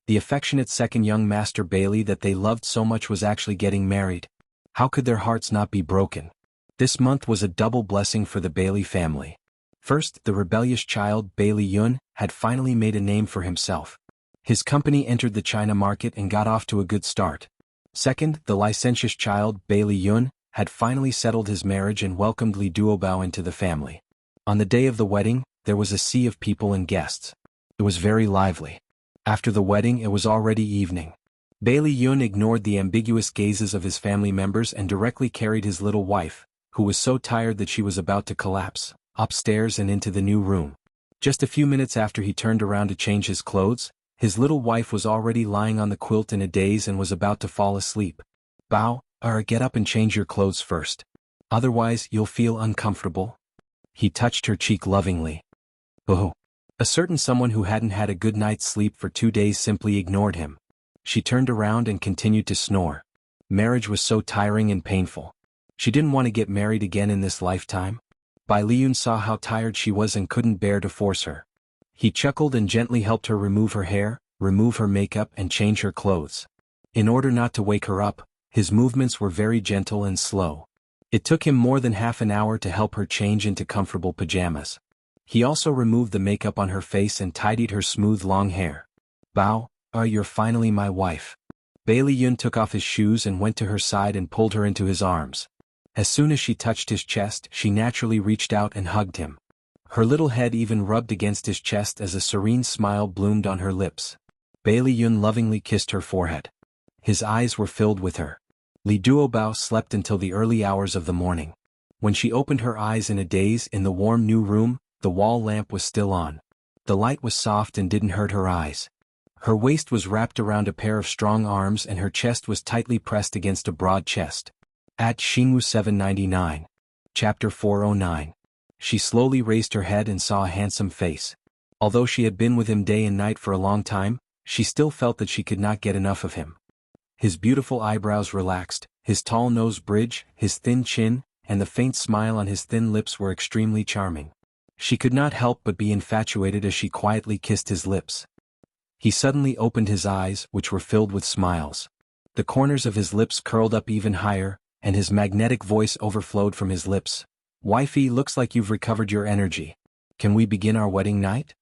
The affectionate second young master Bailey that they loved so much was actually getting married. How could their hearts not be broken? This month was a double blessing for the Bailey family. First, the rebellious child Bailey Yun had finally made a name for himself. His company entered the China market and got off to a good start. Second, the licentious child Bailey Yun had finally settled his marriage and welcomed Li Duobao into the family. On the day of the wedding, there was a sea of people and guests. It was very lively. After the wedding, it was already evening. Bailey Yun ignored the ambiguous gazes of his family members and directly carried his little wife, who was so tired that she was about to collapse, upstairs and into the new room. Just a few minutes after he turned around to change his clothes, his little wife was already lying on the quilt in a daze and was about to fall asleep. "Bao, get up and change your clothes first. Otherwise, you'll feel uncomfortable." He touched her cheek lovingly. "Oh." A certain someone who hadn't had a good night's sleep for 2 days simply ignored him. She turned around and continued to snore. Marriage was so tiring and painful. She didn't want to get married again in this lifetime. Bai Liyun saw how tired she was and couldn't bear to force her. He chuckled and gently helped her remove her hair, remove her makeup and change her clothes. In order not to wake her up, his movements were very gentle and slow. It took him more than half an hour to help her change into comfortable pajamas. He also removed the makeup on her face and tidied her smooth long hair. "Bao, you're finally my wife." Bailey Yun took off his shoes and went to her side and pulled her into his arms. As soon as she touched his chest, she naturally reached out and hugged him. Her little head even rubbed against his chest as a serene smile bloomed on her lips. Bailey Yun lovingly kissed her forehead. His eyes were filled with her. Li Duobao slept until the early hours of the morning. When she opened her eyes in a daze in the warm new room, the wall lamp was still on. The light was soft and didn't hurt her eyes. Her waist was wrapped around a pair of strong arms and her chest was tightly pressed against a broad chest. At Xianxia 799. Chapter 409. She slowly raised her head and saw a handsome face. Although she had been with him day and night for a long time, she still felt that she could not get enough of him. His beautiful eyebrows relaxed, his tall nose bridge, his thin chin, and the faint smile on his thin lips were extremely charming. She could not help but be infatuated as she quietly kissed his lips. He suddenly opened his eyes, which were filled with smiles. The corners of his lips curled up even higher, and his magnetic voice overflowed from his lips. "Wifey, looks like you've recovered your energy. Can we begin our wedding night?"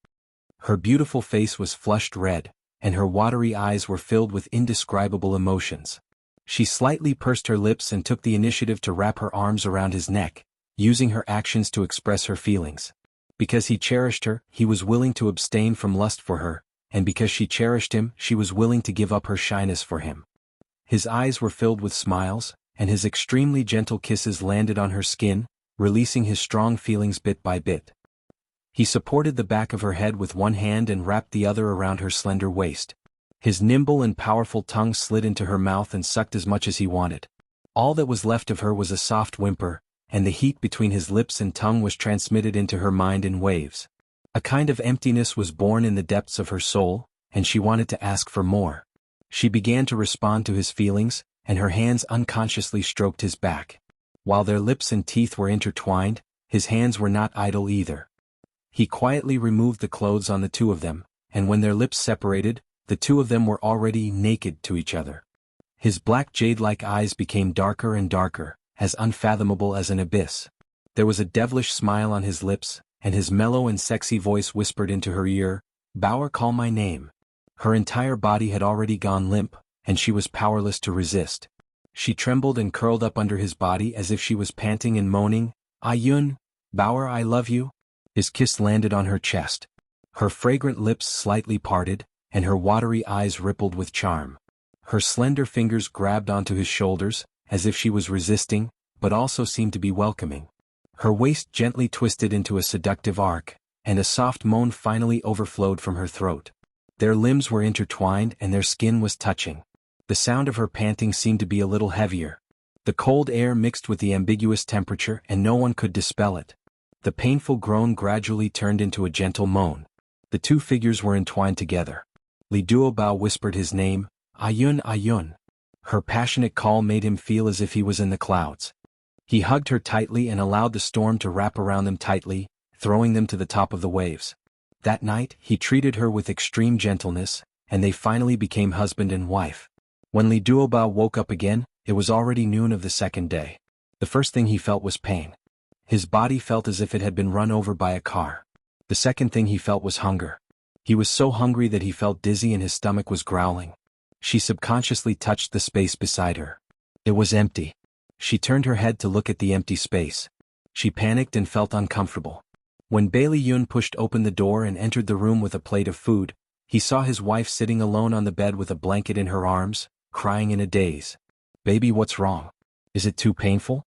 Her beautiful face was flushed red, and her watery eyes were filled with indescribable emotions. She slightly pursed her lips and took the initiative to wrap her arms around his neck, using her actions to express her feelings. Because he cherished her, he was willing to abstain from lust for her, and because she cherished him, she was willing to give up her shyness for him. His eyes were filled with smiles, and his extremely gentle kisses landed on her skin, releasing his strong feelings bit by bit. He supported the back of her head with one hand and wrapped the other around her slender waist. His nimble and powerful tongue slid into her mouth and sucked as much as he wanted. All that was left of her was a soft whimper, and the heat between his lips and tongue was transmitted into her mind in waves. A kind of emptiness was born in the depths of her soul, and she wanted to ask for more. She began to respond to his feelings, and her hands unconsciously stroked his back. While their lips and teeth were intertwined, his hands were not idle either. He quietly removed the clothes on the two of them, and when their lips separated, the two of them were already naked to each other. His black jade-like eyes became darker and darker, as unfathomable as an abyss. There was a devilish smile on his lips, and his mellow and sexy voice whispered into her ear, "Bauer, call my name." Her entire body had already gone limp, and she was powerless to resist. She trembled and curled up under his body as if she was panting and moaning, "Ayun, Bauer, I love you." His kiss landed on her chest. Her fragrant lips slightly parted, and her watery eyes rippled with charm. Her slender fingers grabbed onto his shoulders, as if she was resisting, but also seemed to be welcoming. Her waist gently twisted into a seductive arc, and a soft moan finally overflowed from her throat. Their limbs were intertwined and their skin was touching. The sound of her panting seemed to be a little heavier. The cold air mixed with the ambiguous temperature and no one could dispel it. The painful groan gradually turned into a gentle moan. The two figures were entwined together. Li Duobao whispered his name, "Ayun, Ayun." Her passionate call made him feel as if he was in the clouds. He hugged her tightly and allowed the storm to wrap around them tightly, throwing them to the top of the waves. That night, he treated her with extreme gentleness, and they finally became husband and wife. When Li Duobao woke up again, it was already noon of the second day. The first thing he felt was pain. His body felt as if it had been run over by a car. The second thing he felt was hunger. He was so hungry that he felt dizzy and his stomach was growling. She subconsciously touched the space beside her. It was empty. She turned her head to look at the empty space. She panicked and felt uncomfortable. When Bailey Yun pushed open the door and entered the room with a plate of food, he saw his wife sitting alone on the bed with a blanket in her arms, crying in a daze. "Baby, what's wrong? Is it too painful?"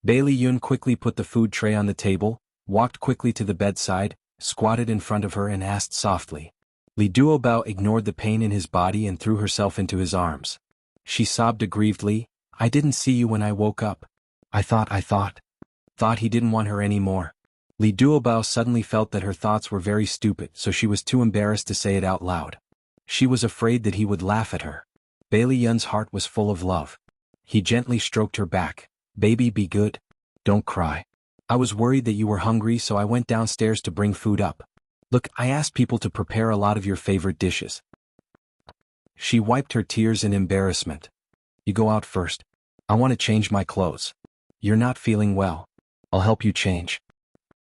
Bailey Yun quickly put the food tray on the table, walked quickly to the bedside, squatted in front of her and asked softly. Li Duobao ignored the pain in his body and threw herself into his arms. She sobbed aggrievedly, "I didn't see you when I woke up. I thought he didn't want her anymore." Li Duobao suddenly felt that her thoughts were very stupid, so she was too embarrassed to say it out loud. She was afraid that he would laugh at her. Bailey Yun's heart was full of love. He gently stroked her back. "Baby, be good. Don't cry. I was worried that you were hungry, so I went downstairs to bring food up. Look, I asked people to prepare a lot of your favorite dishes." She wiped her tears in embarrassment. "You go out first. I want to change my clothes. You're not feeling well. I'll help you change."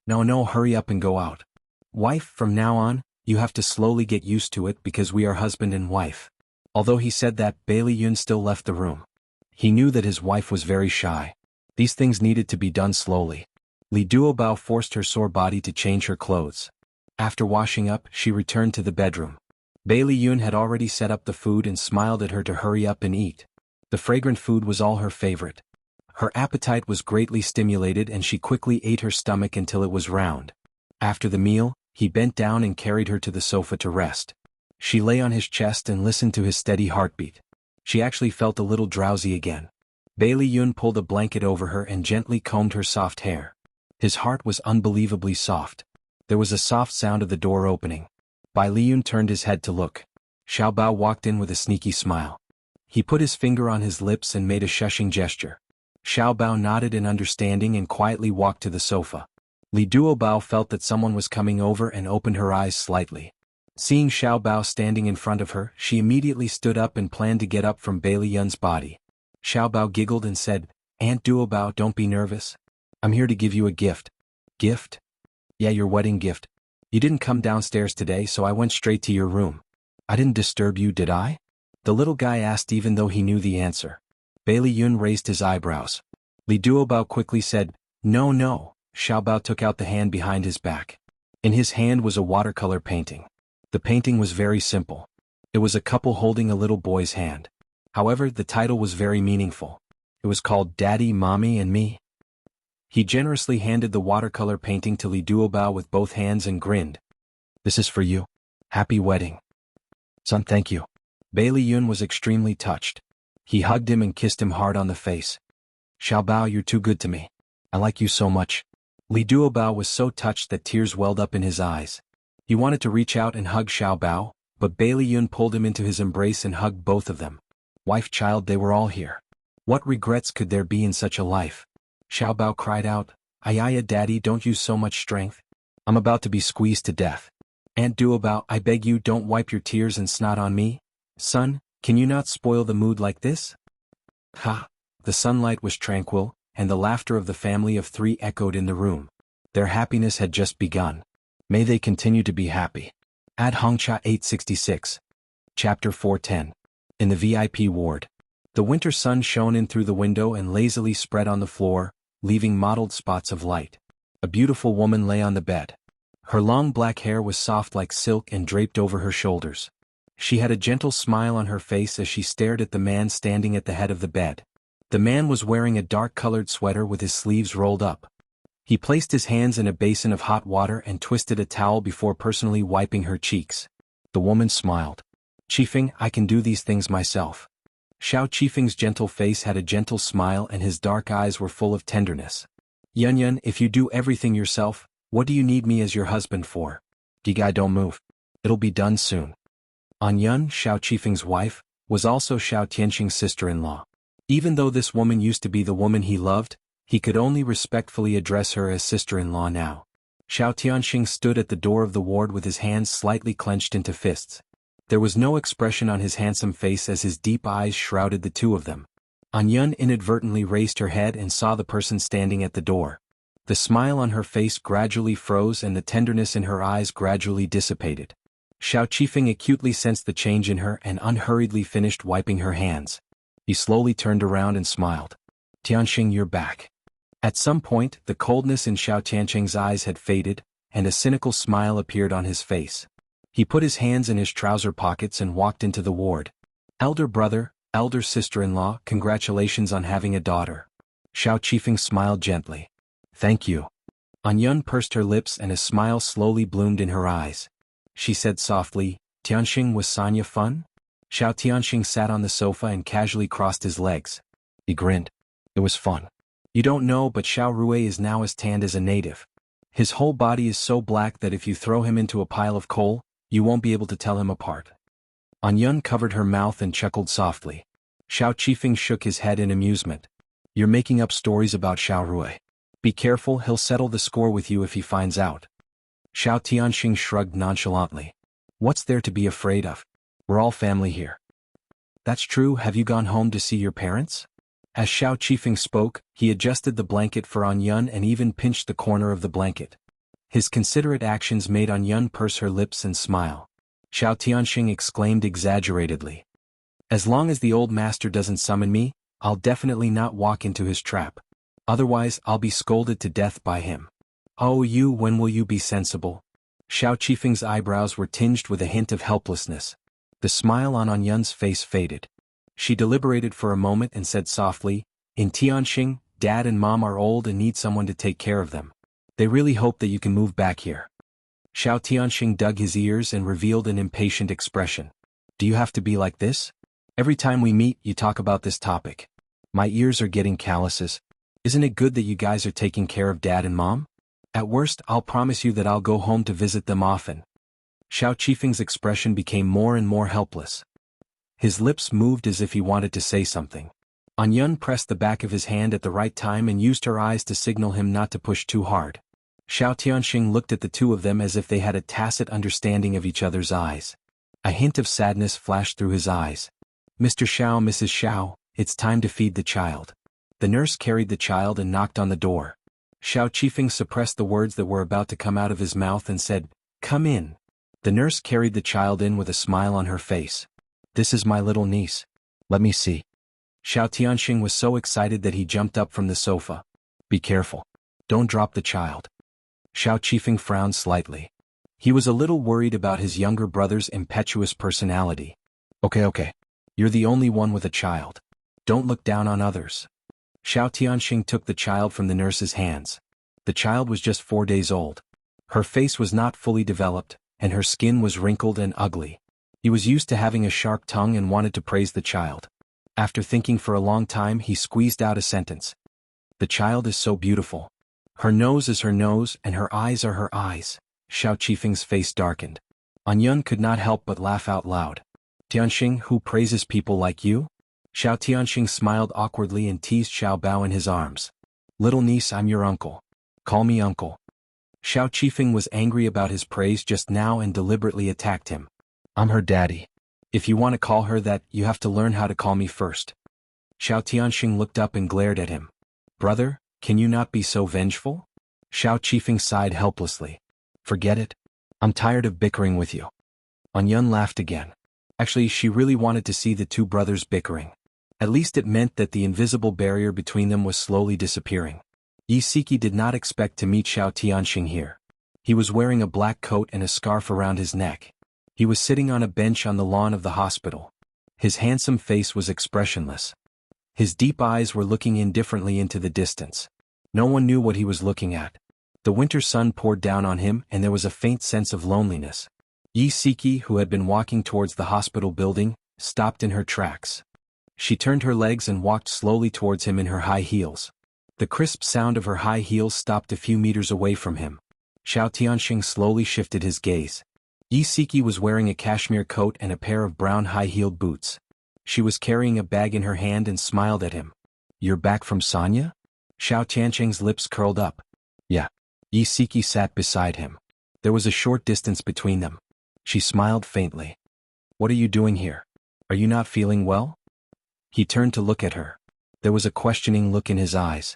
No, hurry up and go out. Wife, from now on, you have to slowly get used to it because we are husband and wife." Although he said that, Bailey Yun still left the room. He knew that his wife was very shy. These things needed to be done slowly. Li Duobao forced her sore body to change her clothes. After washing up, she returned to the bedroom. Bailey Yun had already set up the food and smiled at her to hurry up and eat. The fragrant food was all her favorite. Her appetite was greatly stimulated and she quickly ate her stomach until it was round. After the meal, he bent down and carried her to the sofa to rest. She lay on his chest and listened to his steady heartbeat. She actually felt a little drowsy again. Bailey Yun pulled a blanket over her and gently combed her soft hair. His heart was unbelievably soft. There was a soft sound of the door opening. Bai Liyun turned his head to look. Xiao Bao walked in with a sneaky smile. He put his finger on his lips and made a shushing gesture. Xiao Bao nodded in understanding and quietly walked to the sofa. Li Duobao felt that someone was coming over and opened her eyes slightly. Seeing Xiao Bao standing in front of her, she immediately stood up and planned to get up from Bailey Yun's body. Xiao Bao giggled and said, "Aunt Duobao, don't be nervous. I'm here to give you a gift." "Gift?" "Yeah, your wedding gift. You didn't come downstairs today, so I went straight to your room." "I didn't disturb you, did I?" the little guy asked, even though he knew the answer. Bailey Yun raised his eyebrows. Li Duobao quickly said, "No, no." Xiao Bao took out the hand behind his back. In his hand was a watercolor painting. The painting was very simple. It was a couple holding a little boy's hand. However, the title was very meaningful. It was called Daddy, Mommy, and Me. He generously handed the watercolor painting to Li Duobao with both hands and grinned. "This is for you. Happy wedding." "Son, thank you." Bailey Yun was extremely touched. He hugged him and kissed him hard on the face. "Xiao Bao, you're too good to me. I like you so much." Li Duobao was so touched that tears welled up in his eyes. He wanted to reach out and hug Xiao Bao, but Bailey Yun pulled him into his embrace and hugged both of them. Wife, child, they were all here. What regrets could there be in such a life? Xiao Bao cried out, "Ayaya, Daddy, don't use so much strength. I'm about to be squeezed to death." "Aunt Duobao, I beg you, don't wipe your tears and snot on me. Son, can you not spoil the mood like this?" Ha! The sunlight was tranquil, and the laughter of the family of three echoed in the room. Their happiness had just begun. May they continue to be happy. Ad Hongcha 866. Chapter 410. In the VIP ward. The winter sun shone in through the window and lazily spread on the floor, leaving mottled spots of light. A beautiful woman lay on the bed. Her long black hair was soft like silk and draped over her shoulders. She had a gentle smile on her face as she stared at the man standing at the head of the bed. The man was wearing a dark-colored sweater with his sleeves rolled up. He placed his hands in a basin of hot water and twisted a towel before personally wiping her cheeks. The woman smiled. "Qifeng, I can do these things myself." Xiao Qifeng's gentle face had a gentle smile and his dark eyes were full of tenderness. "Yunyun, if you do everything yourself, what do you need me as your husband for?" "Digai, don't move. It'll be done soon." Anyun, Xiao Qifeng's wife, was also Xiao Tianxing's sister-in-law. Even though this woman used to be the woman he loved, he could only respectfully address her as sister-in-law now. Xiao Tianxing stood at the door of the ward with his hands slightly clenched into fists. There was no expression on his handsome face as his deep eyes shrouded the two of them. Anyun inadvertently raised her head and saw the person standing at the door. The smile on her face gradually froze and the tenderness in her eyes gradually dissipated. Xiao Qifeng acutely sensed the change in her and unhurriedly finished wiping her hands. He slowly turned around and smiled. "Tianxing, you're back." At some point, the coldness in Xiao Tianxing's eyes had faded, and a cynical smile appeared on his face. He put his hands in his trouser pockets and walked into the ward. "Elder brother, elder sister-in-law, congratulations on having a daughter." Xiao Qifeng smiled gently. "Thank you." Anyun pursed her lips and a smile slowly bloomed in her eyes. She said softly, "Tianxing, was Sanya fun?" Xiao Tianxing sat on the sofa and casually crossed his legs. He grinned. "It was fun. You don't know, but Xiao Rui is now as tanned as a native. His whole body is so black that if you throw him into a pile of coal, you won't be able to tell him apart." Anyun covered her mouth and chuckled softly. Xiao Qifeng shook his head in amusement. "You're making up stories about Xiao Rui. Be careful, he'll settle the score with you if he finds out." Xiao Tianxing shrugged nonchalantly. "What's there to be afraid of? We're all family here." "That's true. Have you gone home to see your parents?" As Xiao Qifeng spoke, he adjusted the blanket for Anyun and even pinched the corner of the blanket. His considerate actions made Anyun purse her lips and smile. Xiao Tianxing exclaimed exaggeratedly, "As long as the old master doesn't summon me, I'll definitely not walk into his trap. Otherwise, I'll be scolded to death by him." "Oh, you, when will you be sensible?" Xiao Qifeng's eyebrows were tinged with a hint of helplessness. The smile on Anyun's face faded. She deliberated for a moment and said softly, "In Tianxing, Dad and Mom are old and need someone to take care of them. They really hope that you can move back here." Xiao Tianxing dug his ears and revealed an impatient expression. "Do you have to be like this? Every time we meet, you talk about this topic. My ears are getting calluses. Isn't it good that you guys are taking care of Dad and Mom? At worst, I'll promise you that I'll go home to visit them often." Xiao Qifeng's expression became more and more helpless. His lips moved as if he wanted to say something. Yun pressed the back of his hand at the right time and used her eyes to signal him not to push too hard. Xiao Tianxing looked at the two of them as if they had a tacit understanding of each other's eyes. A hint of sadness flashed through his eyes. Mr. Xiao, Mrs. Xiao, it's time to feed the child. The nurse carried the child and knocked on the door. Xiao Qifeng suppressed the words that were about to come out of his mouth and said, "Come in." The nurse carried the child in with a smile on her face. "This is my little niece. Let me see." Xiao Tianxing was so excited that he jumped up from the sofa. "Be careful. Don't drop the child." Xiao Qifeng frowned slightly. He was a little worried about his younger brother's impetuous personality. Okay. You're the only one with a child. Don't look down on others." Xiao Tianxing took the child from the nurse's hands. The child was just 4 days old. Her face was not fully developed, and her skin was wrinkled and ugly. He was used to having a sharp tongue and wanted to praise the child. After thinking for a long time, he squeezed out a sentence. "The child is so beautiful. Her nose is her nose and her eyes are her eyes." Xiao Qifeng's face darkened. Yun could not help but laugh out loud. "Tianxing, who praises people like you?" Xiao Tianxing smiled awkwardly and teased Xiao Bao in his arms. "Little niece, I'm your uncle. Call me uncle." Xiao Qifeng was angry about his praise just now and deliberately attacked him. "I'm her daddy. If you want to call her that, you have to learn how to call me first." Xiao Tianxing looked up and glared at him. "Brother, can you not be so vengeful?" Xiao Qifeng sighed helplessly. "Forget it. I'm tired of bickering with you." Yun laughed again. Actually, she really wanted to see the two brothers bickering. At least it meant that the invisible barrier between them was slowly disappearing. Yi Siki did not expect to meet Xiao Tianxing here. He was wearing a black coat and a scarf around his neck. He was sitting on a bench on the lawn of the hospital. His handsome face was expressionless. His deep eyes were looking indifferently into the distance. No one knew what he was looking at. The winter sun poured down on him and there was a faint sense of loneliness. Yi Siki, who had been walking towards the hospital building, stopped in her tracks. She turned her legs and walked slowly towards him in her high heels. The crisp sound of her high heels stopped a few meters away from him. Xiao Tianxing slowly shifted his gaze. Yi Siki was wearing a cashmere coat and a pair of brown high-heeled boots. She was carrying a bag in her hand and smiled at him. "You're back from Sanya?" Xiao Tianxing's lips curled up. "Yeah." Yi Siki sat beside him. There was a short distance between them. She smiled faintly. "What are you doing here? Are you not feeling well?" He turned to look at her. There was a questioning look in his eyes.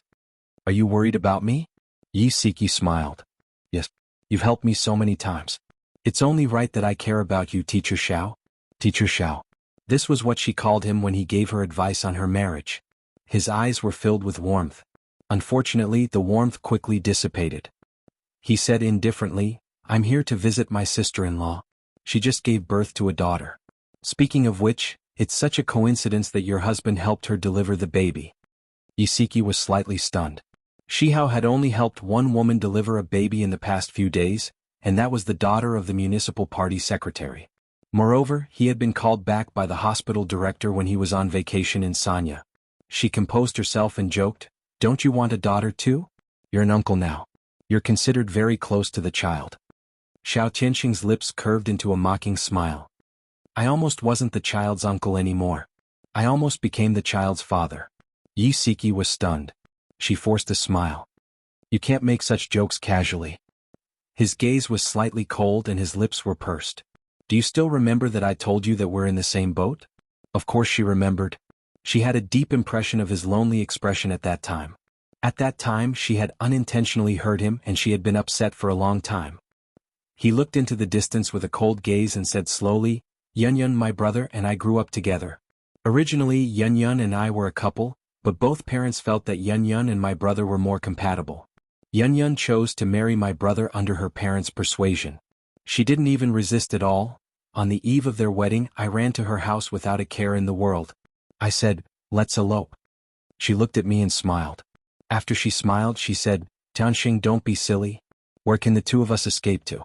"Are you worried about me?" Yi Siki smiled. "Yes. You've helped me so many times. It's only right that I care about you, Teacher Xiao." Teacher Xiao. This was what she called him when he gave her advice on her marriage. His eyes were filled with warmth. Unfortunately, the warmth quickly dissipated. He said indifferently, "I'm here to visit my sister-in-law. She just gave birth to a daughter. Speaking of which, it's such a coincidence that your husband helped her deliver the baby." Yi Siki was slightly stunned. Shihao had only helped one woman deliver a baby in the past few days, and that was the daughter of the municipal party secretary. Moreover, he had been called back by the hospital director when he was on vacation in Sanya. She composed herself and joked, "Don't you want a daughter too? You're an uncle now. You're considered very close to the child." Xiao Tianxing's lips curved into a mocking smile. "I almost wasn't the child's uncle anymore. I almost became the child's father." Yi Siki was stunned. She forced a smile. "You can't make such jokes casually." His gaze was slightly cold and his lips were pursed. "Do you still remember that I told you that we're in the same boat?" Of course she remembered. She had a deep impression of his lonely expression at that time. At that time she had unintentionally hurt him and she had been upset for a long time. He looked into the distance with a cold gaze and said slowly, "Yunyun, my brother and I grew up together. Originally Yunyun and I were a couple, but both parents felt that Yunyun and my brother were more compatible. Yunyun chose to marry my brother under her parents' persuasion. She didn't even resist at all. On the eve of their wedding, I ran to her house without a care in the world. I said, 'Let's elope.' She looked at me and smiled. After she smiled, she said, 'Tianxing, don't be silly. Where can the two of us escape to?'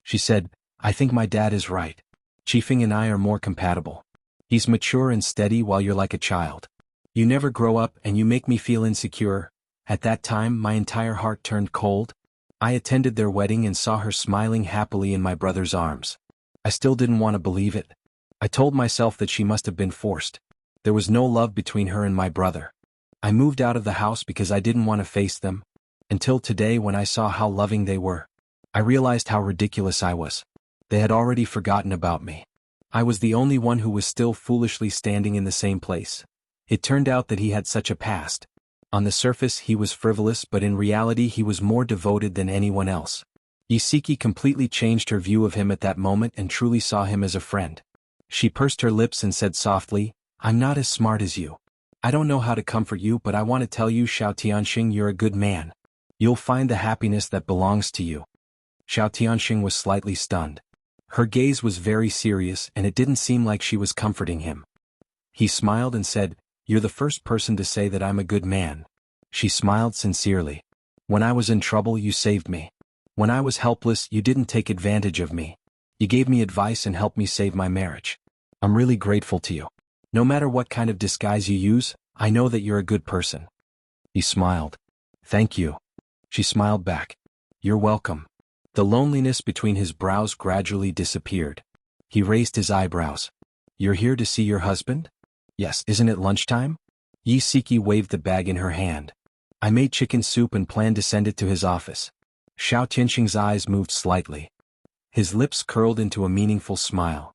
She said, 'I think my dad is right. Qifeng and I are more compatible. He's mature and steady while you're like a child. You never grow up and you make me feel insecure.' At that time my entire heart turned cold. I attended their wedding and saw her smiling happily in my brother's arms. I still didn't want to believe it. I told myself that she must have been forced. There was no love between her and my brother. I moved out of the house because I didn't want to face them. Until today when I saw how loving they were. I realized how ridiculous I was. They had already forgotten about me. I was the only one who was still foolishly standing in the same place. It turned out that he had such a past. On the surface he was frivolous, but in reality he was more devoted than anyone else. Isiki completely changed her view of him at that moment and truly saw him as a friend. She pursed her lips and said softly, "I'm not as smart as you. I don't know how to comfort you, but I want to tell you, Xiao Tianxing, you're a good man. You'll find the happiness that belongs to you." Xiao Tianxing was slightly stunned. Her gaze was very serious and it didn't seem like she was comforting him. He smiled and said, "You're the first person to say that I'm a good man." She smiled sincerely. "When I was in trouble you saved me. When I was helpless you didn't take advantage of me. You gave me advice and helped me save my marriage. I'm really grateful to you. No matter what kind of disguise you use, I know that you're a good person." He smiled. "Thank you." She smiled back. "You're welcome." The loneliness between his brows gradually disappeared. He raised his eyebrows. "You're here to see your husband?" "Yes, isn't it lunchtime?" Isiki waved the bag in her hand. "I made chicken soup and planned to send it to his office." Xiao Tianxing's eyes moved slightly. His lips curled into a meaningful smile.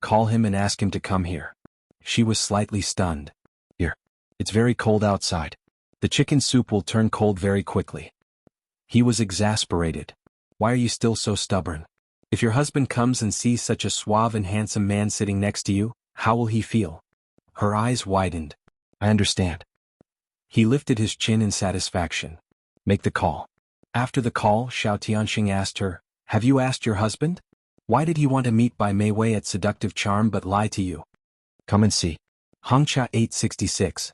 "Call him and ask him to come here." She was slightly stunned. "Here. It's very cold outside. The chicken soup will turn cold very quickly." He was exasperated. "Why are you still so stubborn? If your husband comes and sees such a suave and handsome man sitting next to you, how will he feel?" Her eyes widened. "I understand." He lifted his chin in satisfaction. "Make the call." After the call, Xiao Tianxing asked her, "Have you asked your husband? Why did he want to meet by Mei Wei at Seductive Charm but lie to you?" "Come and see." Hangcha 866.